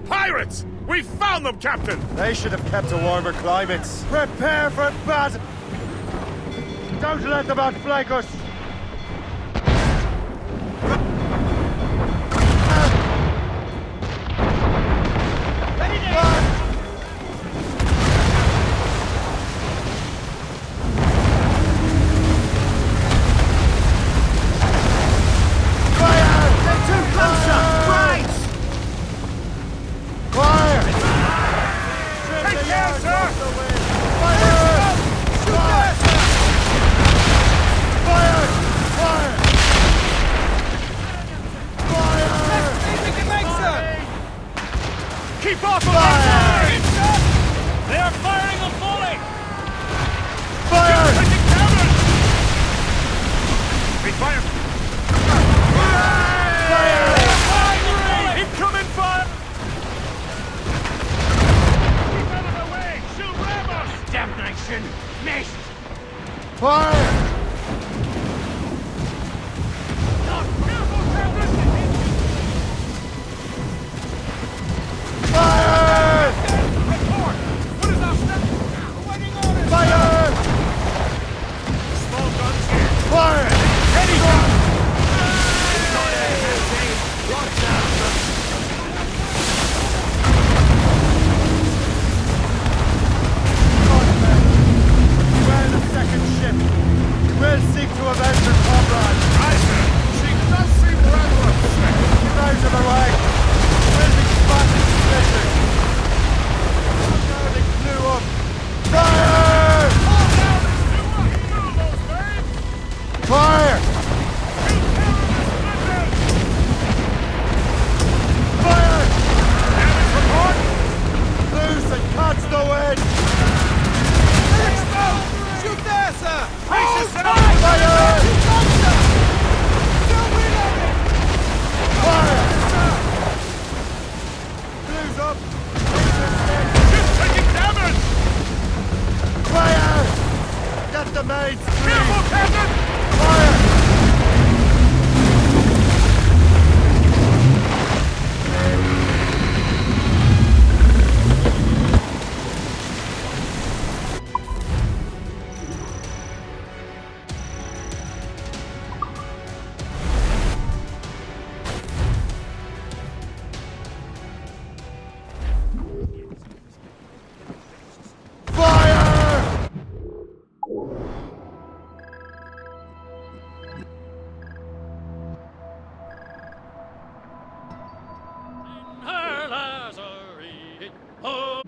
Pirates! We found them, Captain! They should have kept to warmer climates. Prepare for battle! Don't let them outflank us! Keep off of our side! They are firing a volley! Fire! Taking damage! We fire! Fire! Incoming fire! Keep out of the way! She'll ram us! Damnation! Missed! Fire! Fire! Report! What is our step? Waiting orders! Fire! Small guns here! Fire! Heavy gun! We're the second ship. We'll seek to avenge her comrade. Aye, sir. She does seem rather upset. Get out of the way. We'll be spotted and splintered. Now they flew up. Fire! Fire! Fire! Damage report! Loose and catch the wind! Shoot there, sir! Brace yourself! Fire! Fire! Blue's up! Ship taking damage! Fire! Get the mains! Careful, Captain! Fire! Fire! Her Lazarus! Oh!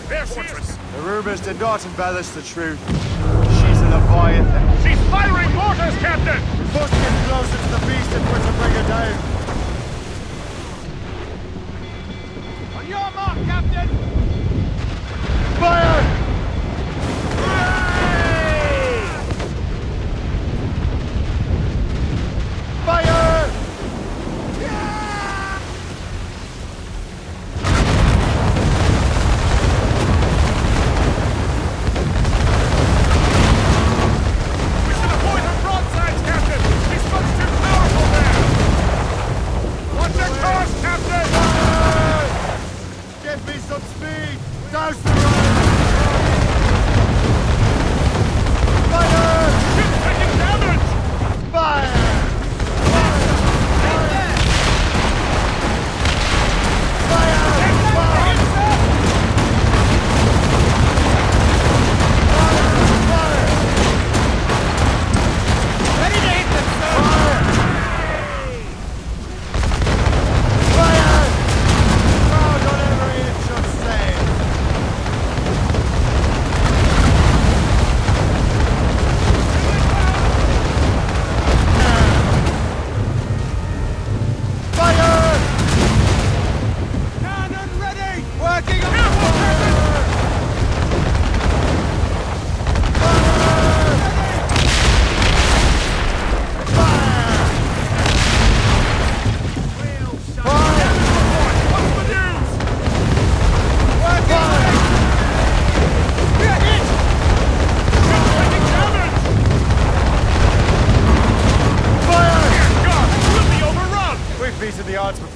Their fortress! The rumors did not embellish the truth. She's a Leviathan. She's firing mortars, Captain! We must get closer to the beast if we're to bring her down. On your mark, Captain! Fire! Fire! We should avoid her broadsides, Captain! She's much too powerful there! Watch your course, Captain! Fire! Give me some speed! Douse the road!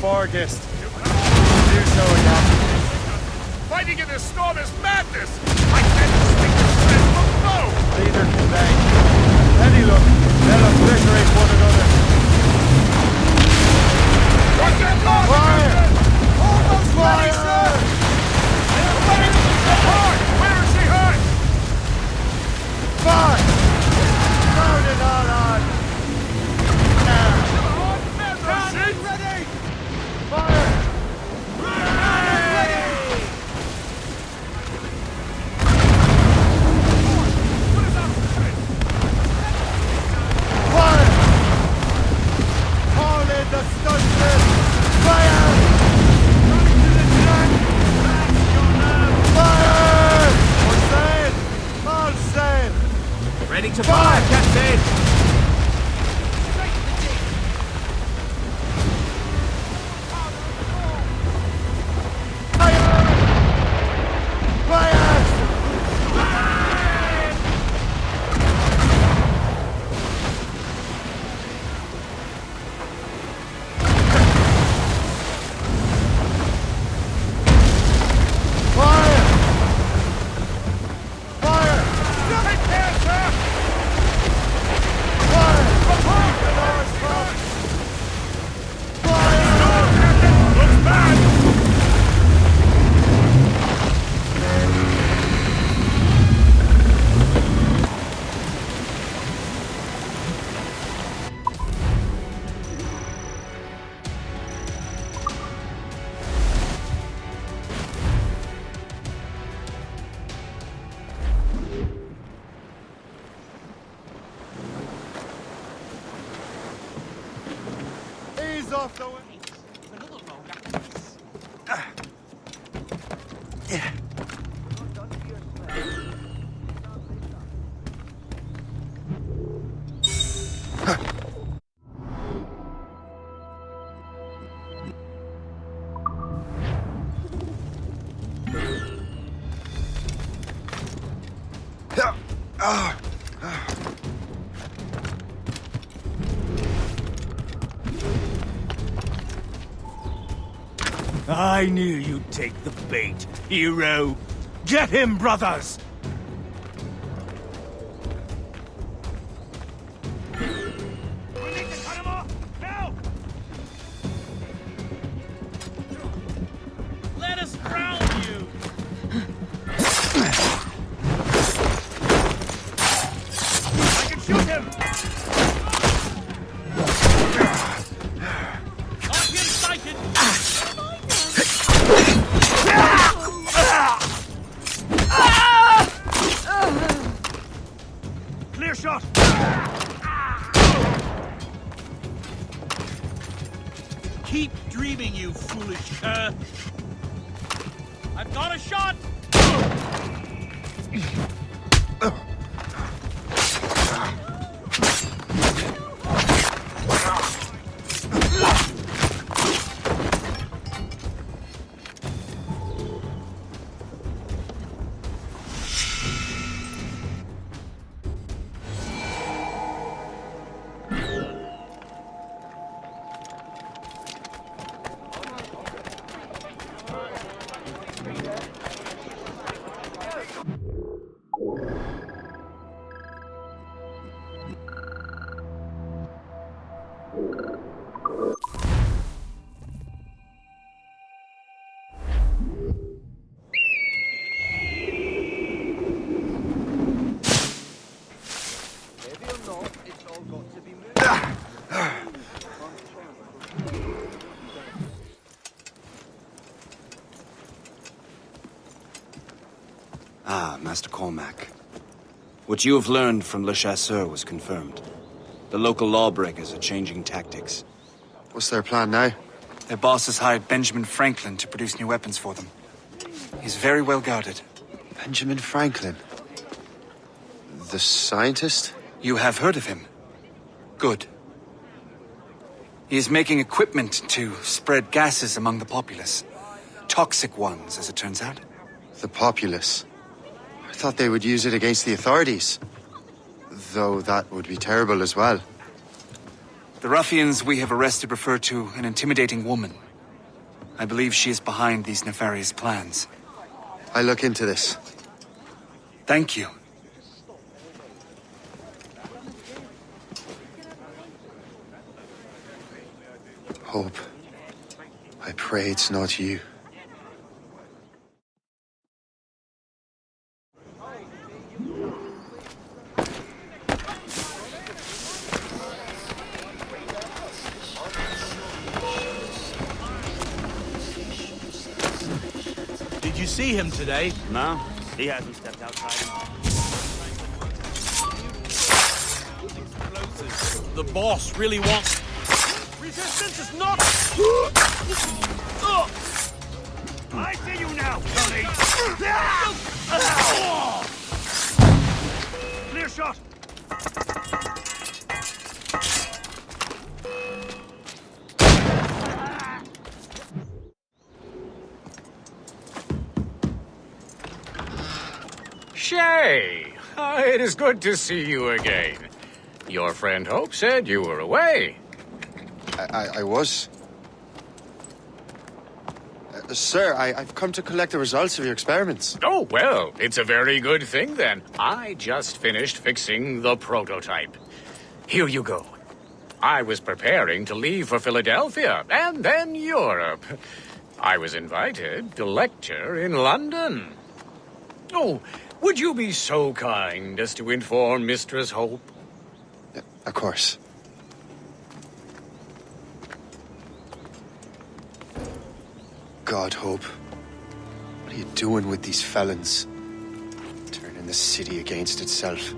Forgist. Do so again. Fighting in this storm is madness! I can't distinguish friend from foe! Neither can they. Any look, they'll obliterate one another. What's that noise? Fire! Almost ready, Fire! sir! Hard! Where is she hard? Fire! Load it all on! Now! Proceed! Ready! Fire! Fire! Call in the stunted! Fire! Coming to the track! That's your man! Fire! All sail! All sail! Ready to fire, Captain! Off the way. I knew you'd take the bait, hero. Get him, brothers! We need to cut him off! Now! Let us drown you! I can shoot him! Target sighted! Clear shot! Keep dreaming, you foolish cur! I've got a shot! Ah, Master Cormac. What you have learned from Le Chasseur was confirmed. The local lawbreakers are changing tactics. What's their plan now? Their boss has hired Benjamin Franklin to produce new weapons for them. He's very well guarded. Benjamin Franklin? The scientist? You have heard of him? Good. He is making equipment to spread gases among the populace. Toxic ones, as it turns out. The populace? I thought they would use it against the authorities. Though that would be terrible as well. The ruffians we have arrested refer to an intimidating woman I believe she is behind these nefarious plans. I'll look into this. Thank you. Hope. I pray it's not you. Did you see him today? No, he hasn't stepped outside. The boss really wants... Resistance is not... I see you now, Tony! Clear shot! Shay! It is good to see you again. Your friend Hope said you were away. I was. Sir, I've come to collect the results of your experiments. Oh, well, it's a very good thing then. I just finished fixing the prototype. Here you go. I was preparing to leave for Philadelphia and then Europe. I was invited to lecture in London. Oh, would you be so kind as to inform Mistress Hope? Of course. God, Hope. What are you doing with these felons? Turning the city against itself.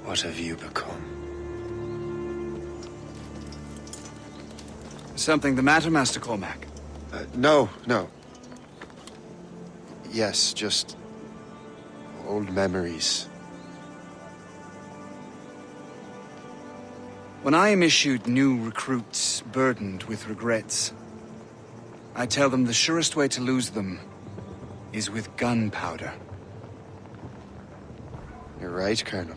What have you become? Something the matter, Master Cormac? No. Yes, just... old memories. When I am issued new recruits burdened with regrets, I tell them the surest way to lose them is with gunpowder. You're right, Colonel.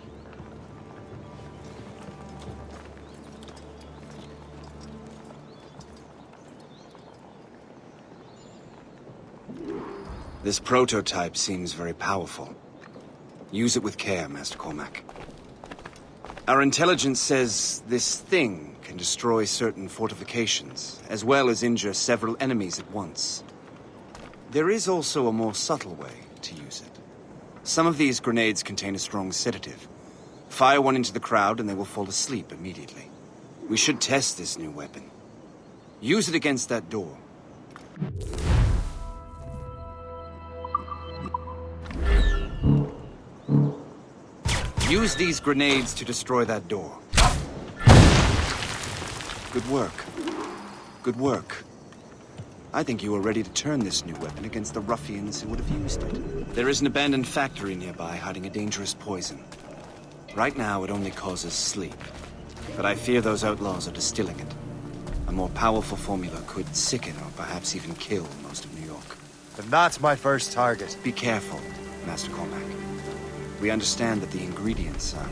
This prototype seems very powerful. Use it with care, Master Cormac. Our intelligence says this thing can destroy certain fortifications, as well as injure several enemies at once. There is also a more subtle way to use it. Some of these grenades contain a strong sedative. Fire one into the crowd and they will fall asleep immediately. We should test this new weapon. Use it against that door. Use these grenades to destroy that door. Good work. Good work. I think you are ready to turn this new weapon against the ruffians who would have used it. There is an abandoned factory nearby hiding a dangerous poison. Right now, it only causes sleep. But I fear those outlaws are distilling it. A more powerful formula could sicken or perhaps even kill most of New York. Then that's my first target. Be careful, Master Cormac. We understand that the ingredients are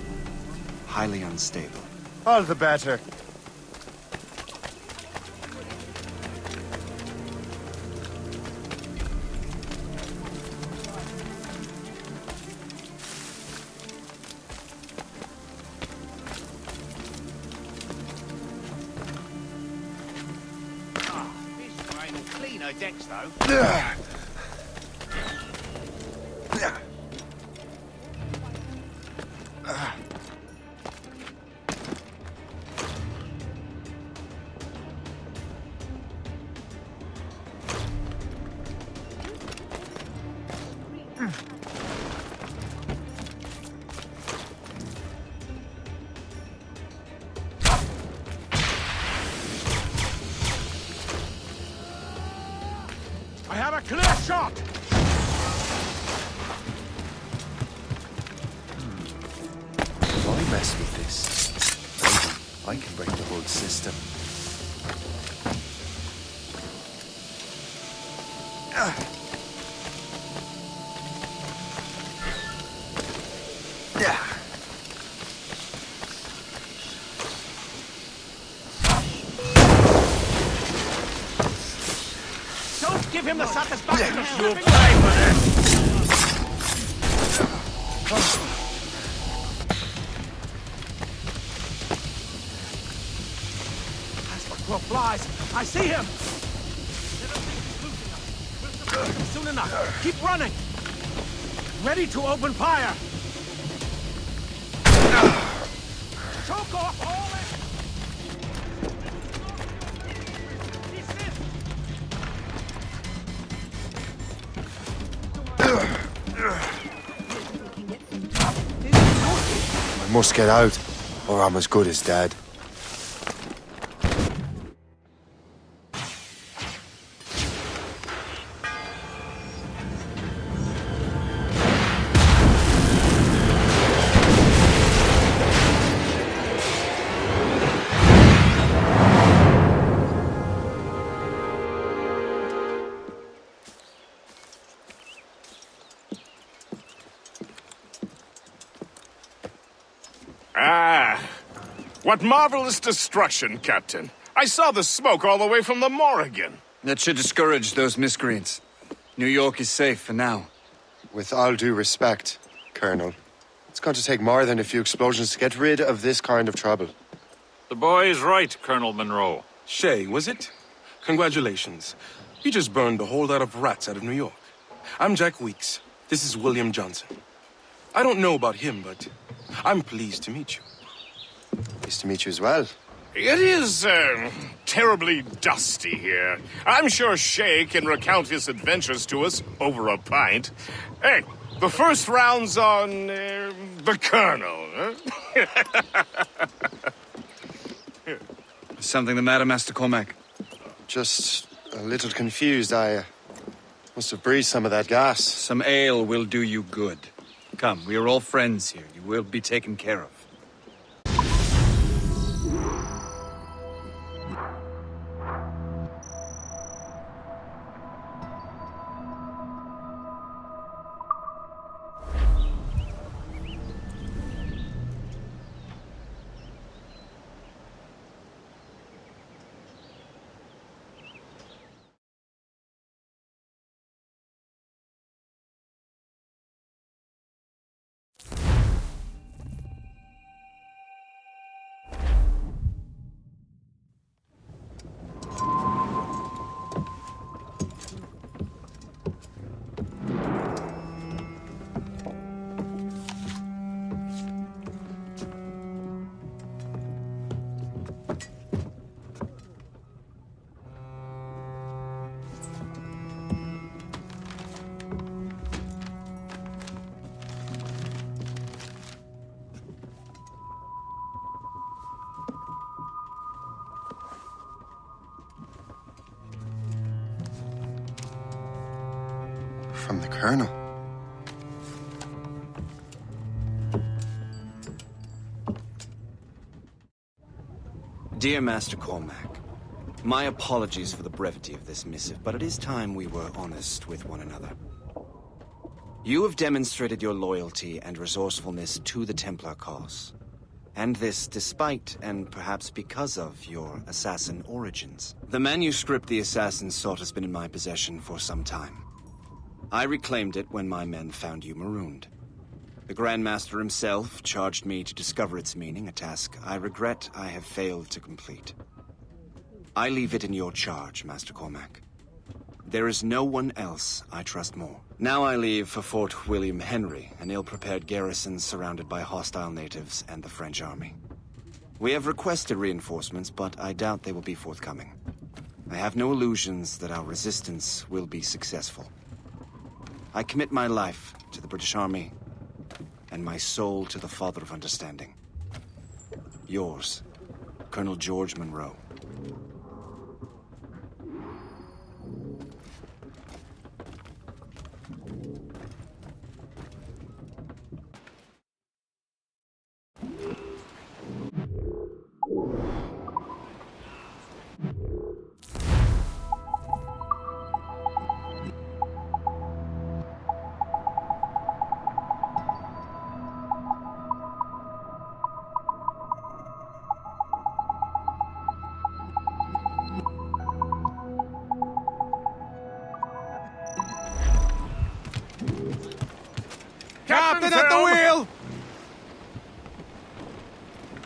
highly unstable. All the better. This rain will clean her decks, though. I have a clear shot! If I mess with this, maybe I can break the whole system. give him the satisfaction of you'll pay for this! As for crow flies, I see him! Soon enough. Keep running! Ready to open fire! Choke off all it! I must get out, or I'm as good as dead. Ah, what marvelous destruction, Captain. I saw the smoke all the way from the Morrigan. That should discourage those miscreants. New York is safe for now. With all due respect, Colonel, it's going to take more than a few explosions to get rid of this kind of trouble. The boy is right, Colonel Monroe. Shay, was it? Congratulations. You just burned a whole lot of rats out of New York. I'm Jack Weeks. This is William Johnson. I don't know about him, but I'm pleased to meet you. Pleased to meet you as well. It is, terribly dusty here. I'm sure Shay can recount his adventures to us over a pint. Hey, the first round's on, the Colonel, huh? Something the matter, Master Cormac? Just a little confused. I must have breathed some of that gas. Some ale will do you good. Come, we are all friends here. You will be taken care of. From the Colonel. Dear Master Cormac, my apologies for the brevity of this missive, but it is time we were honest with one another. You have demonstrated your loyalty and resourcefulness to the Templar cause. And this despite, and perhaps because of, your assassin origins. The manuscript the assassin sought has been in my possession for some time. I reclaimed it when my men found you marooned. The Grand Master himself charged me to discover its meaning, a task I regret I have failed to complete. I leave it in your charge, Master Cormac. There is no one else I trust more. Now I leave for Fort William Henry, an ill-prepared garrison surrounded by hostile natives and the French army. We have requested reinforcements, but I doubt they will be forthcoming. I have no illusions that our resistance will be successful. I commit my life to the British Army, and my soul to the Father of Understanding. Yours, Colonel George Monroe. Captain at the wheel!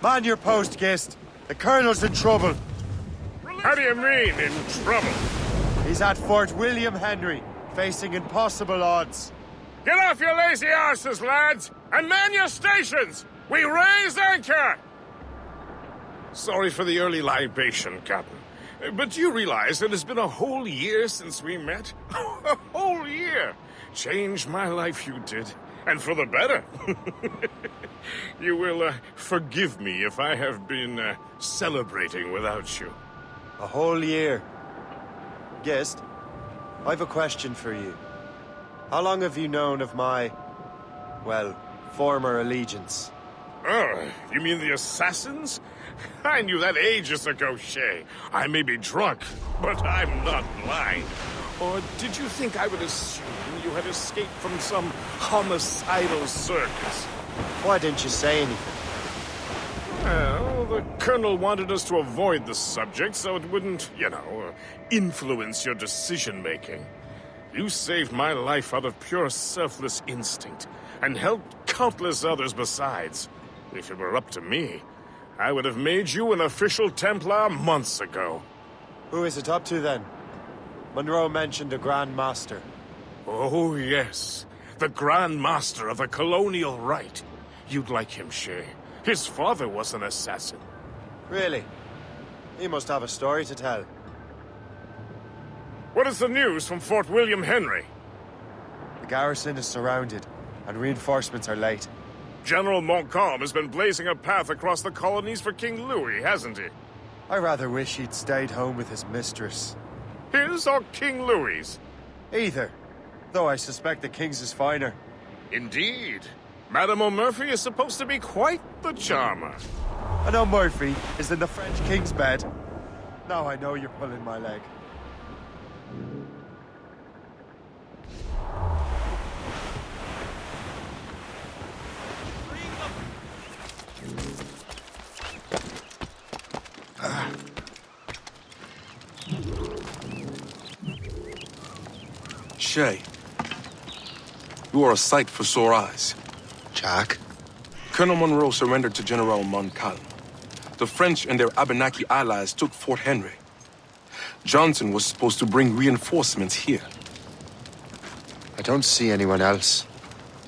Man your post, Gist. The Colonel's in trouble. How do you mean, in trouble? He's at Fort William Henry, facing impossible odds. Get off your lazy arses, lads, and man your stations! We raise anchor! Sorry for the early libation, Captain. But do you realize it has been a whole year since we met? A whole year! Changed my life, you did. And for the better. You will forgive me if I have been celebrating without you. A whole year. Gist, I've a question for you. How long have you known of my, well, former allegiance? Oh, you mean the Assassins? I knew that ages ago, Shay. I may be drunk, but I'm not blind. Or did you think I would assume you had escaped from some homicidal circus? Why didn't you say anything? Well, the Colonel wanted us to avoid the subject so it wouldn't, influence your decision-making. You saved my life out of pure selfless instinct, and helped countless others besides. If it were up to me, I would have made you an official Templar months ago. Who is it up to, then? Monroe mentioned a Grand Master. Oh, yes. The Grand Master of the Colonial Rite. You'd like him, Shay. His father was an assassin. Really? He must have a story to tell. What is the news from Fort William Henry? The garrison is surrounded, and reinforcements are late. General Montcalm has been blazing a path across the colonies for King Louis, hasn't he? I rather wish he'd stayed home with his mistress. His or King Louis's? Either. Though I suspect the King's is finer. Indeed. Madame O'Murphy is supposed to be quite the charmer. And O'Murphy is in the French King's bed. Now I know you're pulling my leg. Shay, you are a sight for sore eyes. Jack? Colonel Monroe surrendered to General Montcalm. The French and their Abenaki allies took Fort Henry. Johnson was supposed to bring reinforcements here. I don't see anyone else.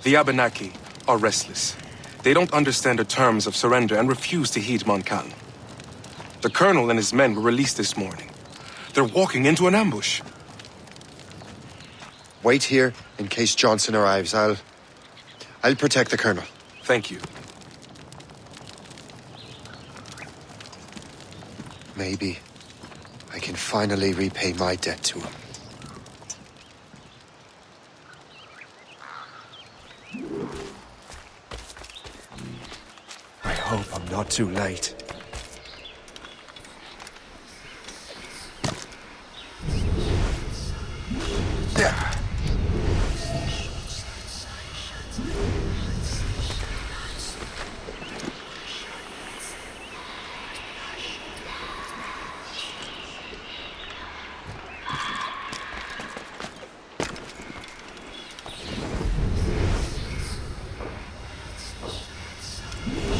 The Abenaki are restless. They don't understand the terms of surrender and refuse to heed Montcalm. The colonel and his men were released this morning. They're walking into an ambush. Wait here in case Johnson arrives. I'll protect the colonel. Thank you. Maybe I can finally repay my debt to him. I hope I'm not too late.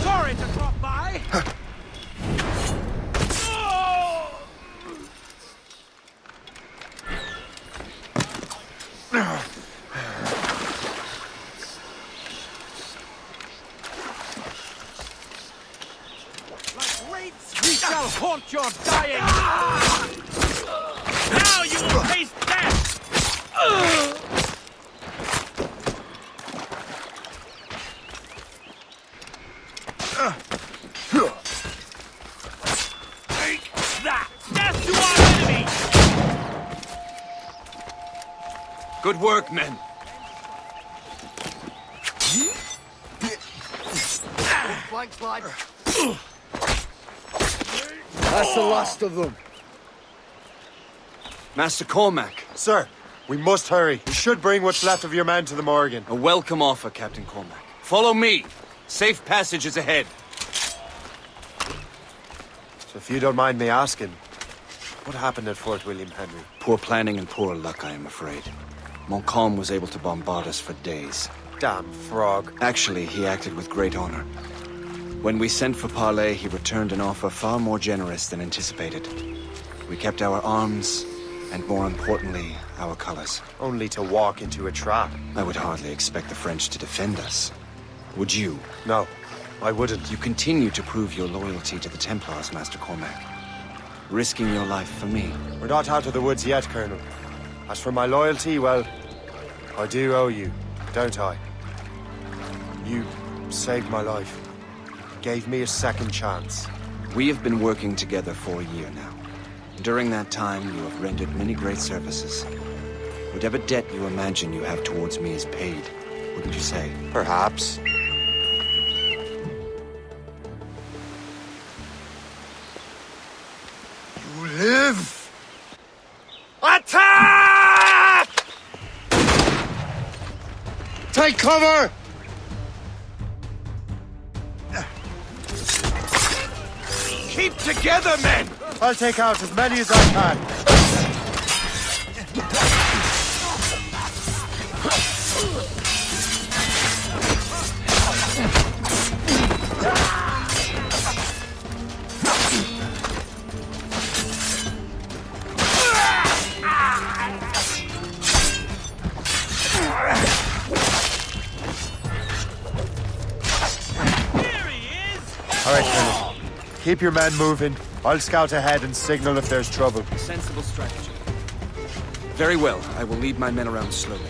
Sorry to drop by. Like wraiths, we shall haunt your dying. Now you will taste death. Take that! Death to our enemy! Good work, men. Flank slide. That's the last of them. Master Cormac. Sir, we must hurry. You should bring what's left of your men to the Morgan. A welcome offer, Captain Cormac. Follow me. Safe passage is ahead. So if you don't mind me asking, what happened at Fort William Henry? Poor planning and poor luck, I am afraid. Montcalm was able to bombard us for days. Damn frog. Actually, he acted with great honor. When we sent for Parley, he returned an offer far more generous than anticipated. We kept our arms, and more importantly, our colors. Only to walk into a trap. I would hardly expect the French to defend us. Would you? No, I wouldn't. You continue to prove your loyalty to the Templars, Master Cormac. Risking your life for me. We're not out of the woods yet, Colonel. As for my loyalty, well, I do owe you, don't I? You saved my life. Gave me a second chance. We have been working together for a year now. During that time, you have rendered many great services. Whatever debt you imagine you have towards me is paid, wouldn't you say? Perhaps. You live! Attack! Take cover! Keep together, men! I'll take out as many as I can. All right, Colonel. Keep your men moving. I'll scout ahead and signal if there's trouble. Sensible strategy. Very well. I will lead my men around slowly.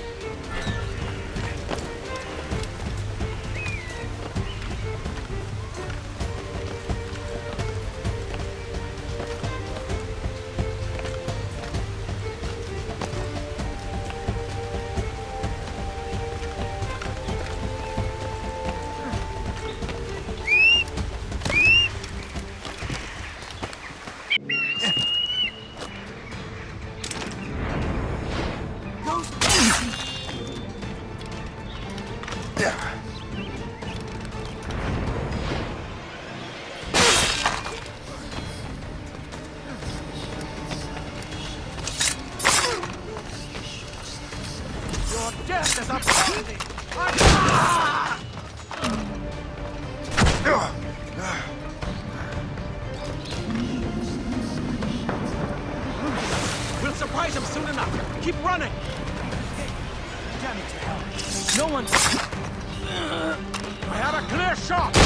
We'll surprise him soon enough. Keep running. Damn it to hell. No one... I had a clear shot.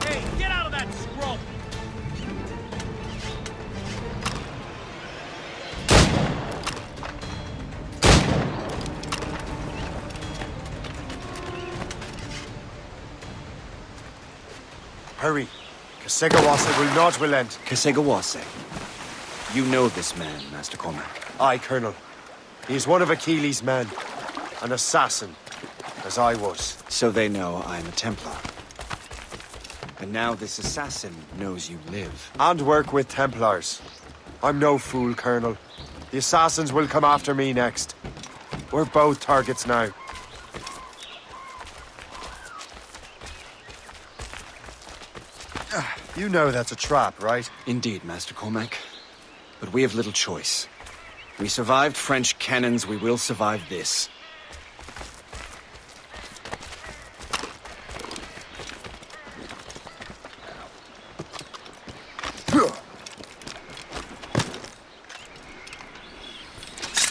Hey, get out of that scroll! Hurry. Kasegawase will not relent. Kasegawase. You know this man, Master Cormac. Aye, Colonel. He is one of Achilles' men. An assassin, as I was. So they know I'm a Templar. And now this assassin knows you live. And work with Templars. I'm no fool, Colonel. The assassins will come after me next. We're both targets now. You know that's a trap, right? Indeed, Master Cormac. But we have little choice. We survived French cannons, we will survive this.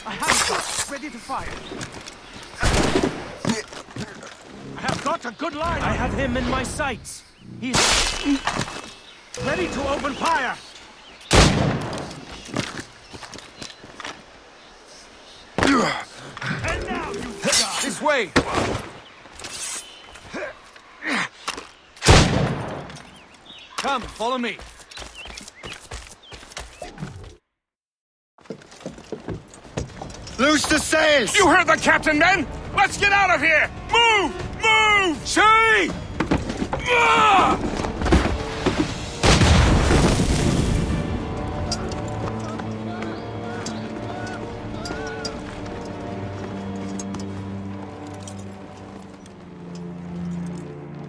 I have got ready to fire. I have got a good line. I have him in my sights. He's ready to open fire. And now you die. This way. Come, follow me. Loose the sails! You heard the captain, men! Let's get out of here! Move! Move! Shay!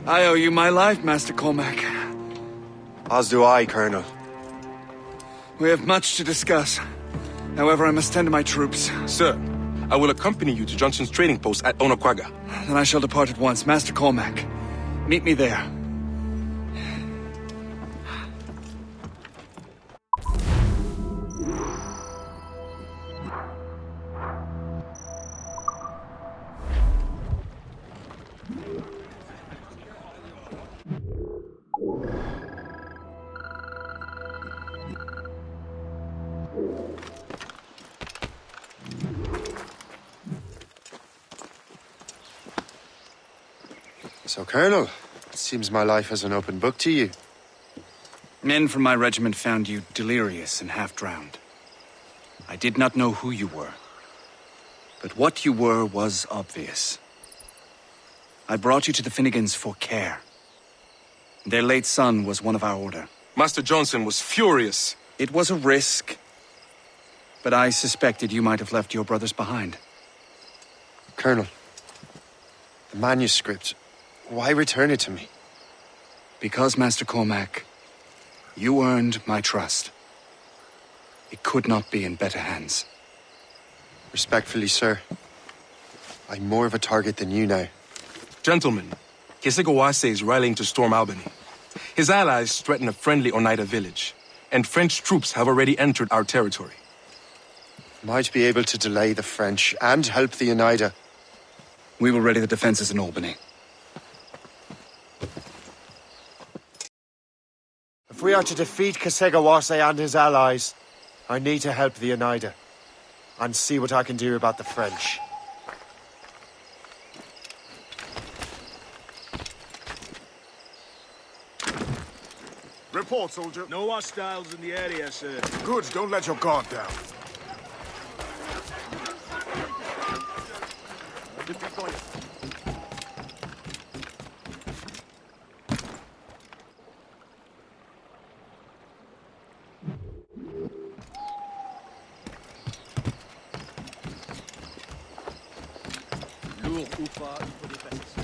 I owe you my life, Master Cormac. As do I, Colonel. We have much to discuss. However, I must tend to my troops. Sir, I will accompany you to Johnson's trading post at Onokwaga. Then I shall depart at once. Master Cormac, meet me there. So, Colonel, it seems my life is an open book to you. Men from my regiment found you delirious and half-drowned. I did not know who you were. But what you were was obvious. I brought you to the Finnegans for care. Their late son was one of our order. Master Johnson was furious. It was a risk, but I suspected you might have left your brothers behind. Colonel, the manuscript, why return it to me? Because, Master Cormac, you earned my trust. It could not be in better hands. Respectfully, sir, I'm more of a target than you now. Gentlemen, Kesegowase is rallying to storm Albany. His allies threaten a friendly Oneida village, and French troops have already entered our territory. Might be able to delay the French and help the Oneida. We will ready the defenses in Albany. If we are to defeat Kesegowase and his allies, I need to help the Oneida. And see what I can do about the French. Report, soldier. No hostiles in the area, sir. Good, don't let your guard down. Lourd ou pas, il faut dépasser ça.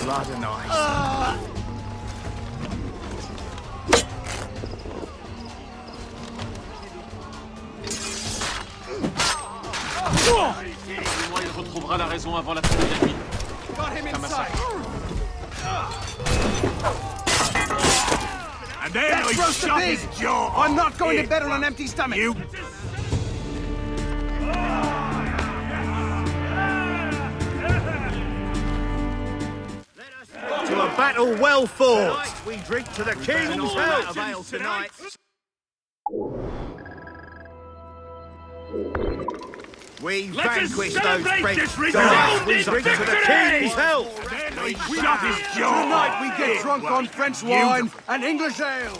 Lot of noise. Il retrouvera la raison avant la fin de la nuit. Got him inside. And then I shot his jaw. I'm not going to bed on an empty stomach. You. To a battle well fought. Tonight we drink to the king's health. Tonight. We vanquish those French. Tonight we drink to the king's health. Tonight we get drunk on French wine and English ale.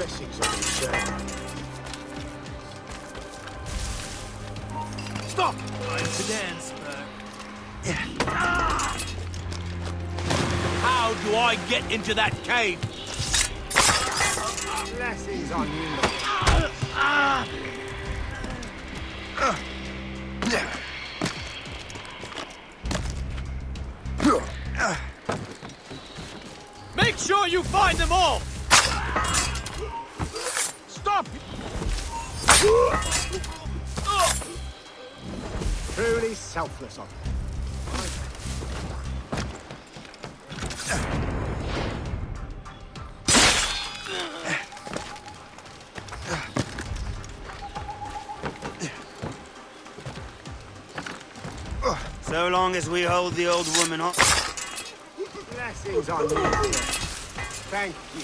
Blessings on you, sir. Stop! Time to dance, Burke. How do I get into that cave? Blessings on you. Make sure you find them all! Stop! Truly selfless of you. So long as we hold the old woman up. Blessings on you, sir. Thank you.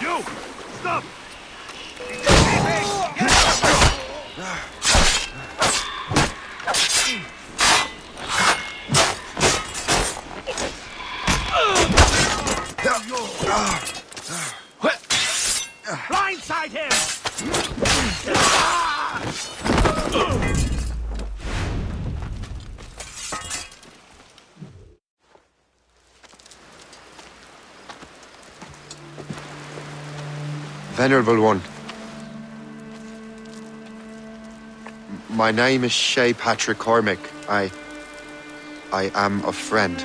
You! Stop! Blindside him! Venerable One. My name is Shay Patrick Cormac. I am a friend.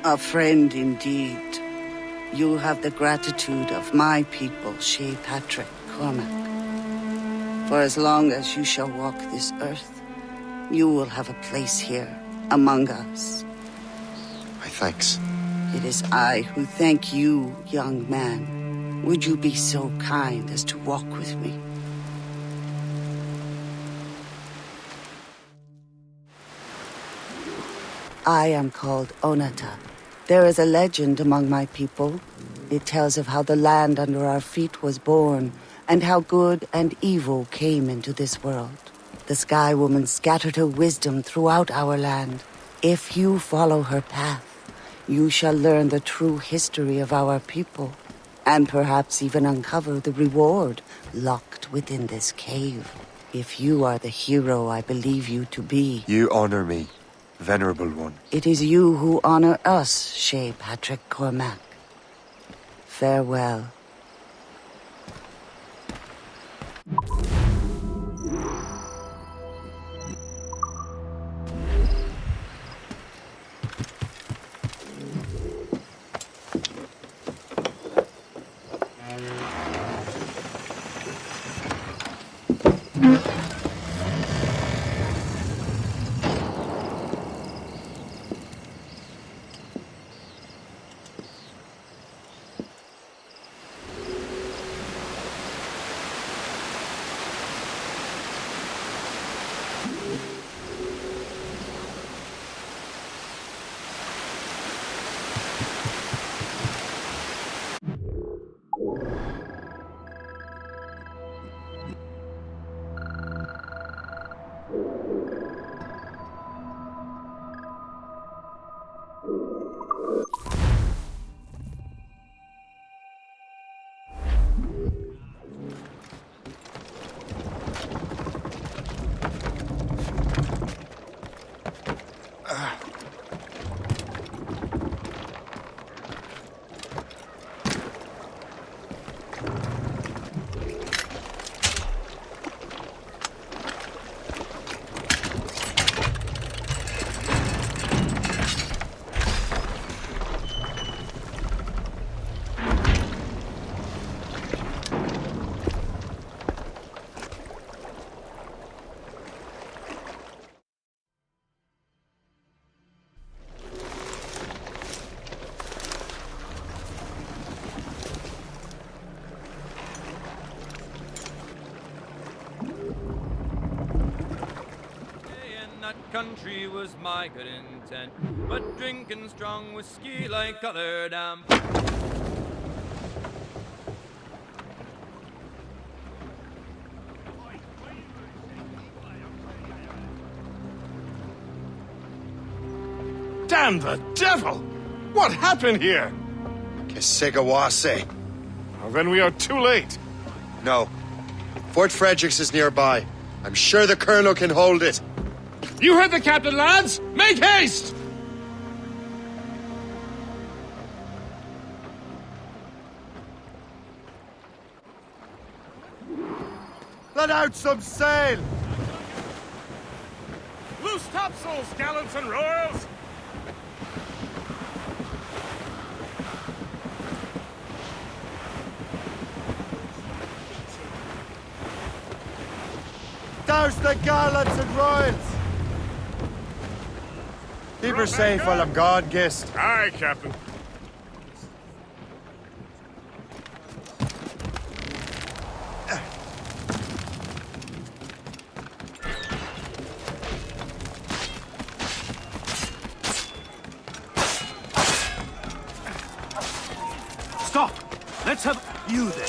A friend indeed. You have the gratitude of my people, Shay Patrick Cormac. For as long as you shall walk this earth, you will have a place here, among us. My thanks. It is I who thank you, young man. Would you be so kind as to walk with me? I am called Onata. There is a legend among my people. It tells of how the land under our feet was born, and how good and evil came into this world. The Sky Woman scattered her wisdom throughout our land. If you follow her path, you shall learn the true history of our people, and perhaps even uncover the reward locked within this cave. If you are the hero I believe you to be... You honor me, Venerable One. It is you who honor us, Shay Patrick Cormac. Farewell. Country was my good intent, but drinking strong whiskey like other damn. Damn the devil! What happened here? Kesigawase. Well, then we are too late. No. Fort Fredericks is nearby. I'm sure the Colonel can hold it. You heard the captain, lads! Make haste! Let out some sail! Loose topsails, gallants and royals! Douse the gallants and royals! Keep her safe while I'm gone, Gist. Aye, Captain. Stop! Let's have you there.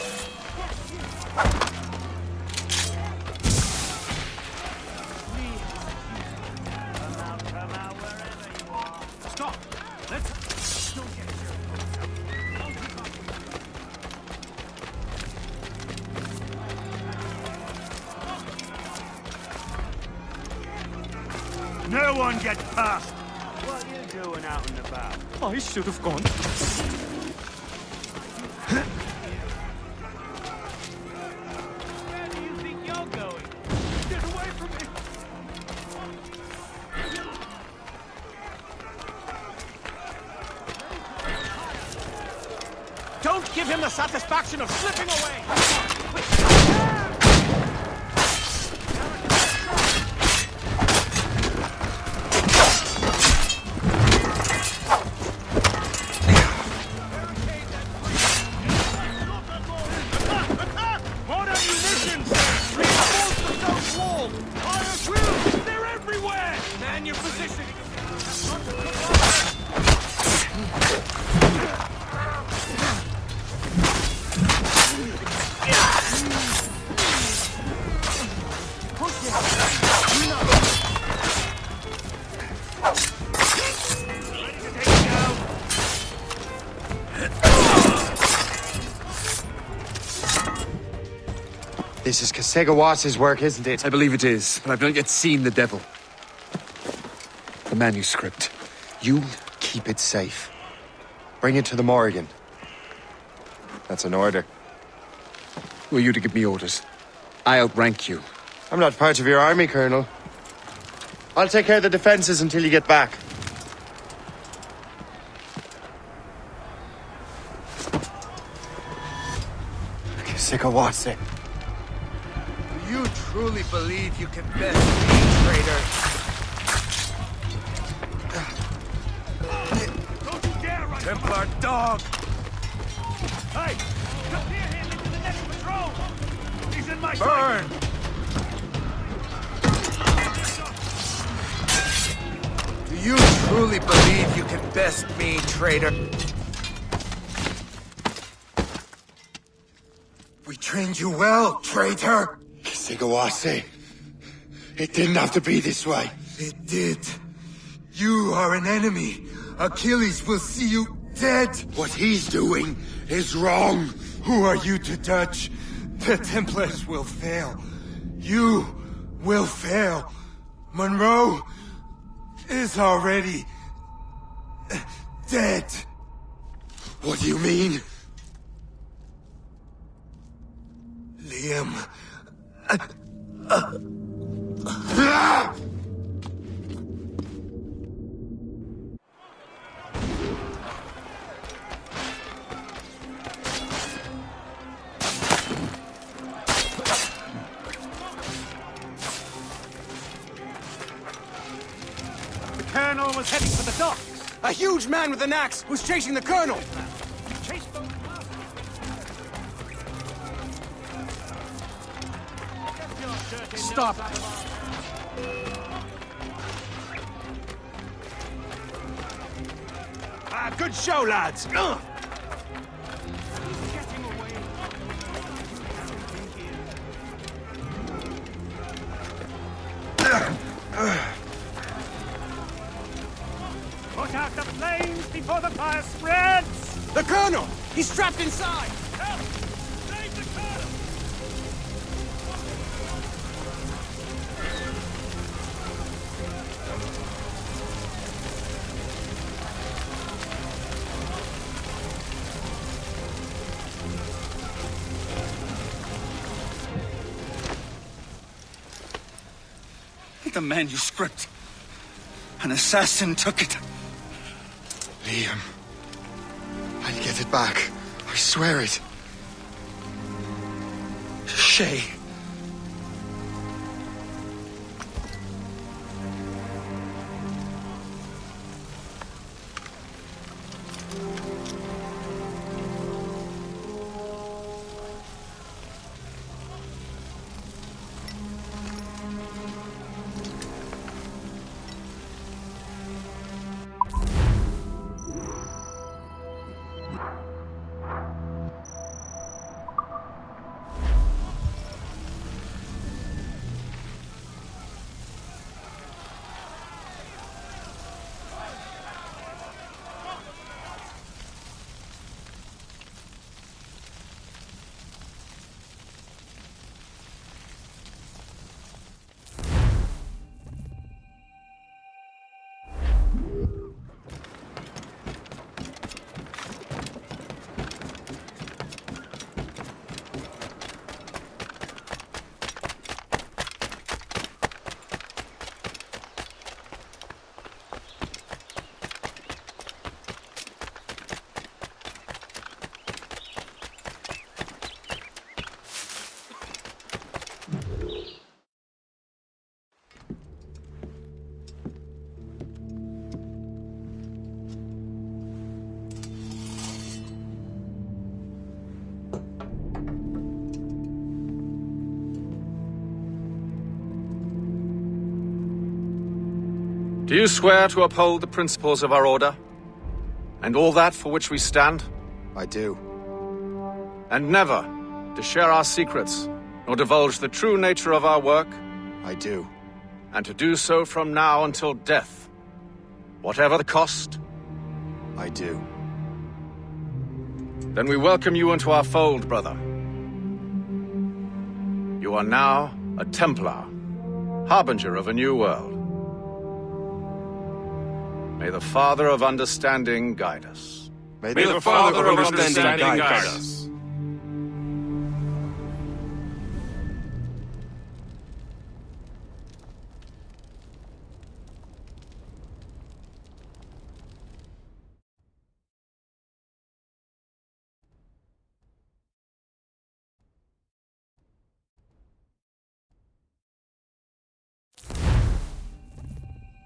Stop! Let's... Don't get No one get past! What are you doing out and about? I should have gone. Where do you think you're going? Get away from me! Don't give him the satisfaction of slipping away! More ammunition! Reinforce the south wall! Fire drills! They're everywhere! Man your position! This is Kesegawase's work, isn't it? I believe it is, but I've not yet seen the devil. The manuscript. You keep it safe. Bring it to the Morrigan. That's an order. Who are you to give me orders? I outrank you. I'm not part of your army, Colonel. I'll take care of the defenses until you get back. Kesigawase. Do you truly believe you can best me, traitor? Don't you dare run! Templar dog! Hey! Clear him into the next patrol! He's in my Burn! Do you truly believe you can best me, traitor? We trained you well, traitor! Kesigawase. It didn't have to be this way. It did. You are an enemy. Achilles will see you dead. What he's doing is wrong. Who are you to judge? The Templars will fail. You will fail. Monroe is already dead. What do you mean? Liam. The Colonel was heading for the docks! A huge man with an axe was chasing the Colonel! Chase boat! Stop! Good show, lads! Put out the flames before the fire spreads! The Colonel! He's trapped inside! Help! Save the Colonel! The manuscript. An assassin took it. Liam. I'll get it back. I swear it. Shay. Do you swear to uphold the principles of our order? And all that for which we stand? I do. And never to share our secrets, nor divulge the true nature of our work? I do. And to do so from now until death, whatever the cost? I do. Then we welcome you into our fold, brother. You are now a Templar, harbinger of a new world. May the Father of Understanding guide us. May the Father of Understanding guide us.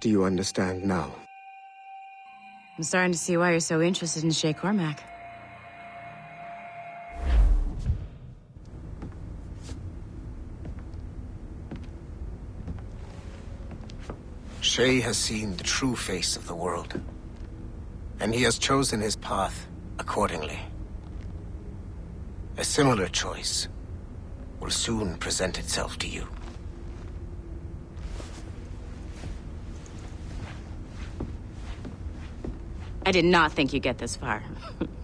Do you understand now? I'm starting to see why you're so interested in Shay Cormac. Shay has seen the true face of the world, and he has chosen his path accordingly. A similar choice will soon present itself to you. I did not think you'd get this far,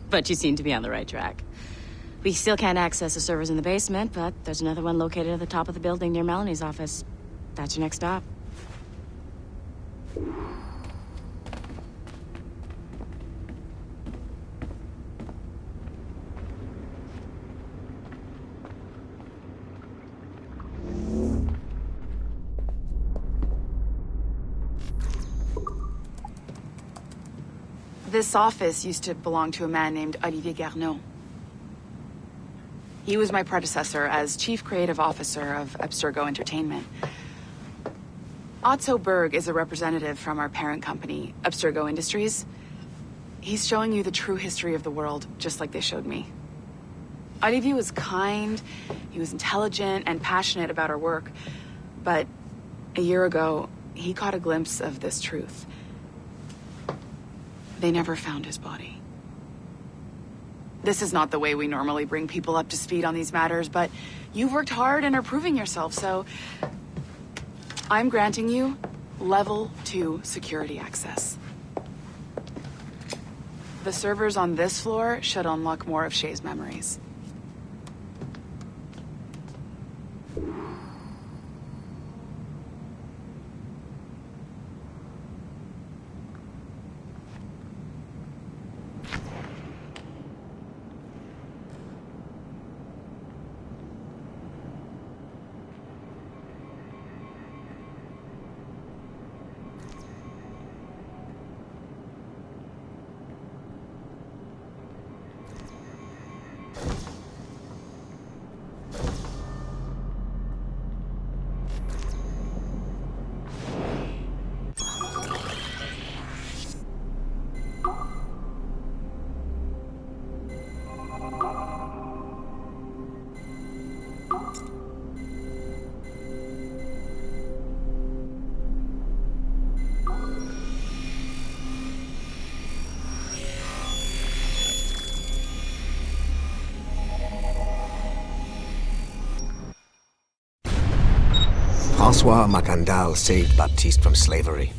but you seem to be on the right track. We still can't access the servers in the basement, but there's another one located at the top of the building near Melanie's office. That's your next stop. This office used to belong to a man named Olivier Garneau. He was my predecessor as Chief Creative Officer of Abstergo Entertainment. Otto Berg is a representative from our parent company, Abstergo Industries. He's showing you the true history of the world, just like they showed me. Olivier was kind, he was intelligent and passionate about our work, but a year ago, he caught a glimpse of this truth. They never found his body. This is not the way we normally bring people up to speed on these matters, but you've worked hard and are proving yourself, so I'm granting you Level 2 security access. The servers on this floor should unlock more of Shay's memories. Francois Macandal saved Baptiste from slavery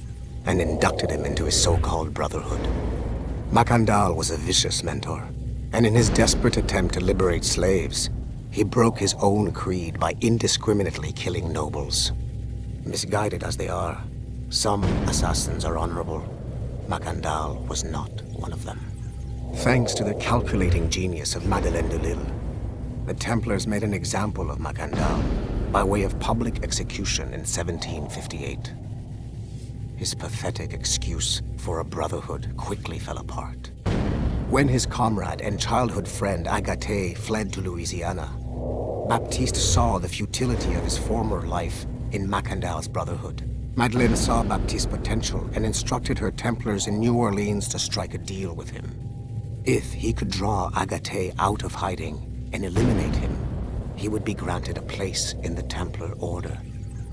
and inducted him into his so-called Brotherhood. Macandal was a vicious mentor, and in his desperate attempt to liberate slaves, he broke his own creed by indiscriminately killing nobles. Misguided as they are, some assassins are honorable. Macandal was not one of them. Thanks to the calculating genius of Madeleine de Lille, the Templars made an example of Macandal by way of public execution in 1758. His pathetic excuse for a brotherhood quickly fell apart. When his comrade and childhood friend Agathe fled to Louisiana, Baptiste saw the futility of his former life in Macandal's brotherhood. Madeleine saw Baptiste's potential and instructed her Templars in New Orleans to strike a deal with him. If he could draw Agathe out of hiding and eliminate him, he would be granted a place in the Templar Order.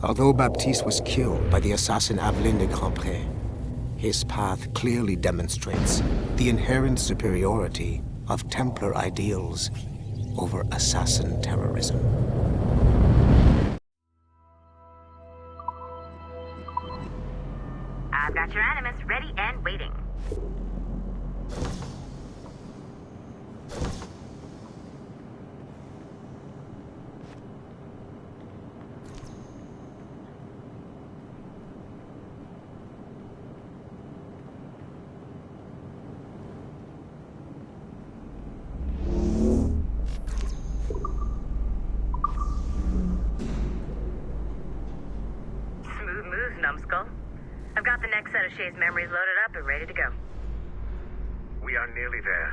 Although Baptiste was killed by the assassin Aveline de Grandpré, his path clearly demonstrates the inherent superiority of Templar ideals over assassin terrorism. I've got your animus ready and waiting. Numbskull. I've got the next set of Shay's memories loaded up and ready to go. We are nearly there.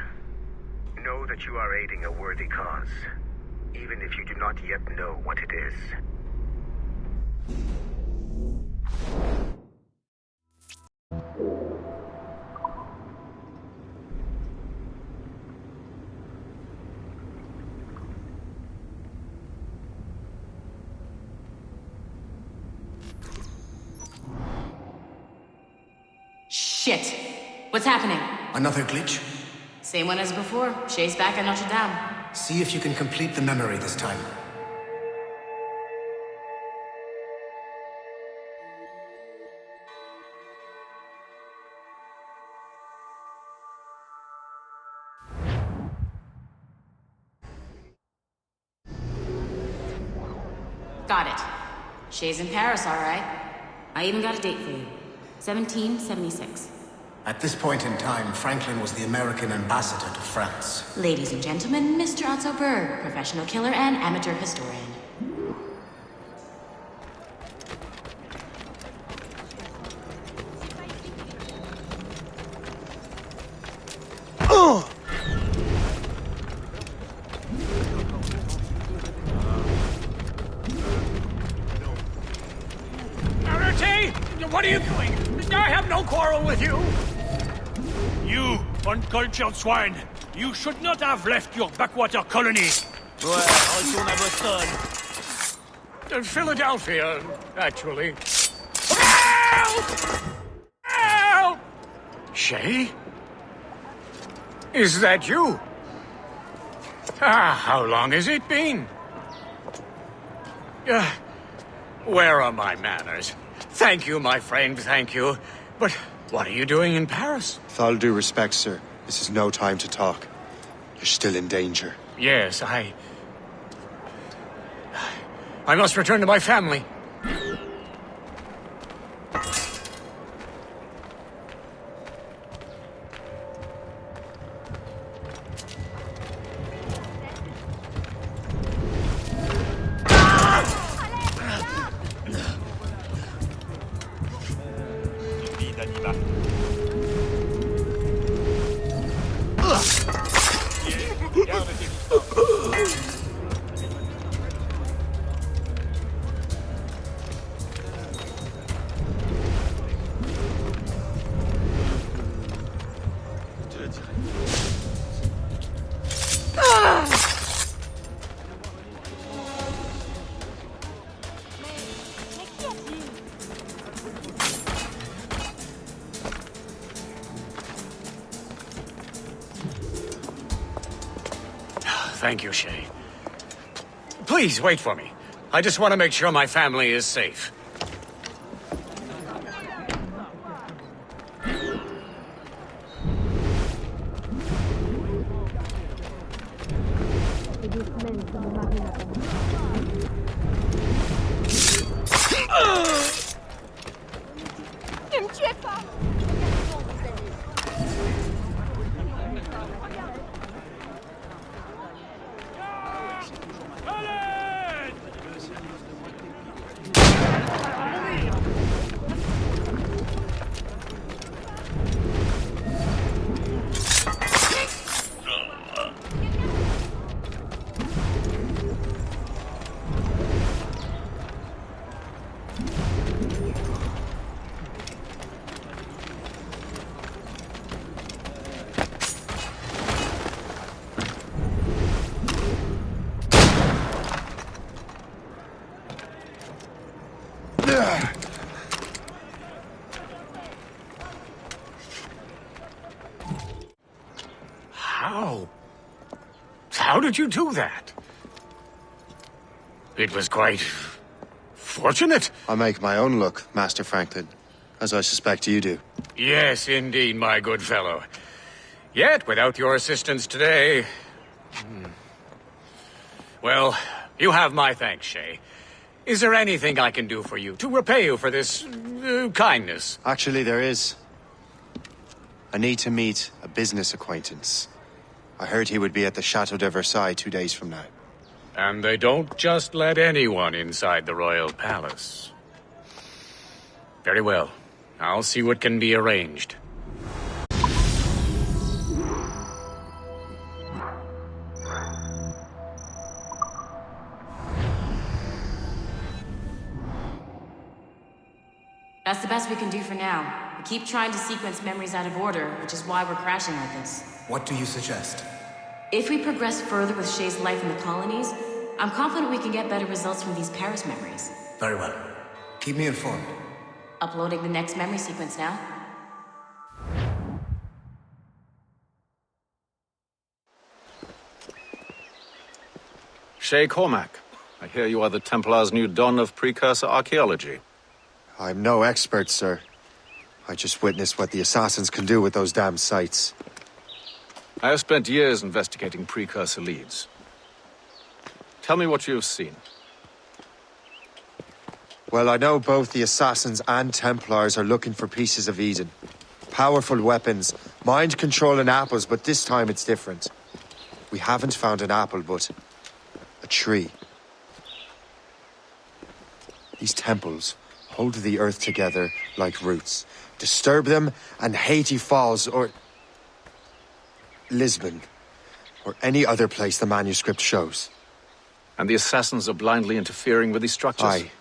Know that you are aiding a worthy cause, even if you do not yet know what it is. Shit! What's happening? Another glitch? Same one as before. Shay's back at Notre Dame. See if you can complete the memory this time. Got it. Shay's in Paris, all right. I even got a date for you. 1776. At this point in time, Franklin was the American ambassador to France. Ladies and gentlemen, Mr. Otto Berg, professional killer and amateur historian. What are you doing? I have no quarrel with you! You, uncultured swine! You should not have left your backwater colony! Well, Philadelphia, actually. Help! Help! Shay? Is that you? How long has it been? Where are my manners? Thank you, my friend, thank you. But what are you doing in Paris? With all due respect, sir, This is no time to talk. You're still in danger. Yes, I must return to my family. Thank you, Shay. Please, wait for me. I just want to make sure my family is safe. How did you do that? It was quite fortunate. I make my own luck, Master Franklin, as I suspect you do. Yes, indeed, my good fellow. Yet, without your assistance today... Well, you have my thanks, Shay. Is there anything I can do for you to repay you for this kindness? Actually, there is. I need to meet a business acquaintance. I heard he would be at the Chateau de Versailles 2 days from now. And they don't just let anyone inside the royal palace. Very well. I'll see what can be arranged. That's the best we can do for now. We keep trying to sequence memories out of order, which is why we're crashing like this. What do you suggest? If we progress further with Shay's life in the colonies, I'm confident we can get better results from these Paris memories. Very well. Keep me informed. Uploading the next memory sequence now. Shay Cormac, I hear you are the Templars' new don of precursor archaeology. I'm no expert, sir. I just witnessed what the assassins can do with those damn sites. I have spent years investigating precursor leads. Tell me what you have seen. Well, I know both the Assassins and Templars are looking for pieces of Eden. Powerful weapons, mind-controlling apples, but this time it's different. We haven't found an apple, but a tree. These temples hold the earth together like roots. Disturb them, and Haiti falls, or Lisbon, or any other place the manuscript shows. And the assassins are blindly interfering with these structures? Aye.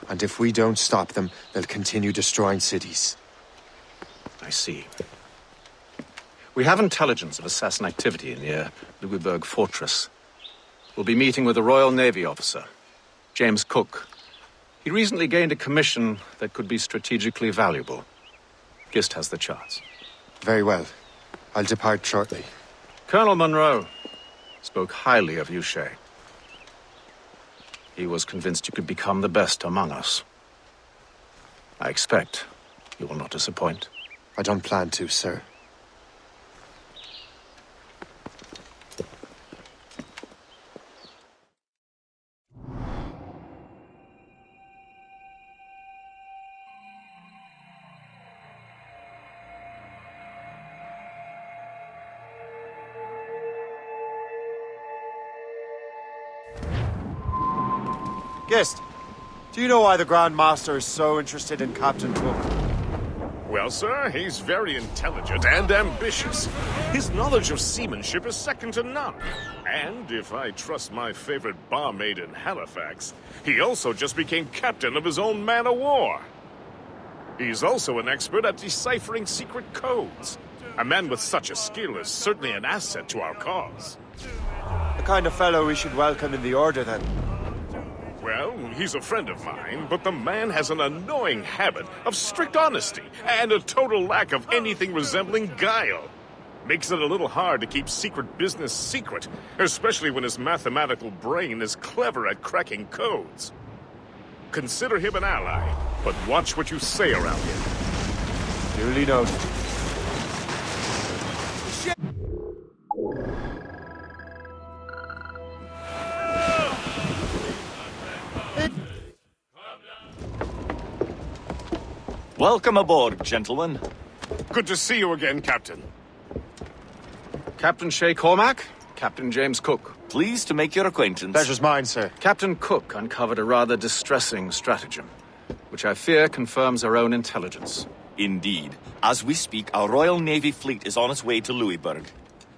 And if we don't stop them, they'll continue destroying cities. I see. We have intelligence of assassin activity near Louisburg Fortress. We'll be meeting with a Royal Navy officer, James Cook. He recently gained a commission that could be strategically valuable. Gist has the charts. Very well. I'll depart shortly. Colonel Monroe spoke highly of you, Shay. He was convinced you could become the best among us. I expect you will not disappoint. I don't plan to, sir. Gist, do you know why the Grand Master is so interested in Captain Cook? Well, sir, he's very intelligent and ambitious. His knowledge of seamanship is second to none. And if I trust my favorite barmaid in Halifax, he also just became captain of his own man-of-war. He's also an expert at deciphering secret codes. A man with such a skill is certainly an asset to our cause. The kind of fellow we should welcome in the Order, then. Well, he's a friend of mine, but the man has an annoying habit of strict honesty and a total lack of anything resembling guile. Makes it a little hard to keep secret business secret, especially when his mathematical brain is clever at cracking codes. Consider him an ally, but watch what you say around him. Duly noted. Welcome aboard, gentlemen. Good to see you again, Captain. Captain Shay Cormac, Captain James Cook. Pleased to make your acquaintance. Pleasure's mine, sir. Captain Cook uncovered a rather distressing stratagem, which I fear confirms our own intelligence. Indeed. As we speak, our Royal Navy fleet is on its way to Louisburg.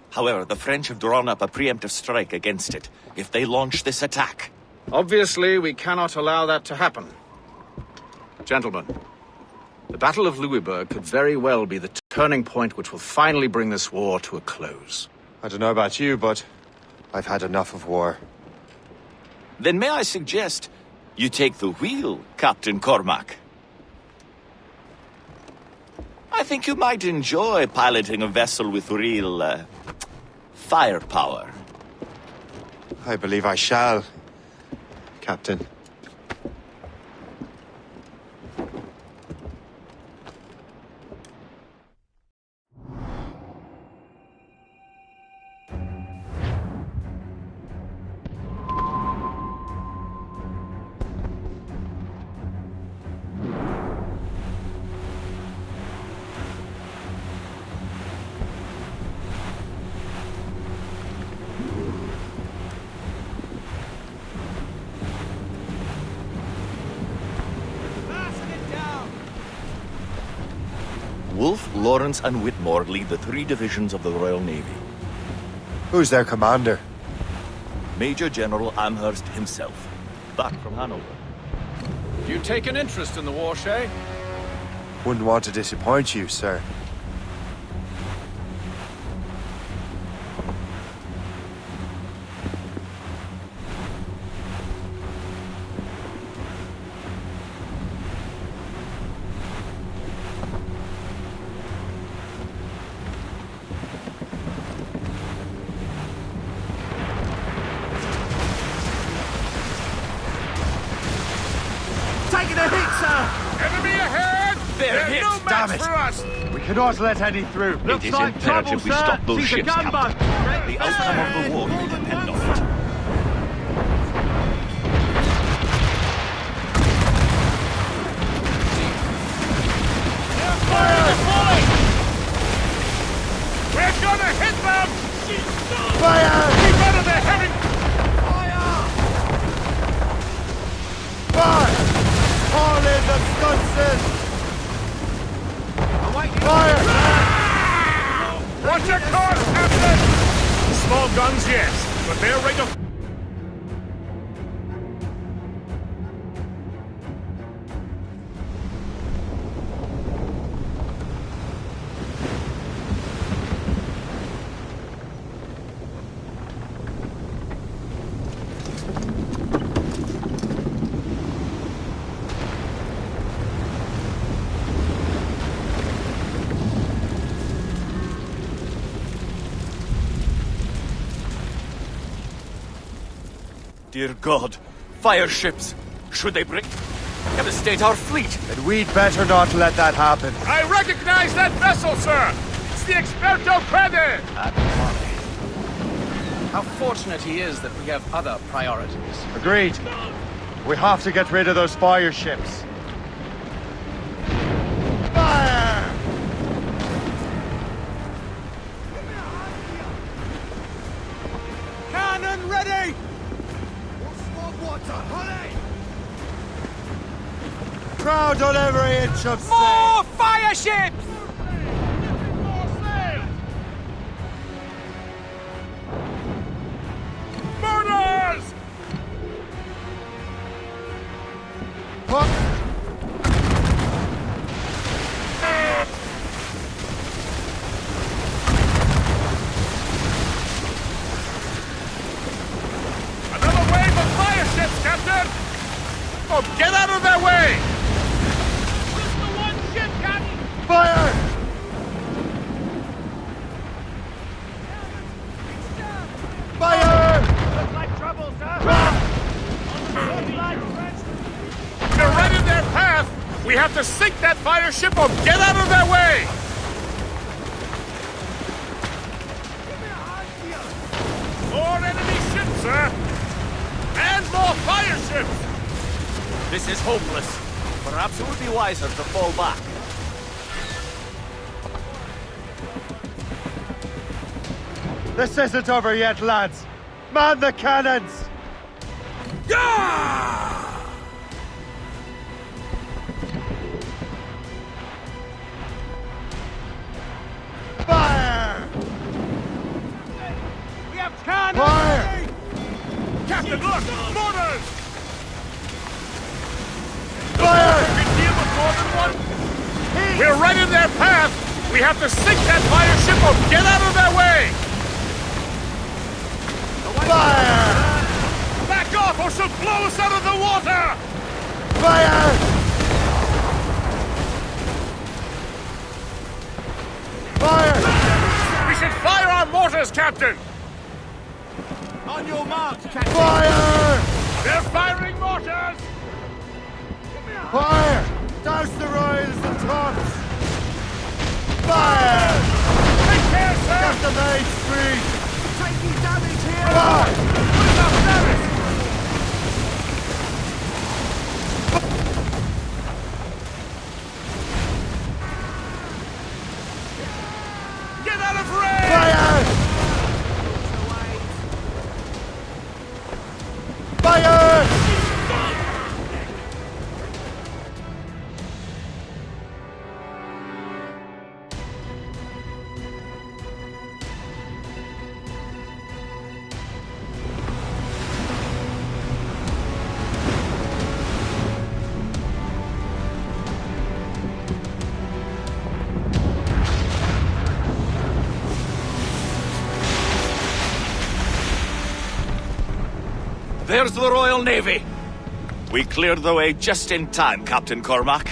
However, the French have drawn up a preemptive strike against it if they launch this attack. Obviously, we cannot allow that to happen. Gentlemen, the Battle of Louisburg could very well be the turning point which will finally bring this war to a close. I don't know about you, but I've had enough of war. Then may I suggest you take the wheel, Captain Cormac? I think you might enjoy piloting a vessel with real, firepower. I believe I shall, Captain. Wolfe, Lawrence, and Whitmore lead the 3 divisions of the Royal Navy. Who's their commander? Major General Amherst himself, back from Hanover. You take an interest in the war, Shay? Wouldn't want to disappoint you, sir. Taking a hit, sir! Enemy ahead! They're hit, no damn match it. for us! We cannot let any through. It is imperative we stop those ships, Captain. The outcome of the war may depend on it. We're gonna hit them! Fire! Keep out of the heavy... Fire! All in the stunts! Fire! Watch your course, Captain! Small guns, yes, but they're ready to... Dear God, fire ships! Should they break? Devastate our fleet! And we'd better not let that happen. I recognize that vessel, sir! It's the Experto Crede! How fortunate he is that we have other priorities. Agreed. We have to get rid of those fire ships. Fire! Cannon ready! Water, honey! crowd on every inch of sail! More fire ships! Murders! Another wave of fire ships, Captain! Oh, get out of their way! Just the one ship, Captain! Fire! Fire! Looks like trouble, sir! They're right in their path! We have to sink that fire ship or get out of their way! More enemy ships, sir! And more fire ships! This is hopeless. Perhaps it would be wiser to fall back. This isn't over yet, lads! Man the cannons! Fire! We have cannons! Fire! Captain, look! Mortars! Fire! Can deal with more than one? We're right in their path! We have to sink that fire ship or get out of their way! Fire! Back off or she'll blow us out of the water! Fire! Fire! We should fire our mortars, Captain! On your marks, Captain! Fire! They're firing mortars! Fire! Douse the royals and tops! Fire! Take care, sir! Get the main street! Taking damage here! Fire! Put enough damage! Get out of range! Fire! Fire! There's the Royal Navy. We cleared the way just in time, Captain Cormac.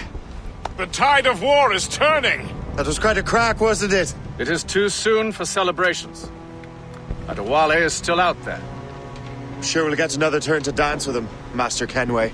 The tide of war is turning! That was quite a crack, wasn't it? It is too soon for celebrations. Adewale is still out there. I'm sure we'll get another turn to dance with him, Master Kenway.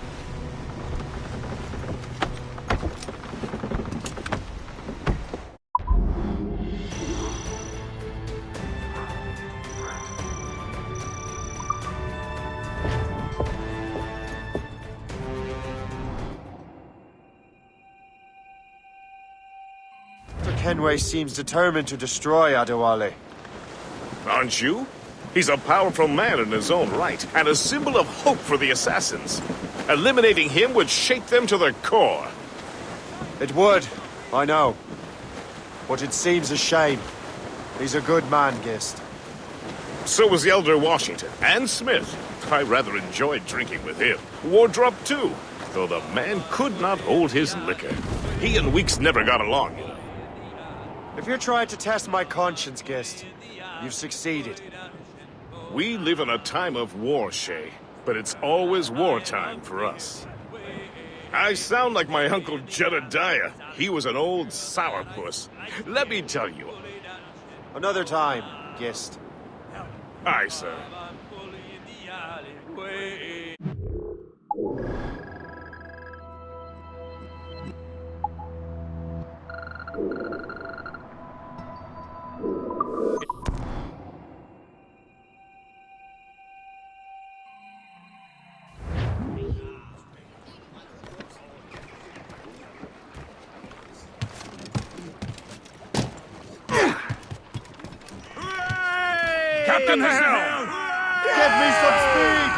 Kenway seems determined to destroy Adewale. Aren't you? He's a powerful man in his own right, and a symbol of hope for the assassins. Eliminating him would shake them to their core. It would, I know. But it seems a shame. He's a good man, Gist. So was the Elder Washington, and Smith. I rather enjoyed drinking with him. Wardrop, too, though the man could not hold his liquor. He and Weeks never got along, you know. If you're trying to test my conscience, Gist, you've succeeded. We live in a time of war, Shay, but it's always wartime for us. I sound like my Uncle Jedediah. He was an old sourpuss. Let me tell you. Another time, Gist. Aye, sir. Captain Hell! Give me some speed!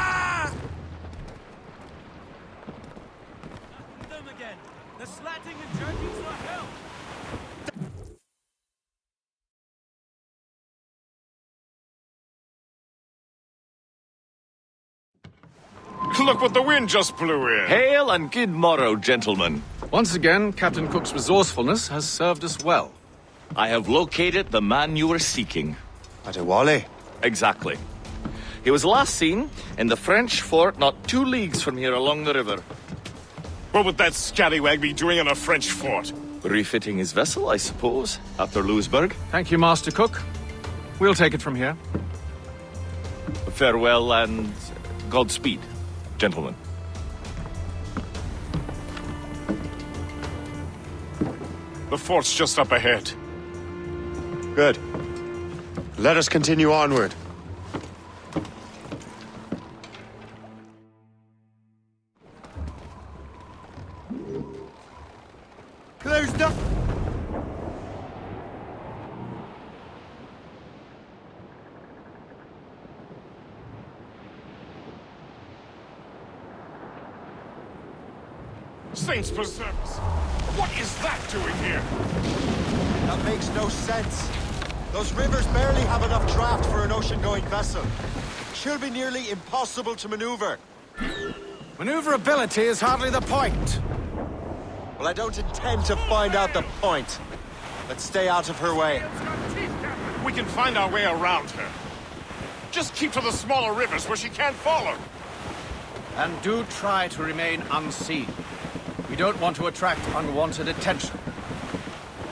Look what the wind just blew in. Hail and good morrow, gentlemen. Once again, Captain Cook's resourcefulness has served us well. I have located the man you were seeking. Adewale? Exactly. He was last seen in the French fort not 2 leagues from here along the river. What would that scallywag be doing in a French fort? Refitting his vessel, I suppose, after Louisburg. Thank you, Master Cook. We'll take it from here. Farewell and Godspeed, gentlemen. The fort's just up ahead. Good. Let us continue onward. Closed up! Saints preserve us! What is that doing here? That makes no sense. Those rivers barely have enough draft for an ocean-going vessel. Should be nearly impossible to maneuver. Maneuverability is hardly the point. Well, I don't intend to find out the point. Let's stay out of her way. We can find our way around her. Just keep to the smaller rivers where she can't follow. And do try to remain unseen. We don't want to attract unwanted attention.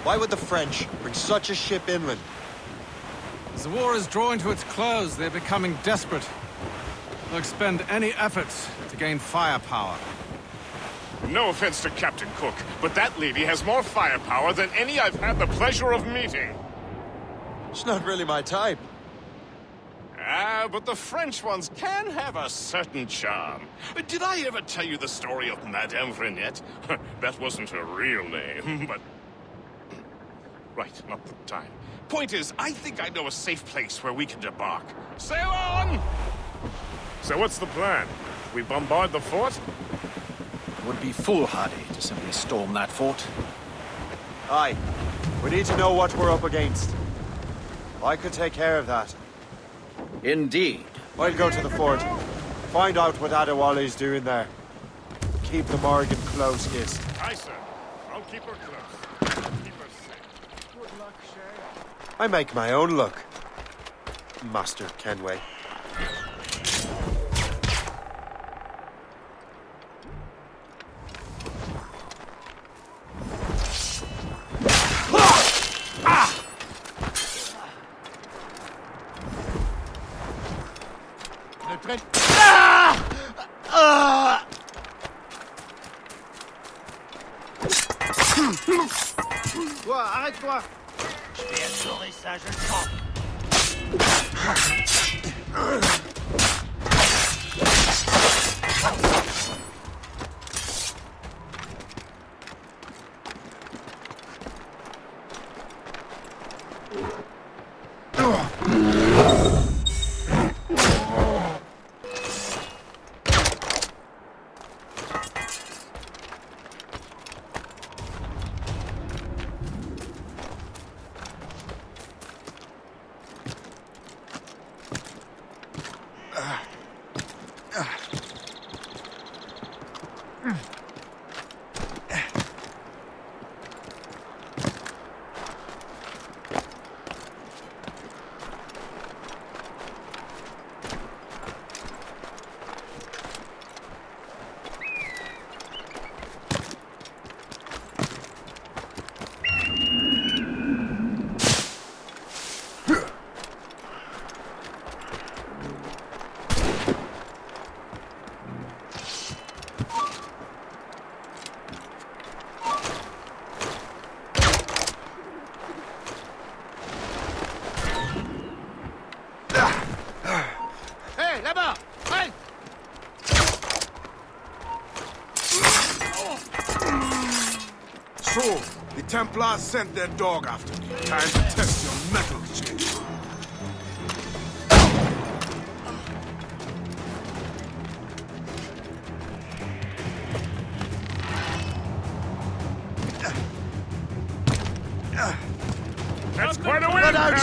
Why would the French bring such a ship inland? As the war is drawing to its close, they're becoming desperate. They'll expend any efforts to gain firepower. No offense to Captain Cook, but that lady has more firepower than any I've had the pleasure of meeting. She's not really my type. Ah, but the French ones can have a certain charm. Did I ever tell you the story of Madame Renette? That wasn't her real name, but... Right, not the time. Point is, I think I know a safe place where we can debark. Sail on! So what's the plan? We bombard the fort? It would be foolhardy to simply storm that fort. Aye. We need to know what we're up against. I could take care of that. Indeed. I'll go to the fort. Find out what Adewale's doing there. Keep the Morgan close, Gis. Aye, sir. I'll keep her close. Keep her safe. Good luck, Shay. I make my own luck, Master Kenway. Toi, arrête-toi! Je vais assurer ça, je le sens. So, the Templars sent their dog after me. Time to test your mettle, Shay.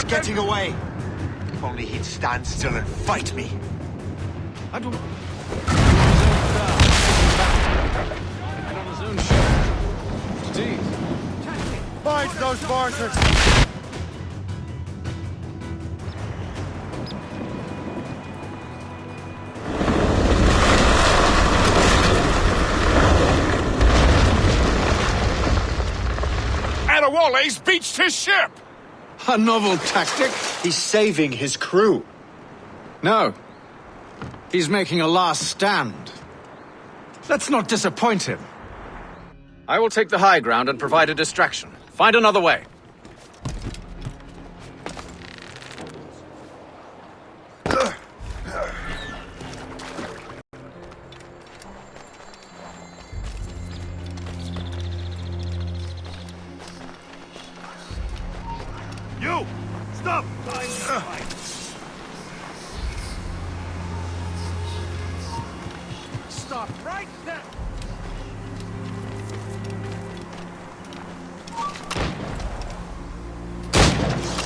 getting away. If only he'd stand still and fight me. I don't... on his own ship. Indeed. Find those martyrs! Adewale's beached his ship! A novel tactic? He's saving his crew. No. He's making a last stand. Let's not disappoint him. I will take the high ground and provide a distraction. Find another way. You! Stop! Stop right there!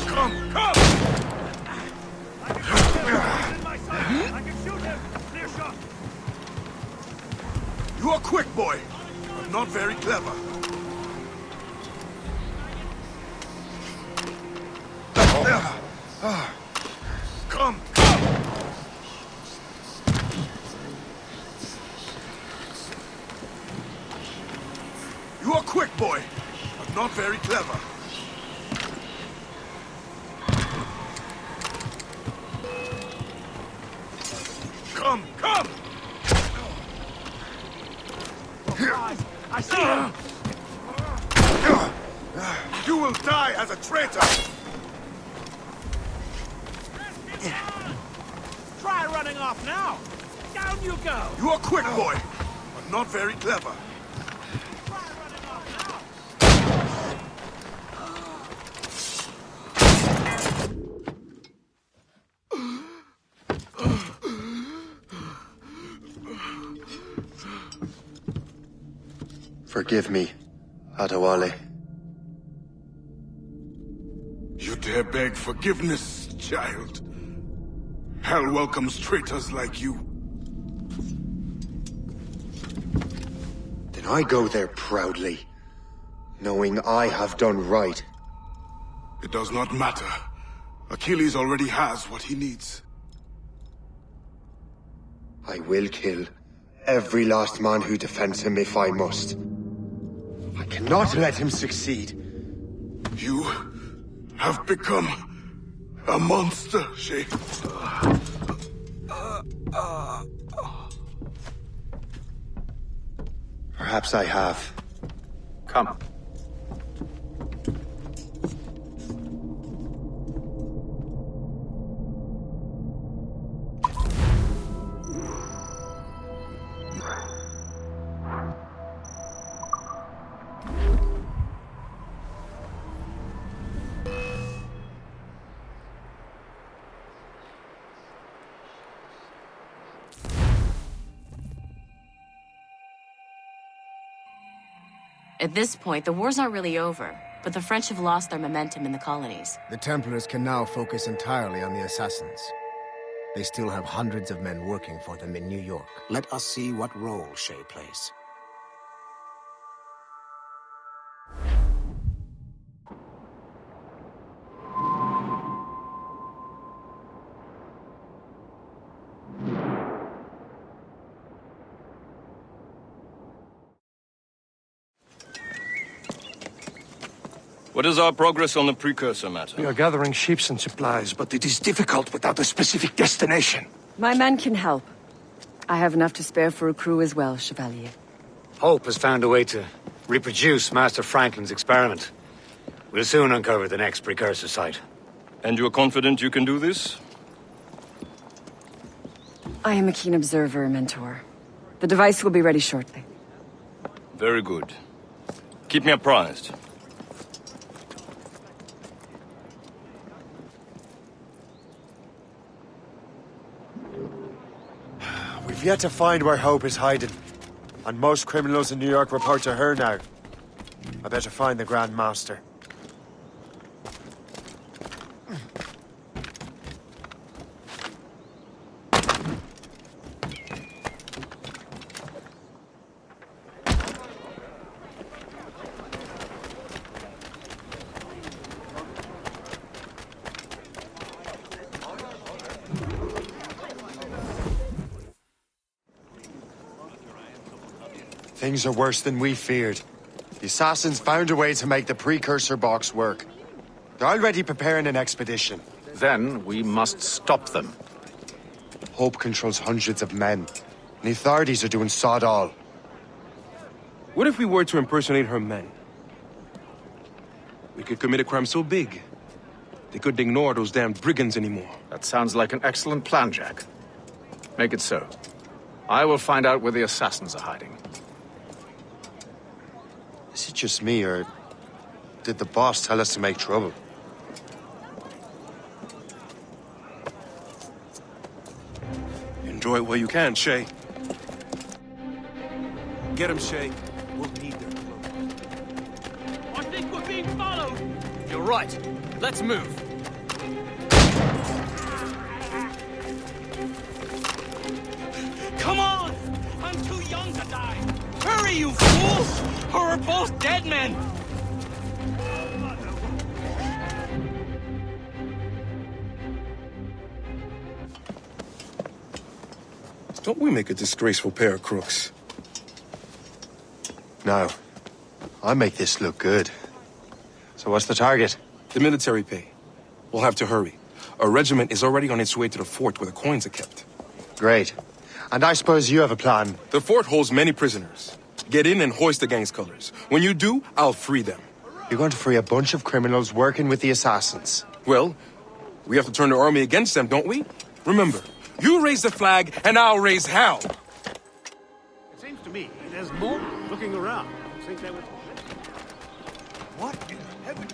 Come! I can shoot him! Clear shot! You are quick, boy, but not very clever. Come! You are quick, boy, but not very clever. Come! I see him! You will die as a traitor! Try running off now! Down you go! You are quick, boy, but not very clever. Forgive me, Adewale. You dare beg forgiveness, child? Hell welcomes traitors like you. Then I go there proudly, knowing I have done right. It does not matter. Achilles already has what he needs. I will kill every last man who defends him if I must. I cannot let him succeed. You have become a monster, Shay. Perhaps I have. Come. At this point, the war's not really over, but the French have lost their momentum in the colonies. The Templars can now focus entirely on the Assassins. They still have hundreds of men working for them in New York. Let us see what role Shay plays. What is our progress on the precursor matter? We are gathering ships and supplies, but it is difficult without a specific destination. My men can help. I have enough to spare for a crew as well, Chevalier. Hope has found a way to reproduce Master Franklin's experiment. We'll soon uncover the next precursor site. And you are confident you can do this? I am a keen observer, Mentor. The device will be ready shortly. Very good. Keep me apprised. We've yet to find where Hope is hiding. And most criminals in New York report to her now. I better find the Grand Master. Things are worse than we feared. The assassins found a way to make the precursor box work. They're already preparing an expedition. Then we must stop them. Hope controls hundreds of men, and the authorities are doing sod all. What if we were to impersonate her men? We could commit a crime so big, they couldn't ignore those damn brigands anymore. That sounds like an excellent plan, Jack. Make it so. I will find out where the assassins are hiding. Is it just me, or did the boss tell us to make trouble? Enjoy it while you can, Shay. Get him, Shay. We'll need their clothes. I think we're being followed! You're right. Let's move. Come on! I'm too young to die! Hurry, you fools! Or we're both dead men! Don't we make a disgraceful pair of crooks? No. I make this look good. So what's the target? The military pay. We'll have to hurry. A regiment is already on its way to the fort where the coins are kept. Great. And I suppose you have a plan. The fort holds many prisoners. Get in and hoist the gang's colors. When you do, I'll free them. You're going to free a bunch of criminals working with the assassins. Well, we have to turn the army against them, don't we? Remember, you raise the flag, and I'll raise hell. It seems to me there's more looking around. I think there was... What in heaven?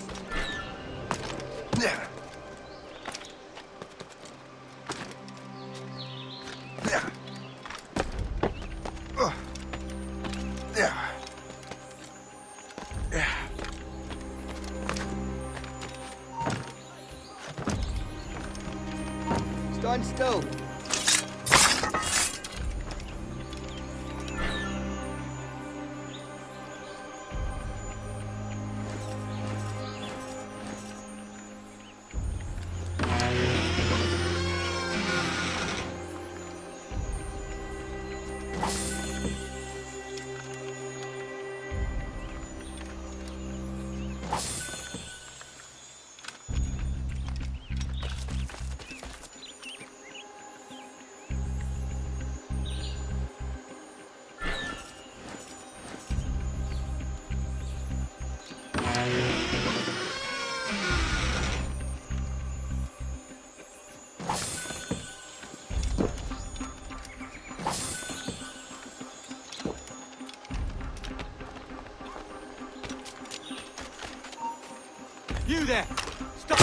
Yeah. Yeah. Yeah. Yeah. Stand still. You there! Stop!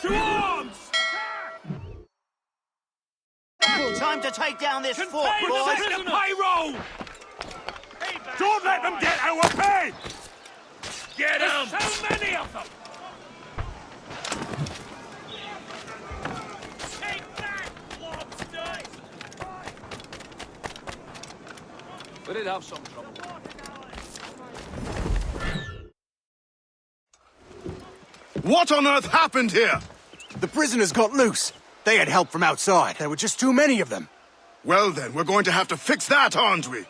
To arms! Time to take down this fort, boys! The payroll! Don't let them get our pay! Get them! So many of them! Take that, lobsters! We did have some trouble. What on earth happened here? The prisoners got loose. They had help from outside. There were just too many of them. Well then, we're going to have to fix that, aren't we?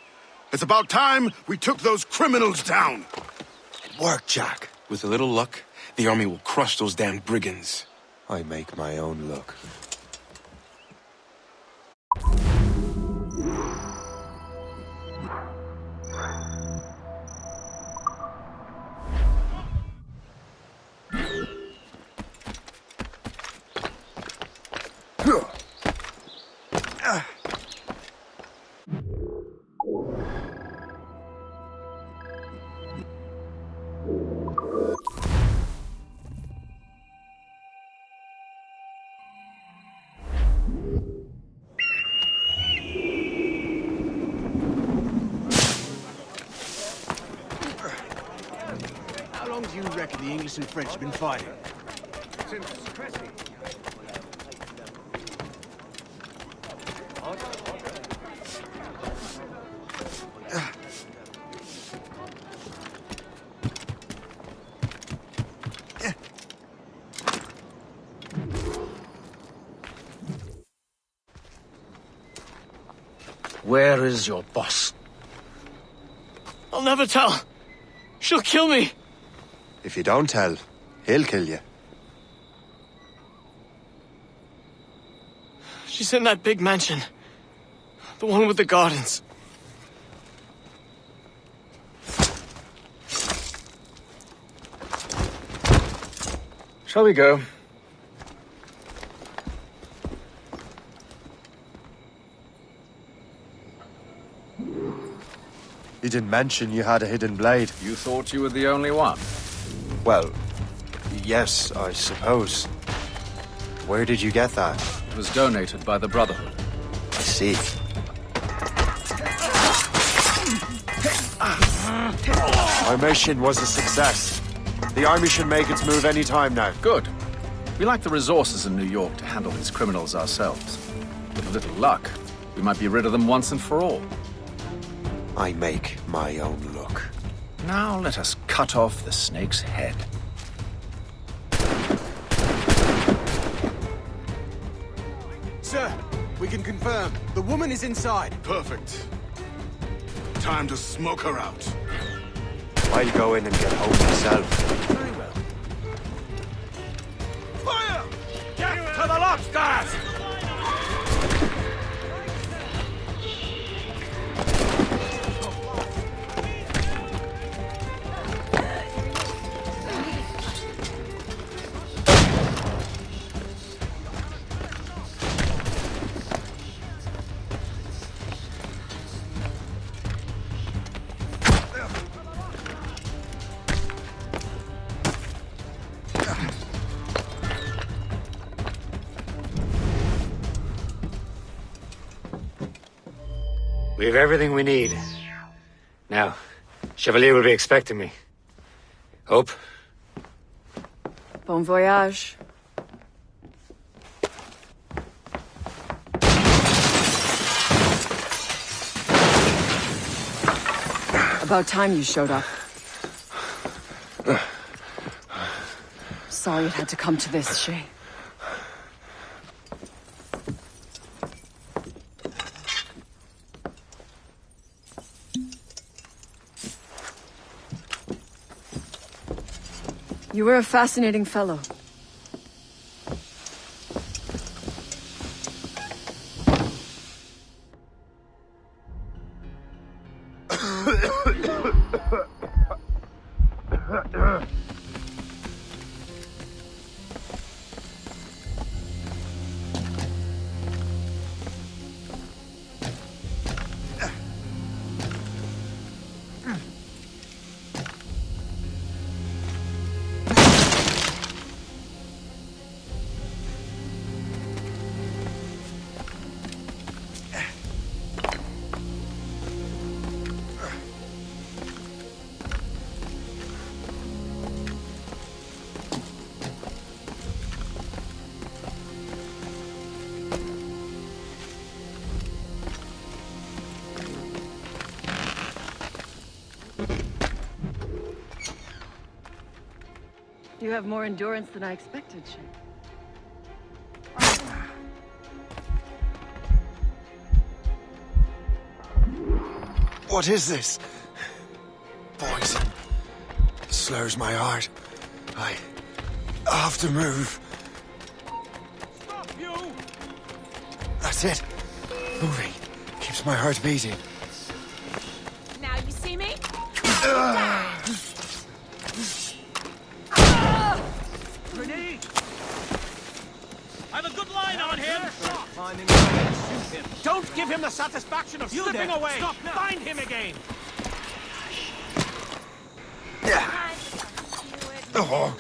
It's about time we took those criminals down. It worked, Jack. With a little luck, the army will crush those damn brigands. I make my own luck. reckon the English and French have been fighting? Where is your boss? I'll never tell. She'll kill me. If you don't tell, he'll kill you. She's in that big mansion. The one with the gardens. Shall we go? You didn't mention you had a hidden blade. You thought you were the only one? Well, yes, I suppose. Where did you get that? It was donated by the Brotherhood. I see. My mission was a success. The army should make its move any time now. Good. We lack the resources in New York to handle these criminals ourselves. With a little luck, we might be rid of them once and for all. I make my own luck. Now let us cut off the snake's head. Sir, we can confirm. The woman is inside. Perfect. Time to smoke her out. I'll go in and get home myself. Very well. Fire! Get to the lock, guys! We have everything we need. Now, Chevalier will be expecting me. Hope? Bon voyage. About time you showed up. Sorry it had to come to this, Shay. You were a fascinating fellow. You have more endurance than I expected, Shay. What is this? Poison. Slurs my heart. I have to move. Stop, you! That's it. Moving keeps my heart beating. Now you see me? Grenade! I have a good line on him! Finding a way to shoot him. Don't give him the satisfaction of slipping away! Stop now. Find him again! Oh.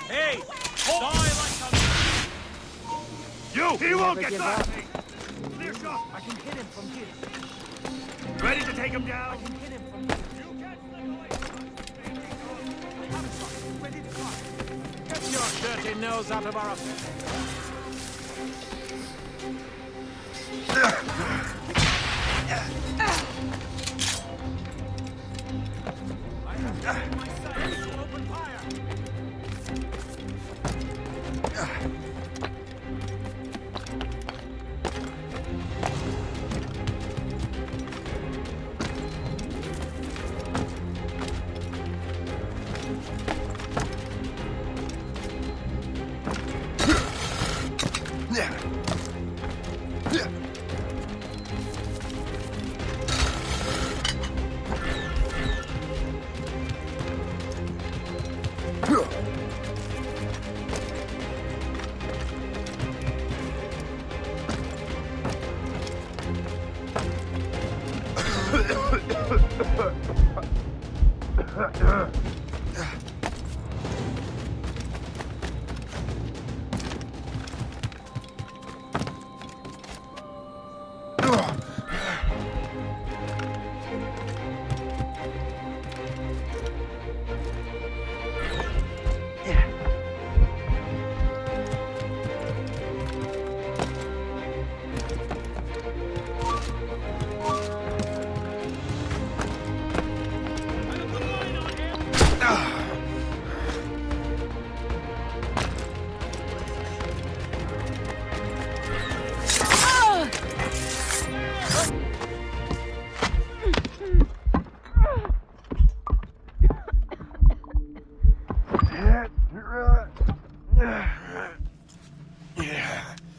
Hey! Die like a... You! He won't get that! Clear shot! I can hit him from here. Ready to take him down? I can hit him from here. You can't slip away from us. I have a shot. Ready to fire. Get your dirty nose out of our affairs. I have taken my sights to open fire.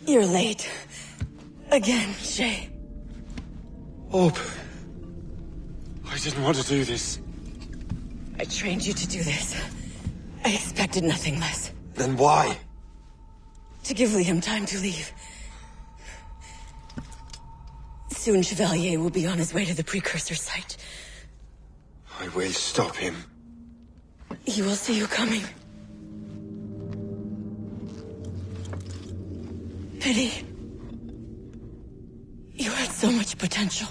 You're late. Again, Shay. Hope. I didn't want to do this. I trained you to do this. I expected nothing less. Then why? To give Liam time to leave. Soon Chevalier will be on his way to the precursor site. I will stop him. He will see you coming. Pity. You had so much potential.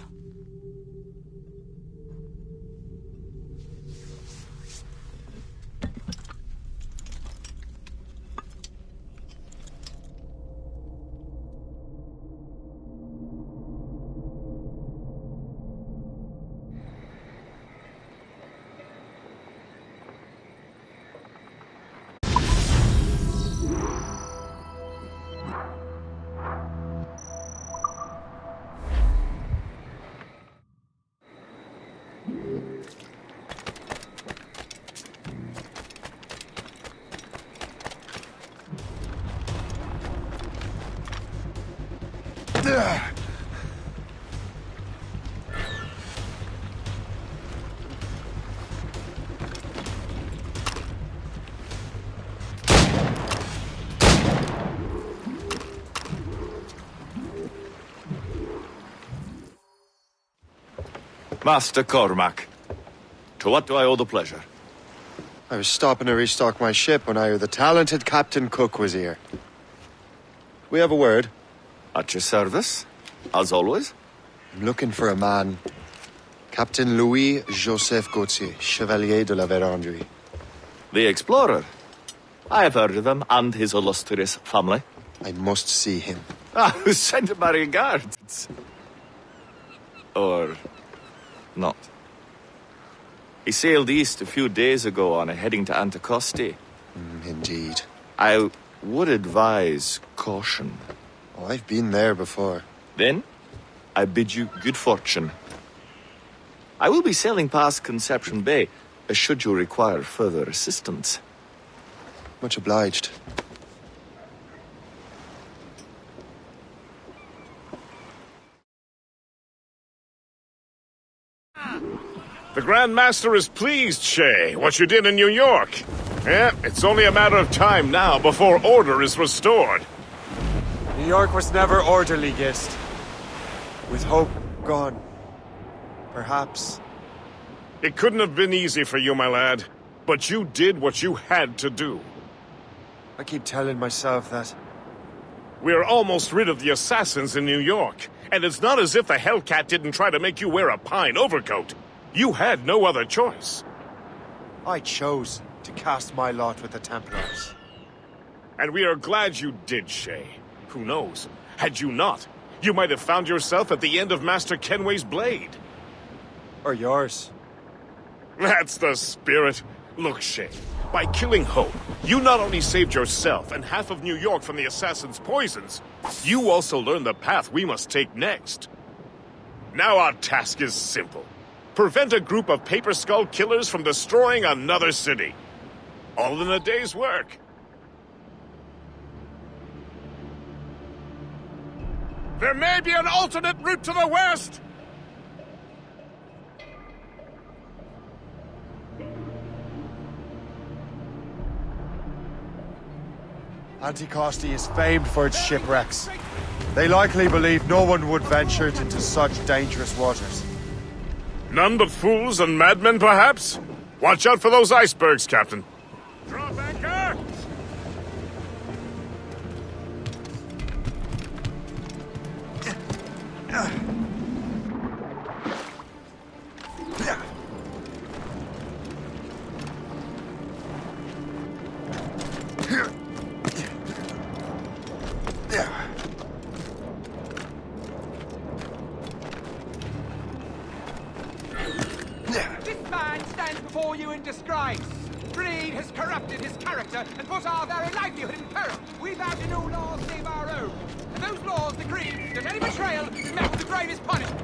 Master Cormac, to what do I owe the pleasure? I was stopping to restock my ship when I heard the talented Captain Cook was here. We have a word. At your service, as always. I'm looking for a man. Captain Louis-Joseph Gauthier, Chevalier de la Vérendrye. The explorer. I have heard of him and his illustrious family. I must see him. Send him my regards. Or not. He sailed east a few days ago on a heading to Anticosti. Indeed. I would advise caution. Oh, I've been there before. Then, I bid you good fortune. I will be sailing past Conception Bay, should you require further assistance. Much obliged. The Grand Master is pleased, Shay, what you did in New York. Yeah, it's only a matter of time now before order is restored. New York was never orderly, Gist. With hope gone, perhaps. It couldn't have been easy for you, my lad, but you did what you had to do. I keep telling myself that. We're almost rid of the assassins in New York. And it's not as if the Hellcat didn't try to make you wear a pine overcoat. You had no other choice. I chose to cast my lot with the Templars. And we are glad you did, Shay. Who knows? Had you not, you might have found yourself at the end of Master Kenway's blade. Or yours. That's the spirit. Look, Shay, by killing Hope, you not only saved yourself and half of New York from the assassins' poisons, you also learned the path we must take next. Now our task is simple. Prevent a group of Paper Skull killers from destroying another city. All in a day's work. There may be an alternate route to the west! Anticosti is famed for its shipwrecks. They likely believe no one would venture into such dangerous waters. None but fools and madmen, perhaps? Watch out for those icebergs, Captain. Drop anchor! This man stands before you in disgrace. Greed has corrupted his character and put our very livelihood in peril. We've had to new laws save our own. And those laws decree that any betrayal is met with the gravest punishment.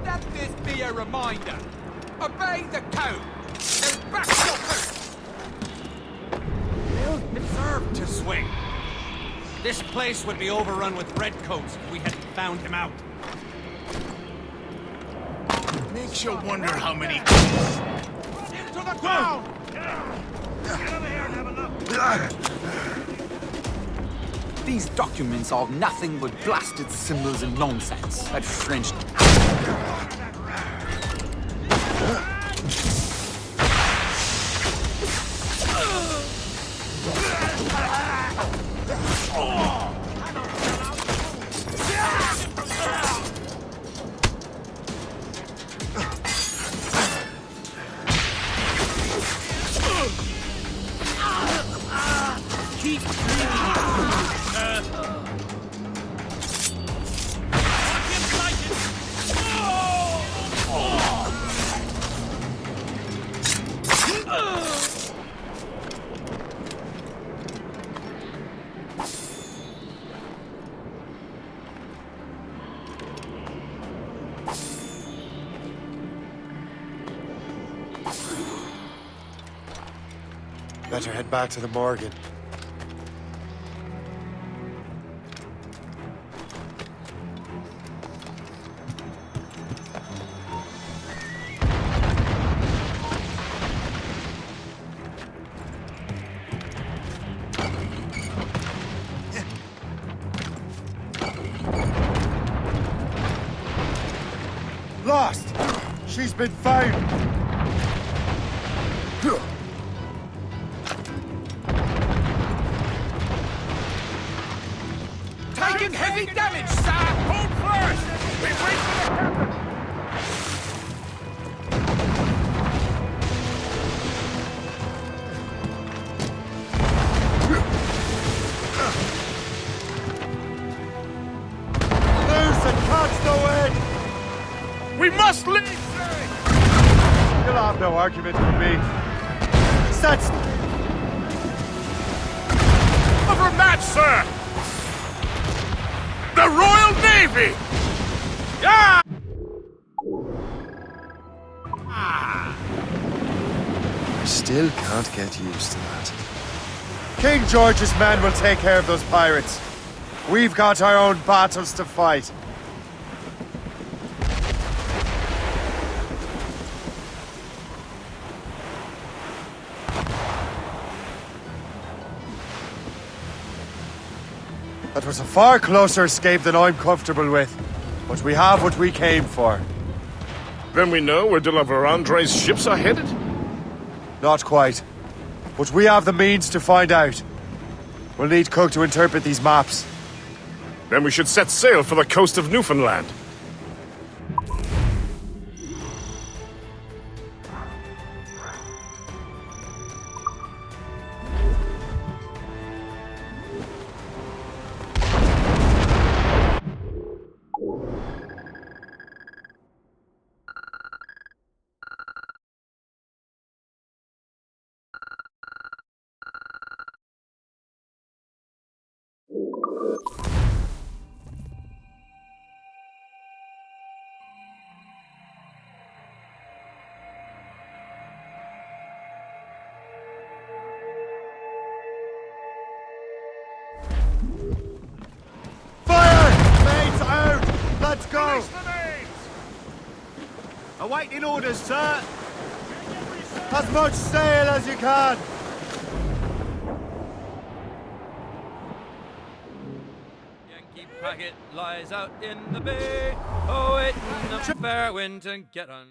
Let this be a reminder. Obey the code. And back your post. It served to swing. This place would be overrun with redcoats if we hadn't found him out. Makes you wonder how many... Into the ground! Get over here and have a look! These documents are nothing but blasted symbols and nonsense. That French... Keep Better head back to the Morgan. Lost! She's been found! Taking heavy damage, sir! Hold first! We wait for the captain! Loose and catch the wind! We must leave, sir! You'll have no argument with me. That's... Overmatched, sir! The Royal Navy! Yeah! I still can't get used to that. King George's men will take care of those pirates. We've got our own battles to fight. That was a far closer escape than I'm comfortable with. But we have what we came for. Then we know where De La Verandre's ships are headed? Not quite. But we have the means to find out. We'll need Cook to interpret these maps. Then we should set sail for the coast of Newfoundland. Let's go! Awaiting orders, sir. As much sail as you can! Yankee packet lies out in the bay. Oh, it in a fair wind to get on.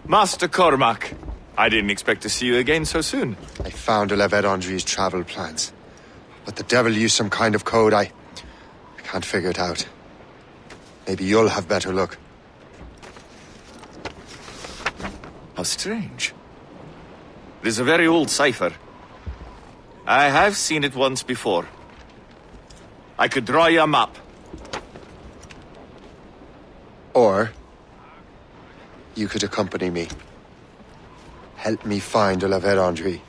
Master Cormac, I didn't expect to see you again so soon. I found Olivet Andre's travel plans. But the devil used some kind of code. I can't figure it out. Maybe you'll have better luck. How strange. It is a very old cipher. I have seen it once before. I could draw you a map. Or you could accompany me. Help me find Olivet Andre.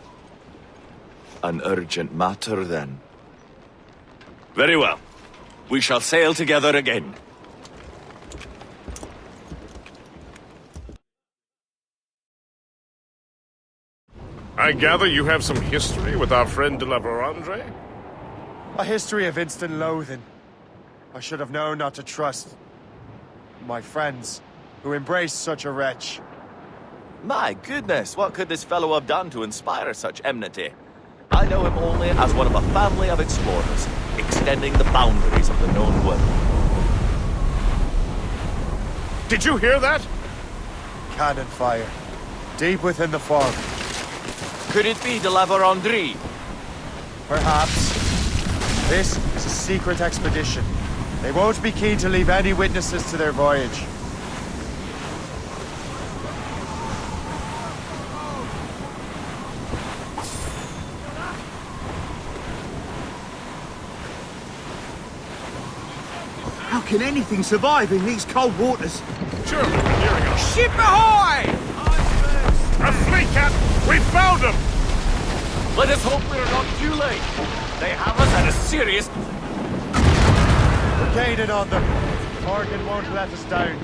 An urgent matter, then. Very well. We shall sail together again. I gather you have some history with our friend de la Vérandre? A history of instant loathing. I should have known not to trust my friends who embraced such a wretch. My goodness, what could this fellow have done to inspire such enmity? I know him only as one of a family of explorers, extending the boundaries of the known world. Did you hear that? Cannon fire. Deep within the fog. Could it be de la Vérandre? Perhaps. This is a secret expedition. They won't be keen to leave any witnesses to their voyage. How can anything survive in these cold waters? Surely, hearing us. Ship ahoy! A fleet, Cap! We found them! Let us hope we're not too late. They have us at a serious... We're gaining on them. Morgan won't let us down.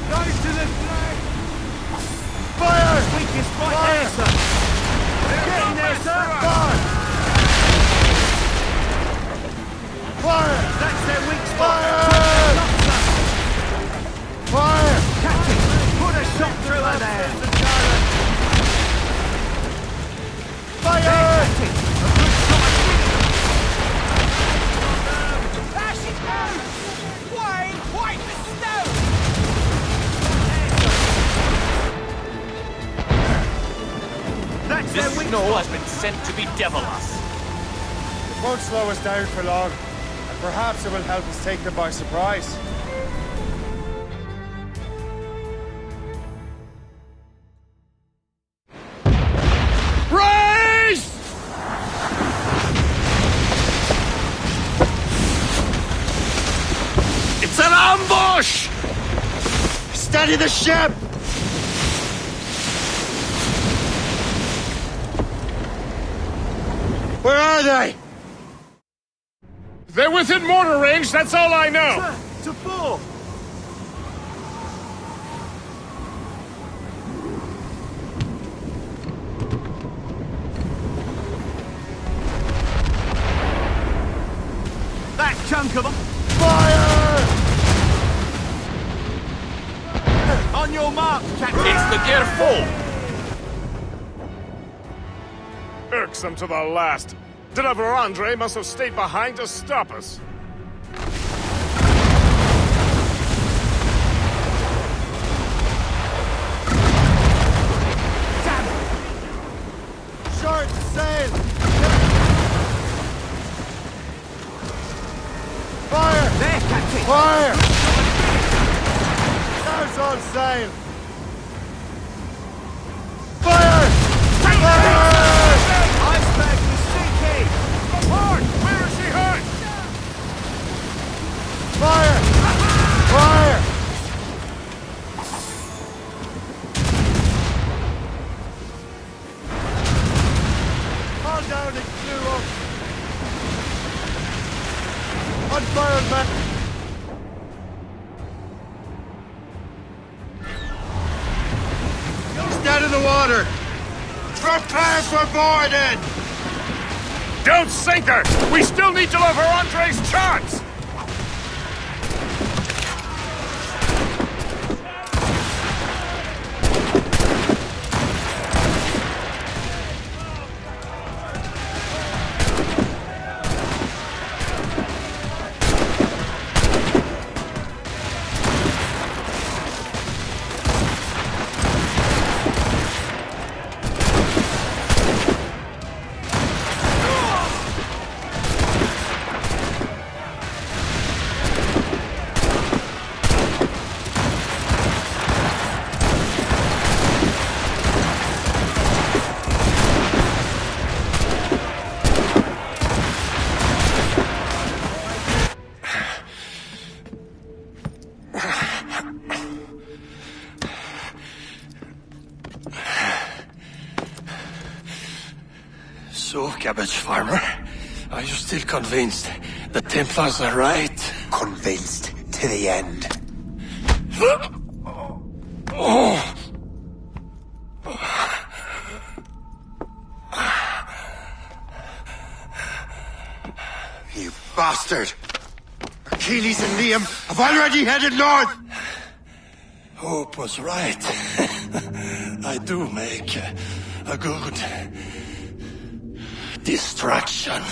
Go to the flag! Fire! Weakest right there, sir! Get in there, sir! Fire! Fire! That's their weak spot! Fire! Fire! Captain, put a shot through her there! Fire! Captain, a good shot! Dash it out! Flying white as snow! That's This their weak snow spot! has been sent to bedevil us. It won't slow us down for long, and perhaps it will help us take them by surprise. Race! It's an ambush! Steady the ship! Where are they? They're within mortar range, that's all I know. Sir, to four! That chunk of... Fire! On your mark, Captain! It's the gear full! Irksome to the last. De la Vérandre must have stayed behind to stop us. Short sail! Fire! There, Captain! Fire! There's all sail! Fire! Fire! Iceberg is sinking! Hard! Where is she hurt? Fire! Fire! All down and clew up! Unfired man! He's dead in the water! Prepare for boarding! Don't sink her! We still need De la Vérandre's charts! So, cabbage farmer, are you still convinced the Templars are right? Convinced to the end. You bastard! Achilles and Liam have already headed north! Hope was right. I do make a good distraction.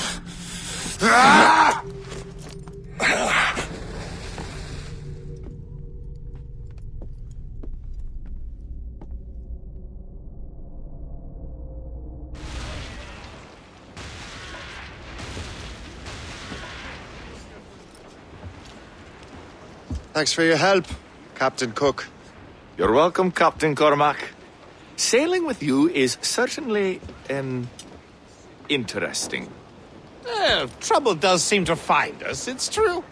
Thanks for your help, Captain Cook. You're welcome, Captain Cormac. Sailing with you is certainly, interesting. Trouble does seem to find us, it's true.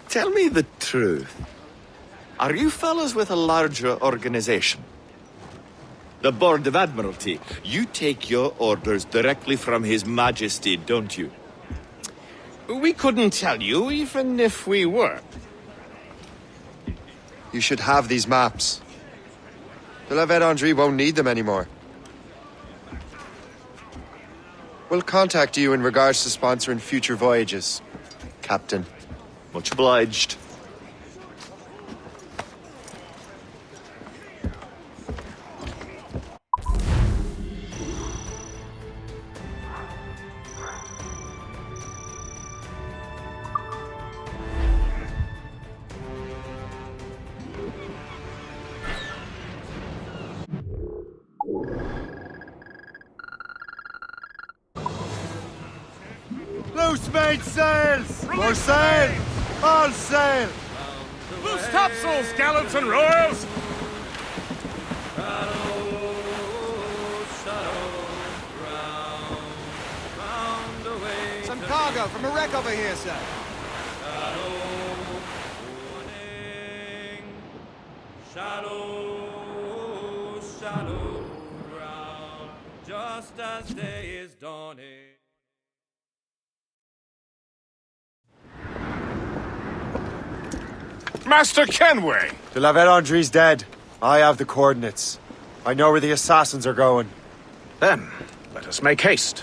Tell me the truth. Are you fellas with a larger organization? The Board of Admiralty. You take your orders directly from His Majesty, don't you? We couldn't tell you, even if we were. You should have these maps. De la Vérandre won't need them anymore. We'll contact you in regards to sponsoring future voyages, Captain. Much obliged. Loose main sails! More sail! All sail! Loose topsails, gallants and royals! Some cargo from a wreck over here, sir. Shadow, shadow, round, just as day is dawning. Master Kenway! De la Vérandre's dead. I have the coordinates. I know where the assassins are going. Then, let us make haste.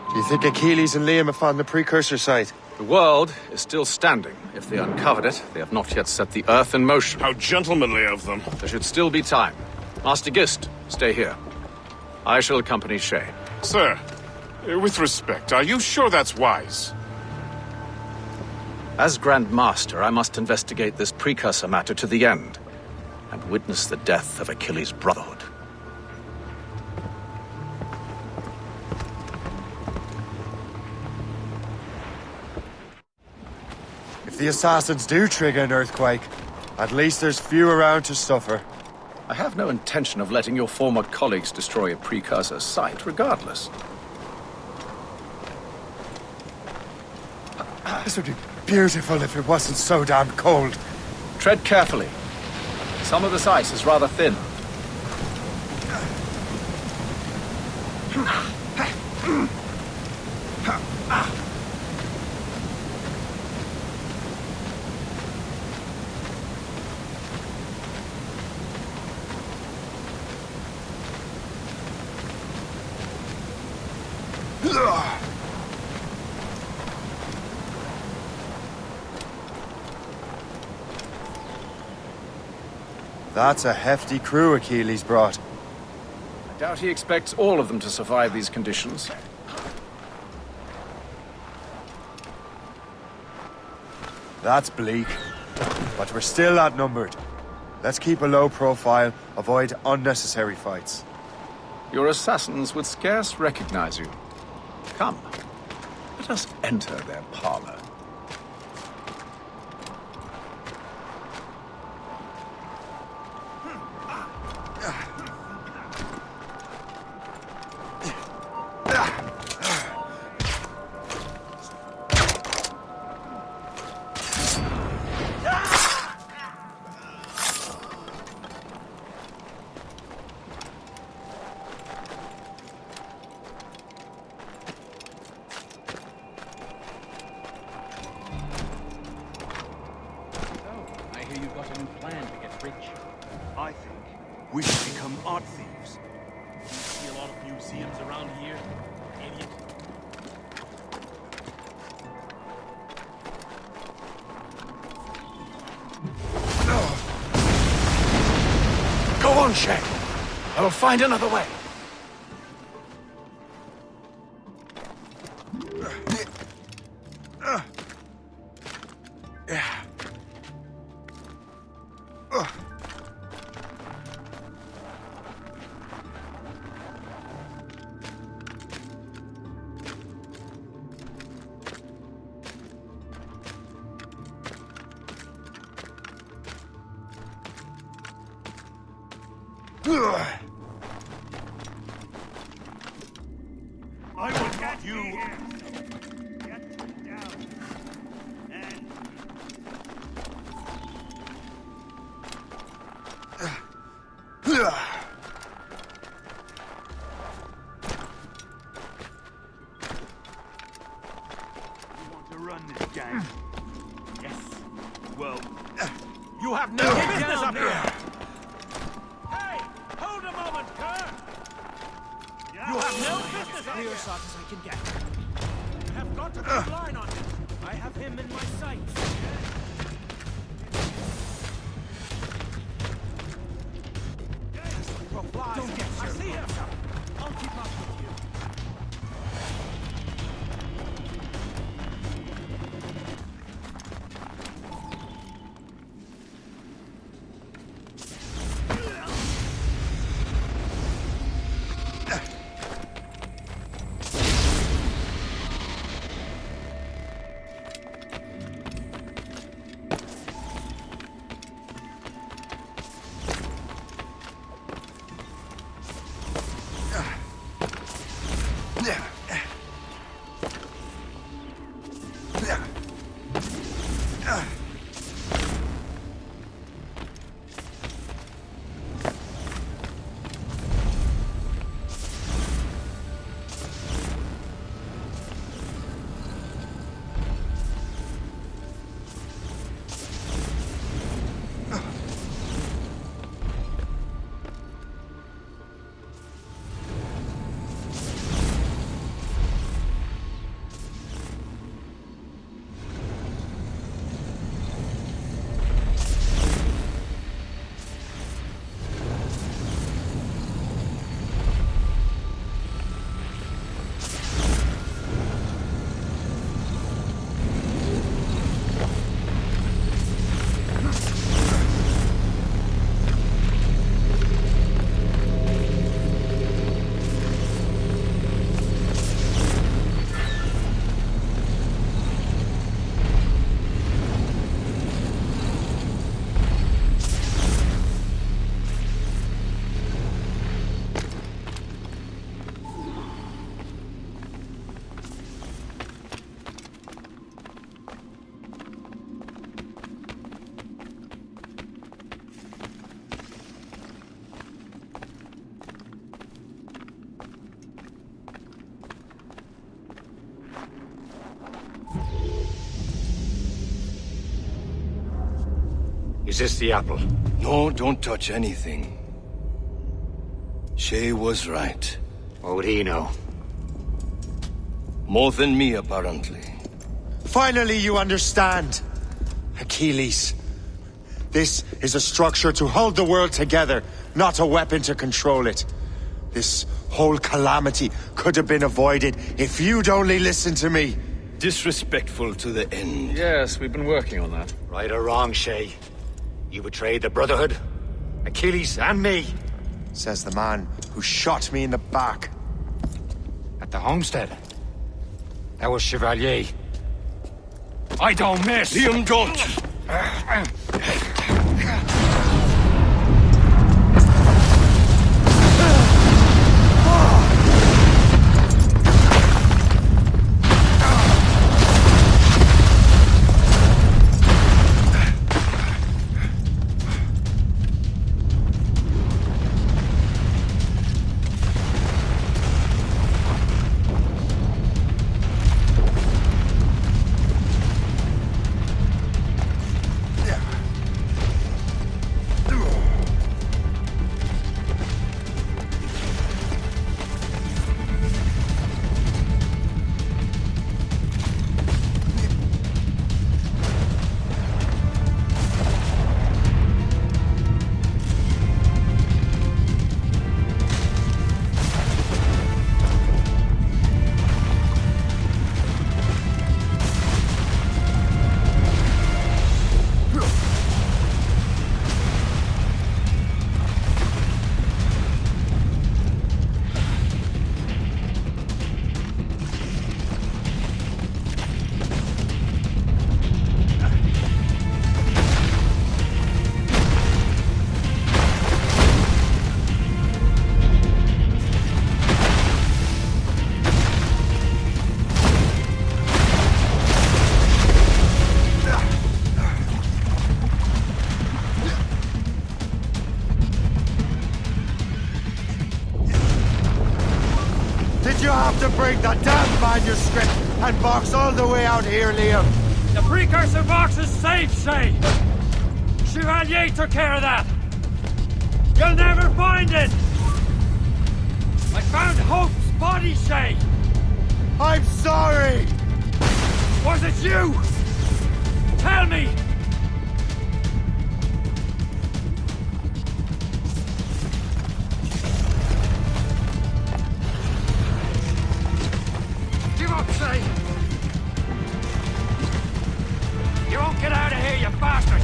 Do you think Achilles and Liam have found the precursor site? The world is still standing. If they uncovered it, they have not yet set the Earth in motion. How gentlemanly of them. There should still be time. Master Gist, stay here. I shall accompany Shay. Sir, with respect, are you sure that's wise? As Grand Master, I must investigate this precursor matter to the end, and witness the death of Achilles' Brotherhood. If the assassins do trigger an earthquake, at least there's few around to suffer. I have no intention of letting your former colleagues destroy a precursor site, regardless. This would be beautiful if it wasn't so damn cold. Tread carefully. Some of this ice is rather thin. That's a hefty crew Achilles brought. I doubt he expects all of them to survive these conditions. That's bleak. But we're still outnumbered. Let's keep a low profile, avoid unnecessary fights. Your assassins would scarce recognize you. Come, let us enter their parlor. I think we should become art thieves. You see a lot of museums around here, idiot. Go on, Shay. I will find another way. I will get you. Get down. You want to run this gang? Yes. Well, You have no business up here! Hey! Hold a moment, Kerr! You have no business up here! As shot as I can get. You have got to keep line on him. I have him in my sights. Don't get I see him! I'll keep up with you. Is this the apple? No, don't touch anything. Shay was right. What would he know? More than me, apparently. Finally, you understand. Achilles. This is a structure to hold the world together, not a weapon to control it. This whole calamity could have been avoided if you'd only listened to me. Disrespectful to the end. Yes, we've been working on that. Right or wrong, Shay? You betrayed the Brotherhood, Achilles, and me. Says the man who shot me in the back. At the homestead. That was Chevalier. I don't miss! Liam, don't! To bring the damn manuscript and box all the way out here, Liam. The precursor box is safe, Shay. Chevalier took care of that. You'll never find it. I found Hope's body, Shay. I'm sorry. Was it you? Tell me. Say. You won't get out of here, you bastard!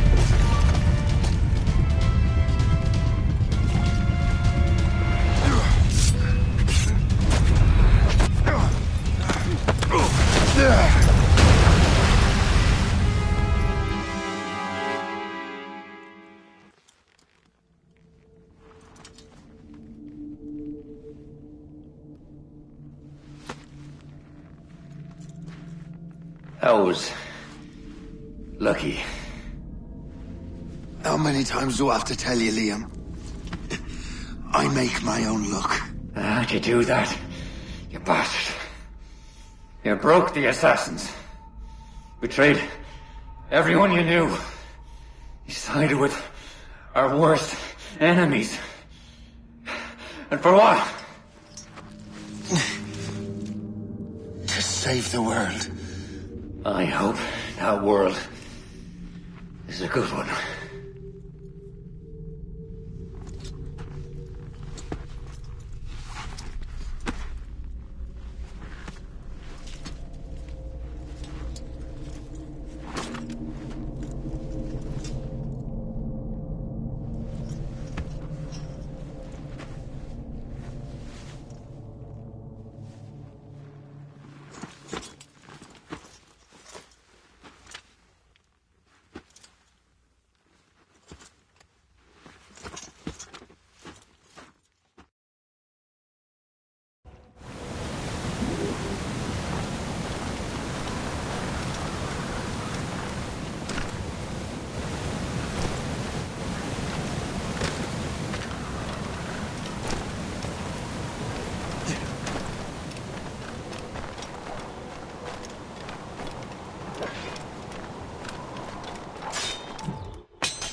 That was lucky. How many times do I have to tell you, Liam? I make my own luck. How'd you do that, you bastard? You broke the assassins. Betrayed everyone you knew. You sided with our worst enemies. And for what? To save the world. I hope that world is a good one.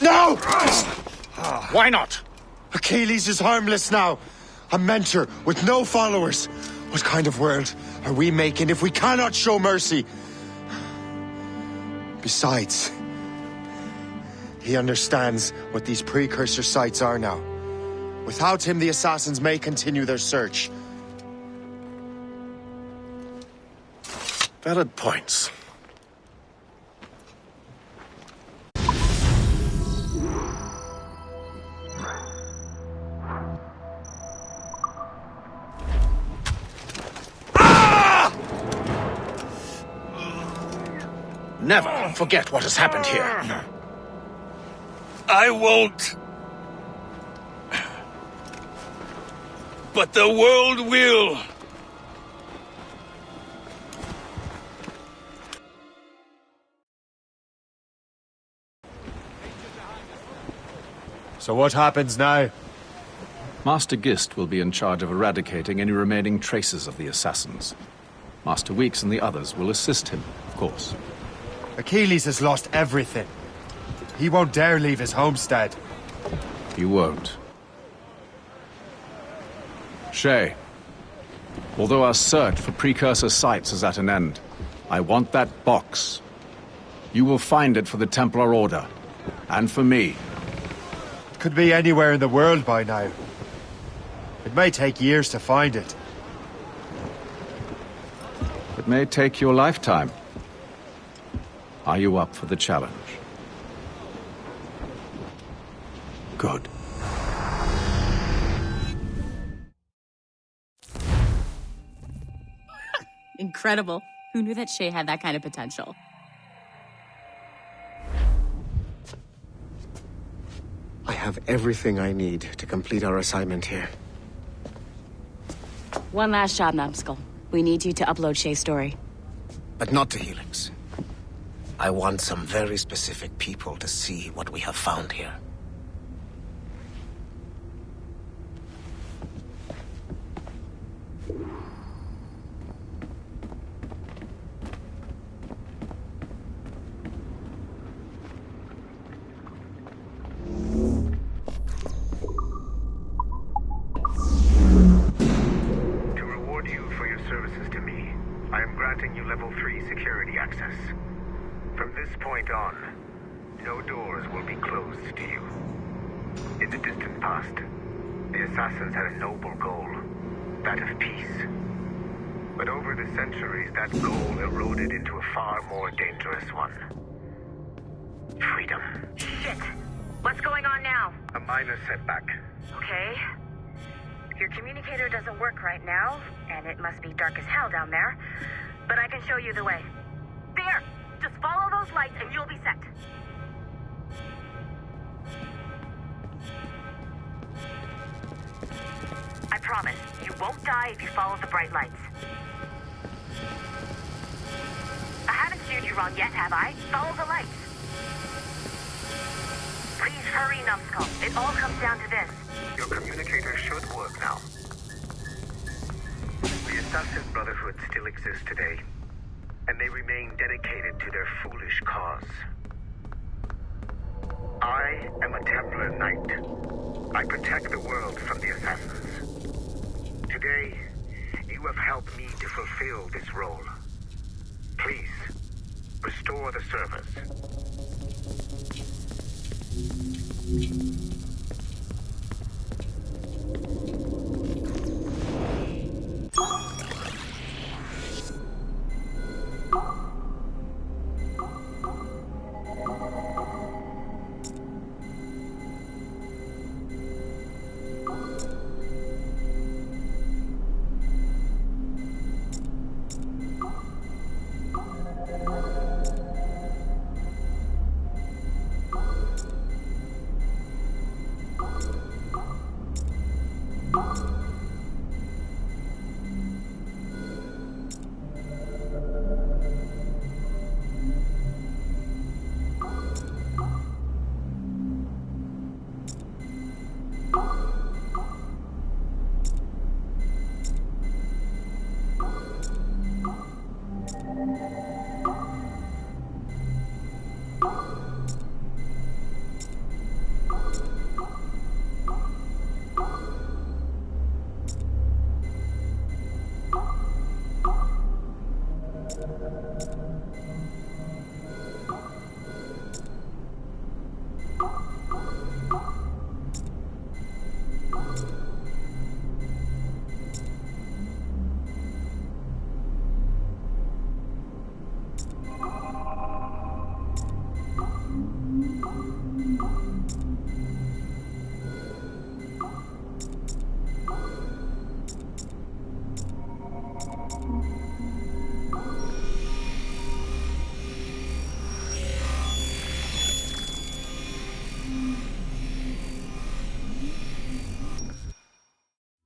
No! Why not? Achilles is harmless now. A mentor with no followers. What kind of world are we making if we cannot show mercy? Besides, he understands what these precursor sites are now. Without him, the assassins may continue their search. Valid points. Never forget what has happened here. I won't. But the world will. So what happens now? Master Gist will be in charge of eradicating any remaining traces of the assassins. Master Weeks and the others will assist him, of course. Achilles has lost everything. He won't dare leave his homestead. He won't. Shay, although our search for precursor sites is at an end, I want that box. You will find it for the Templar Order, and for me. It could be anywhere in the world by now. It may take years to find it. It may take your lifetime. Are you up for the challenge? Good. Incredible. Who knew that Shay had that kind of potential? I have everything I need to complete our assignment here. One last job, Numbskull. We need you to upload Shay's story. But not to Helix. I want some very specific people to see what we have found here. To reward you for your services to me, I am granting you level 3 security access. From this point on, no doors will be closed to you. In the distant past, the Assassins had a noble goal, that of peace. But over the centuries, that goal eroded into a far more dangerous one. Freedom. Shit! What's going on now? A minor setback. Okay. Your communicator doesn't work right now, and it must be dark as hell down there. But I can show you the way. There! Just follow those lights and you'll be set. I promise, you won't die if you follow the bright lights. I haven't steered you wrong yet, have I? Follow the lights. Please hurry, Numbskull. It all comes down to this. Your communicator should work now. The Assassin Brotherhood still exists today, and they remain dedicated to their foolish cause. I am a Templar Knight. I protect the world from the Assassins. Today, you have helped me to fulfill this role. Please, restore the servers.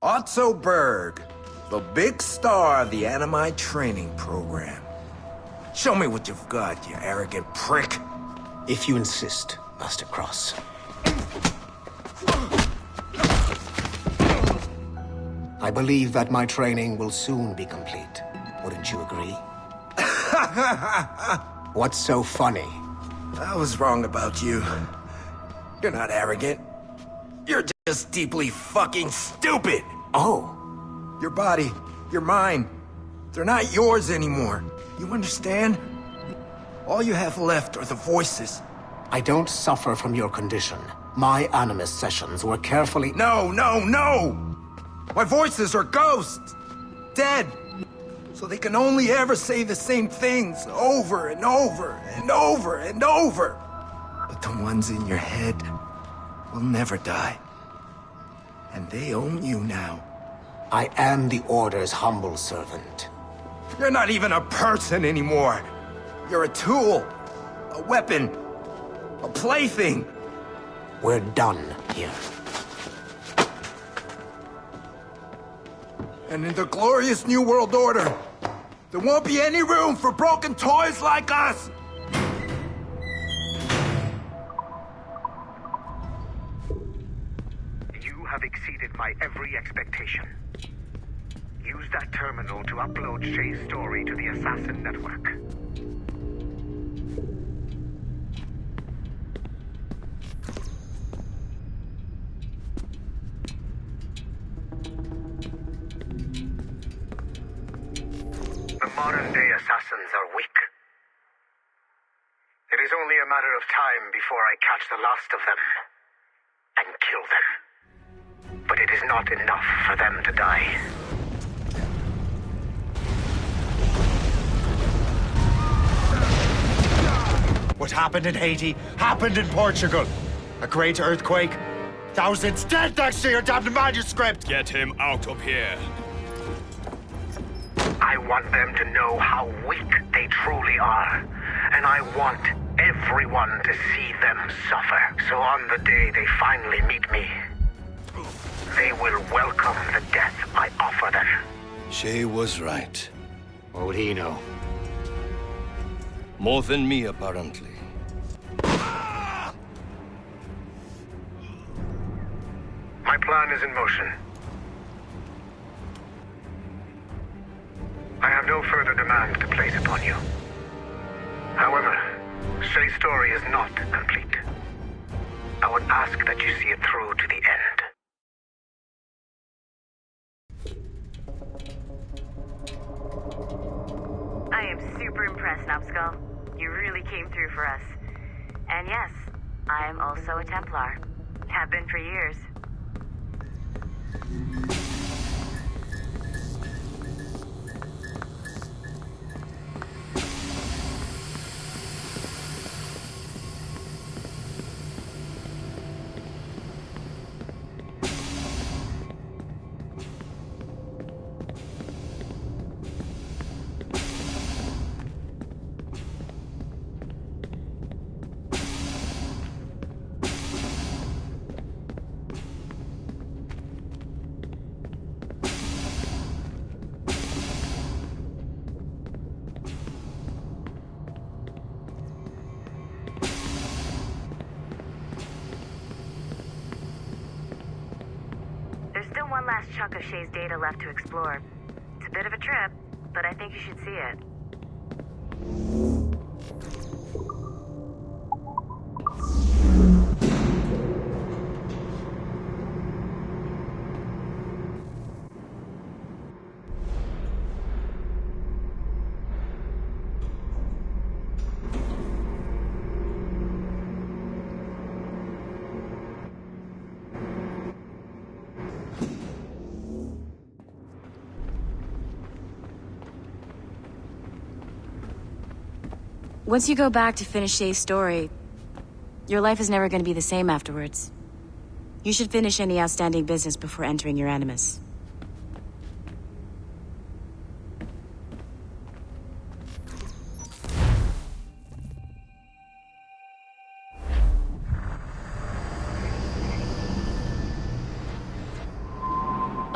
Otto Berg, the big star of the Animite training program. Show me what you've got, you arrogant prick. If you insist, Master Cross. I believe that my training will soon be complete. Wouldn't you agree? What's so funny? I was wrong about you. You're not arrogant. You're just deeply fucking stupid! Oh. Your body, your mind, they're not yours anymore. You understand? All you have left are the voices. I don't suffer from your condition. My Animus sessions were carefully— No! My voices are ghosts! Dead! So they can only ever say the same things over and over and over and over. But the ones in your head will never die. And they own you now. I am the Order's humble servant. You're not even a person anymore. You're a tool, a weapon, a plaything. We're done here. And in the glorious New World Order, there won't be any room for broken toys like us! You have exceeded my every expectation. Use that terminal to upload Shay's story to the Assassin Network. The modern-day assassins are weak. It is only a matter of time before I catch the last of them and kill them. But it is not enough for them to die. What happened in Haiti happened in Portugal. A great earthquake. Thousands dead thanks to your damned manuscript! Get him out of here. I want them to know how weak they truly are. And I want everyone to see them suffer. So on the day they finally meet me, they will welcome the death I offer them. Shay was right. What would he know? More than me, apparently. My plan is in motion. I have no further demand to place upon you. However, Shay's story is not complete. I would ask that you see it through to the end. I am super impressed, Numbskull. You really came through for us. And yes, I am also a Templar. Have been for years. One last chunk of Shay's data left to explore. It's a bit of a trip, but I think you should see it. Once you go back to finish Shay's story, your life is never going to be the same afterwards. You should finish any outstanding business before entering your Animus.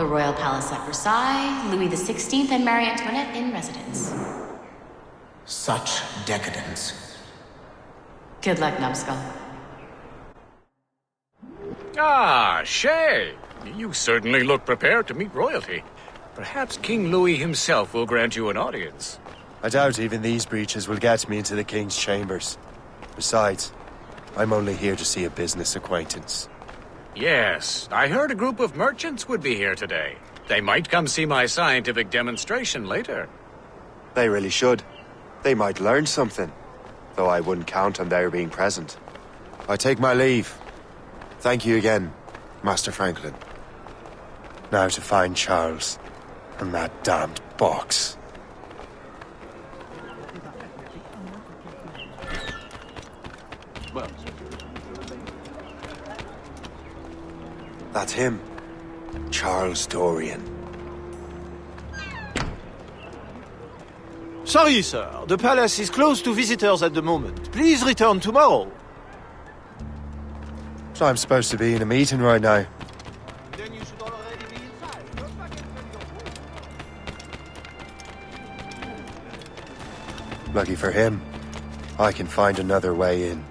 The Royal Palace at Versailles, Louis XVI and Marie Antoinette in residence. Such decadence. Good luck, numbskull. Ah, Shay! You certainly look prepared to meet royalty. Perhaps King Louis himself will grant you an audience. I doubt even these breaches will get me into the King's chambers. Besides, I'm only here to see a business acquaintance. Yes, I heard a group of merchants would be here today. They might come see my scientific demonstration later. They really should. They might learn something, though I wouldn't count on their being present. I take my leave. Thank you again, Master Franklin. Now to find Charles and that damned box. That's him. Charles Dorian. Sorry, sir. The palace is closed to visitors at the moment. Please return tomorrow. So I'm supposed to be in a meeting right now. Then you should already be inside. Lucky for him, I can find another way in.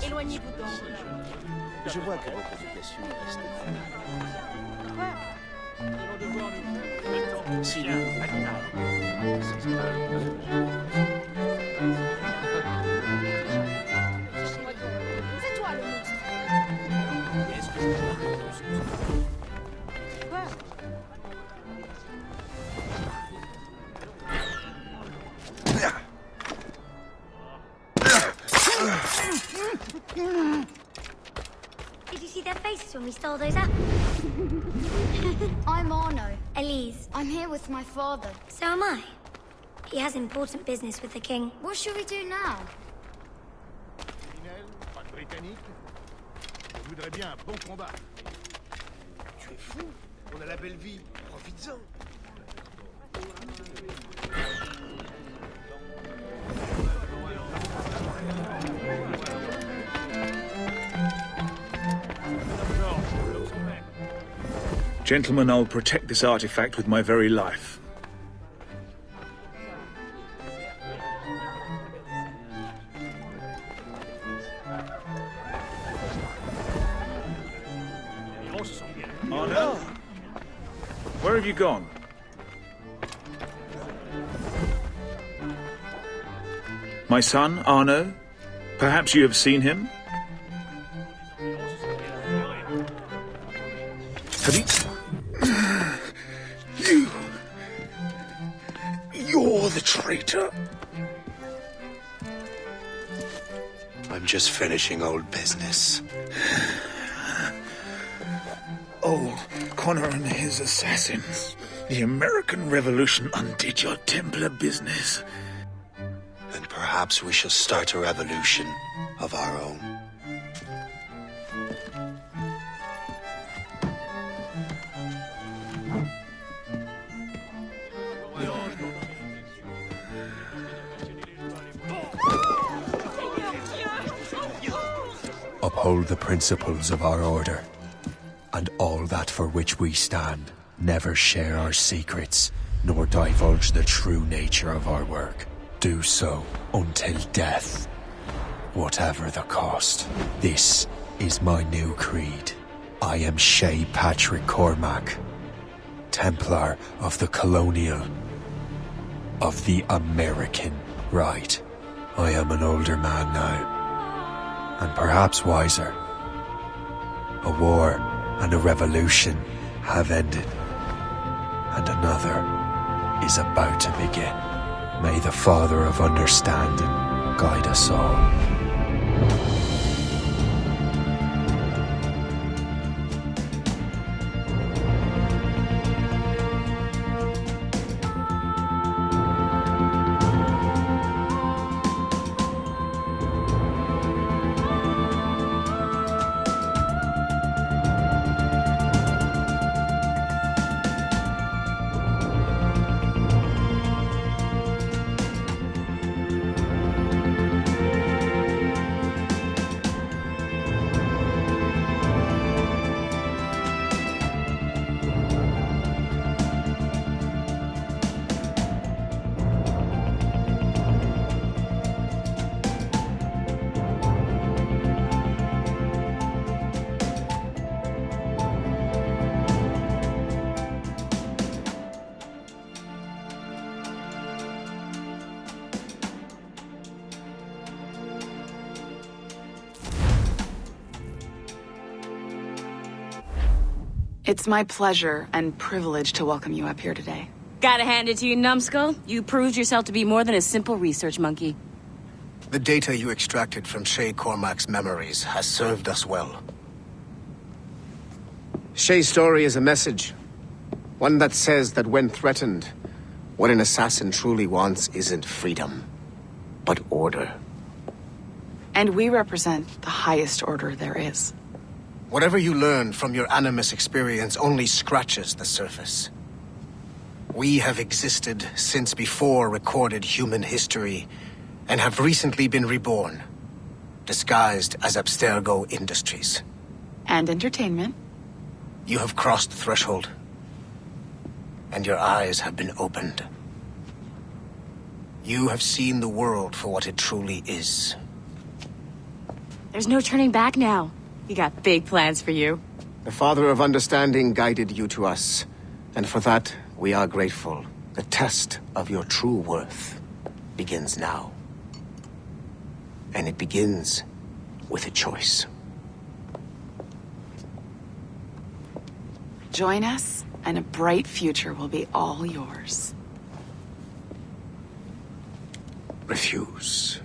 Éloignez-vous donc. Je vois que votre éducation reste. C'est toi le monstre. Est-ce que je Quoi? Did you see their faces when we stole those apples? I'm Arno. Elise. I'm here with my father. So am I. He has important business with the king. What should we do now? Pas de britannique. Je voudrais bien un bon combat. Tu es fou. On a la belle vie. Profites-en. Gentlemen, I'll protect this artifact with my very life. Arno? Where have you gone? My son, Arno? Perhaps you have seen him? Have you... You're the traitor. I'm just finishing old business. Old Connor and his assassins. The American Revolution undid your Templar business. Then perhaps we shall start a revolution of our own. Uphold the principles of our order, and all that for which we stand. Never share our secrets, nor divulge the true nature of our work. Do so until death, whatever the cost. This is my new creed. I am Shay Patrick Cormac, Templar of the Colonial, of the American right. I am an older man now, and perhaps wiser. A war and a revolution have ended, and another is about to begin. May the Father of Understanding guide us all. It's my pleasure and privilege to welcome you up here today. Gotta hand it to you, numbskull. You proved yourself to be more than a simple research monkey. The data you extracted from Shay Cormac's memories has served us well. Shay's story is a message. One that says that when threatened, what an assassin truly wants isn't freedom, but order. And we represent the highest order there is. Whatever you learned from your Animus experience only scratches the surface. We have existed since before recorded human history, and have recently been reborn, disguised as Abstergo Industries. And entertainment. You have crossed the threshold, and your eyes have been opened. You have seen the world for what it truly is. There's no turning back now. We got big plans for you. The Father of Understanding guided you to us, and for that, we are grateful. The test of your true worth begins now. And it begins with a choice. Join us, and a bright future will be all yours. Refuse.